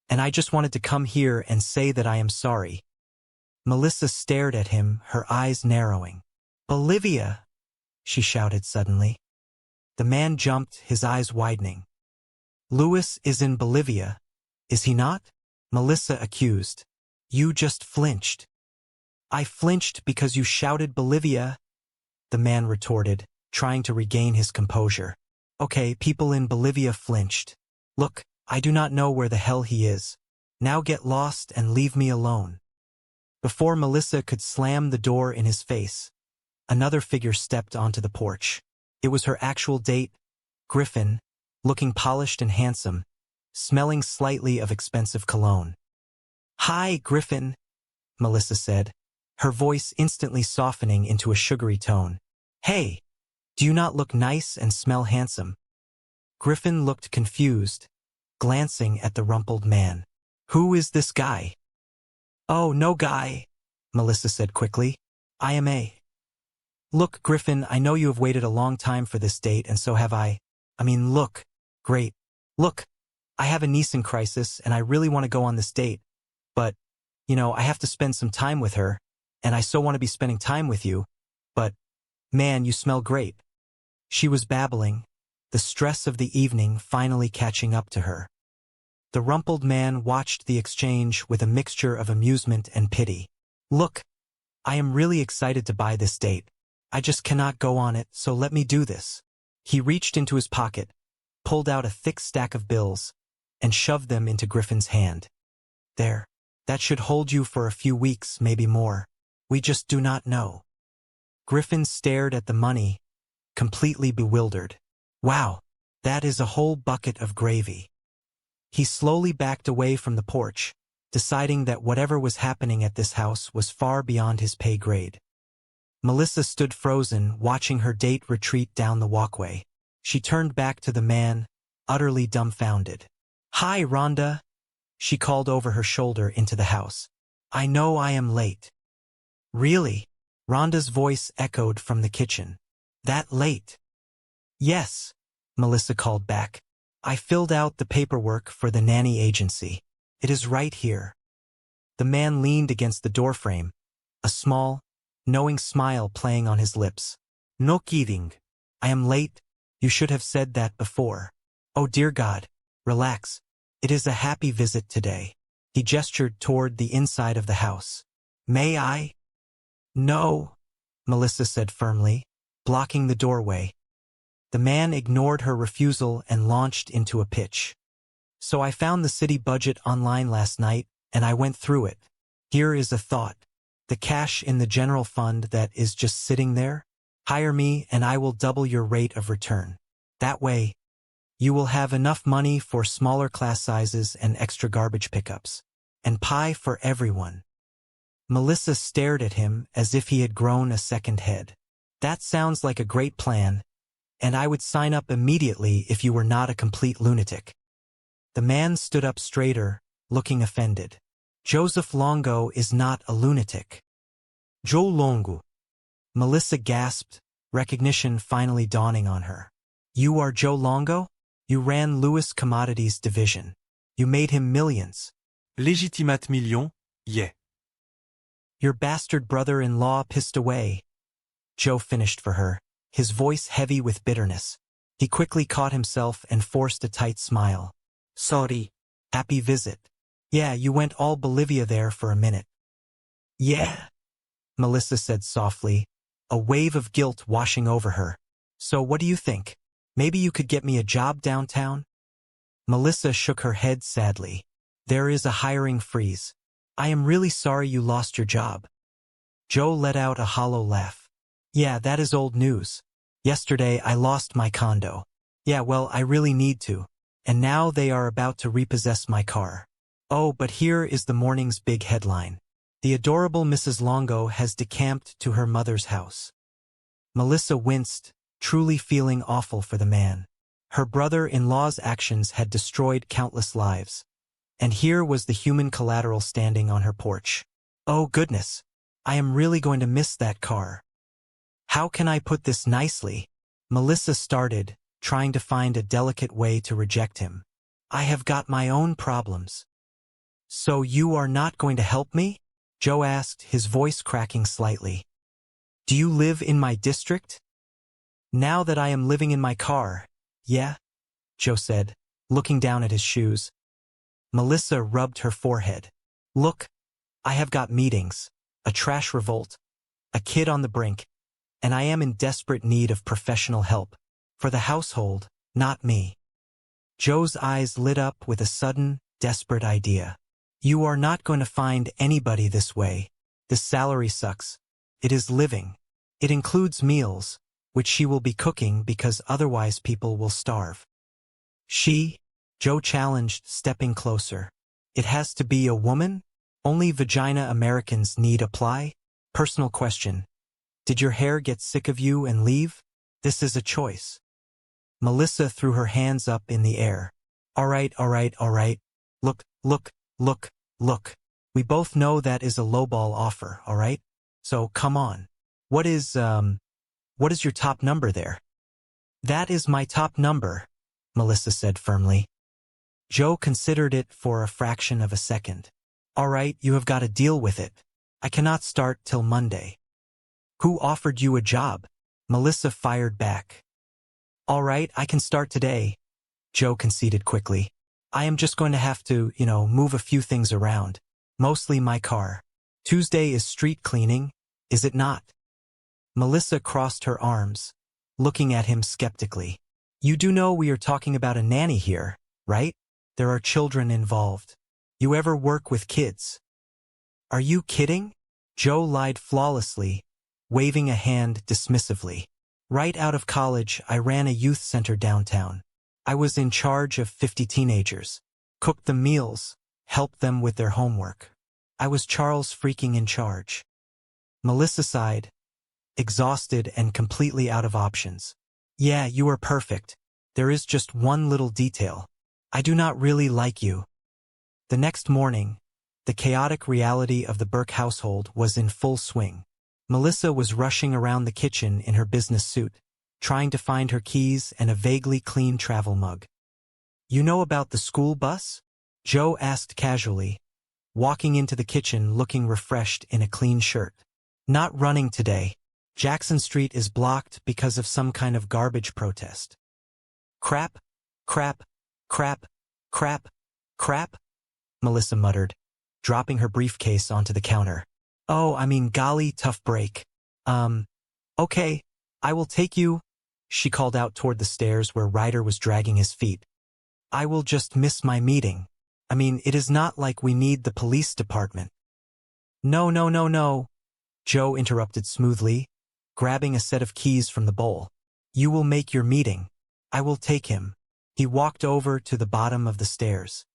And I just wanted to come here and say that I am sorry. Melissa stared at him, her eyes narrowing. Bolivia, she shouted suddenly. The man jumped, his eyes widening. Louis is in Bolivia, is he not? Melissa accused. You just flinched. I flinched because you shouted Bolivia, the man retorted, trying to regain his composure. Okay, people in Bolivia flinched. Look, I do not know where the hell he is. Now get lost and leave me alone. Before Melissa could slam the door in his face, another figure stepped onto the porch. It was her actual date, Griffin, looking polished and handsome, smelling slightly of expensive cologne. "Hi, Griffin," Melissa said, her voice instantly softening into a sugary tone. "Hey, do you not look nice and smell handsome?" Griffin looked confused, glancing at the rumpled man. "Who is this guy?" "Oh, no guy," Melissa said quickly. "I am a..." "Look, Griffin, I know you have waited a long time for this date, and so have I. Look. Great. Look, I have a niece in crisis, and I really want to go on this date. But, I have to spend some time with her, and I so want to be spending time with you. But, man, you smell great." She was babbling, the stress of the evening finally catching up to her. The rumpled man watched the exchange with a mixture of amusement and pity. "Look, I am really excited to buy this date. I just cannot go on it, so let me do this." He reached into his pocket, pulled out a thick stack of bills, and shoved them into Griffin's hand. "There, that should hold you for a few weeks, maybe more. We just do not know." Griffin stared at the money, completely bewildered. "Wow, that is a whole bucket of gravy." He slowly backed away from the porch, deciding that whatever was happening at this house was far beyond his pay grade. Melissa stood frozen, watching her date retreat down the walkway. She turned back to the man, utterly dumbfounded. "Hi, Rhonda," she called over her shoulder into the house. "I know I am late." "Really?" Rhonda's voice echoed from the kitchen. "That late?" "Yes," Melissa called back. "I filled out the paperwork for the nanny agency. It is right here." The man leaned against the doorframe, a small, knowing smile playing on his lips. "No kidding. I am late. You should have said that before. Oh dear God, relax. It is a happy visit today." He gestured toward the inside of the house. "May I?" "No," Melissa said firmly, blocking the doorway. The man ignored her refusal and launched into a pitch. "So I found the city budget online last night, and I went through it. Here is a thought. The cash in the general fund that is just sitting there? Hire me and I will double your rate of return. That way, you will have enough money for smaller class sizes and extra garbage pickups. And pie for everyone." Melissa stared at him as if he had grown a second head. "That sounds like a great plan, and I would sign up immediately if you were not a complete lunatic." The man stood up straighter, looking offended. "Joseph Longo is not a lunatic." "Joe Longo." Melissa gasped, recognition finally dawning on her. "You are Joe Longo? You ran Lewis Commodities division. You made him millions." Légitimat million, yeah. "Your bastard brother-in-law pissed away." Joe finished for her, his voice heavy with bitterness. He quickly caught himself and forced a tight smile. "Sorry. Happy visit. Yeah, you went all Bolivia there for a minute." "Yeah," Melissa said softly, a wave of guilt washing over her. "So what do you think? Maybe you could get me a job downtown?" Melissa shook her head sadly. "There is a hiring freeze. I am really sorry you lost your job." Joe let out a hollow laugh. "Yeah, that is old news. Yesterday I lost my condo. Yeah, well, I really need to. And now they are about to repossess my car. Oh, but here is the morning's big headline. The adorable Mrs. Longo has decamped to her mother's house." Melissa winced, truly feeling awful for the man. Her brother-in-law's actions had destroyed countless lives. And here was the human collateral standing on her porch. Oh goodness, I am really going to miss that car. How can I put this nicely? Melissa started, trying to find a delicate way to reject him. I have got my own problems. So you are not going to help me? Joe asked, his voice cracking slightly. Do you live in my district? Now that I am living in my car, yeah? Joe said, looking down at his shoes. Melissa rubbed her forehead. Look, I have got meetings, a trash revolt, a kid on the brink, and I am in desperate need of professional help. For the household, not me. Joe's eyes lit up with a sudden, desperate idea. You are not going to find anybody this way. This salary sucks. It is living. It includes meals, which she will be cooking because otherwise people will starve. She? Joe challenged, stepping closer. It has to be a woman? Only vagina Americans need apply? Personal question. Did your hair get sick of you and leave? This is a choice. Melissa threw her hands up in the air. All right. Look. We both know that is a lowball offer, all right? So come on. What is your top number there? That is my top number, Melissa said firmly. Joe considered it for a fraction of a second. All right, you have got to deal with it. I cannot start till Monday. Who offered you a job? Melissa fired back. All right, I can start today, Joe conceded quickly. I am just going to have to, move a few things around. Mostly my car. Tuesday is street cleaning, is it not? Melissa crossed her arms, looking at him skeptically. You do know we are talking about a nanny here, right? There are children involved. You ever work with kids? Are you kidding? Joe lied flawlessly, waving a hand dismissively. Right out of college, I ran a youth center downtown. I was in charge of 50 teenagers. Cooked them meals, helped them with their homework. I was Charles freaking in charge. Melissa sighed, exhausted and completely out of options. Yeah, you are perfect. There is just one little detail. I do not really like you. The next morning, the chaotic reality of the Burke household was in full swing. Melissa was rushing around the kitchen in her business suit, trying to find her keys and a vaguely clean travel mug. You know about the school bus? Joe asked casually, walking into the kitchen looking refreshed in a clean shirt. Not running today. Jackson Street is blocked because of some kind of garbage protest. Crap, Melissa muttered, dropping her briefcase onto the counter. Oh, golly, tough break. Okay, I will take you, she called out toward the stairs where Ryder was dragging his feet. I will just miss my meeting. It is not like we need the police department. No, Joe interrupted smoothly, grabbing a set of keys from the bowl. You will make your meeting. I will take him. He walked over to the bottom of the stairs.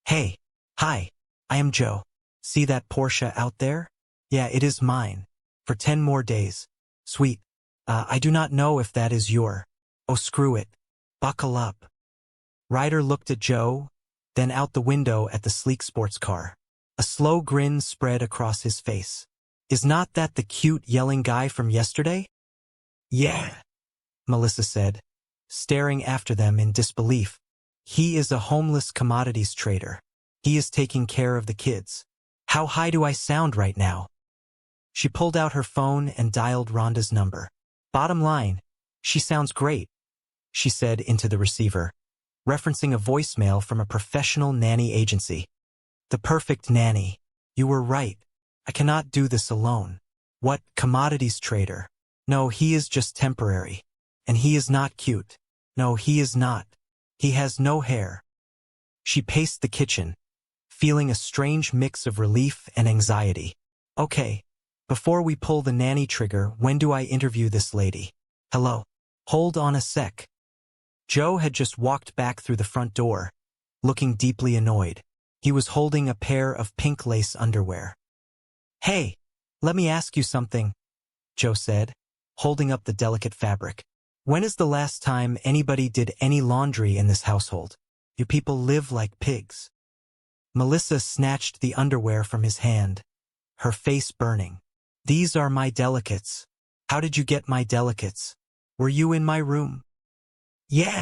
Hey, hi, I am Joe. See that Porsche out there? Yeah, it is mine. For 10 more days. Sweet. I do not know if that is your. Oh, screw it. Buckle up. Ryder looked at Joe, then out the window at the sleek sports car. A slow grin spread across his face. Is not that the cute yelling guy from yesterday? Yeah, Melissa said, staring after them in disbelief. He is a homeless commodities trader. He is taking care of the kids. How high do I sound right now? She pulled out her phone and dialed Rhonda's number. Bottom line, she sounds great, she said into the receiver, referencing a voicemail from a professional nanny agency. The perfect nanny. You were right. I cannot do this alone. What commodities trader? No, he is just temporary. And he is not cute. No, he is not. He has no hair. She paced the kitchen, feeling a strange mix of relief and anxiety. Okay, before we pull the nanny trigger, when do I interview this lady? Hello? Hold on a sec. Joe had just walked back through the front door, looking deeply annoyed. He was holding a pair of pink lace underwear. Hey, let me ask you something, Joe said, holding up the delicate fabric. When is the last time anybody did any laundry in this household? You people live like pigs. Melissa snatched the underwear from his hand, her face burning. These are my delicates. How did you get my delicates? Were you in my room? Yeah.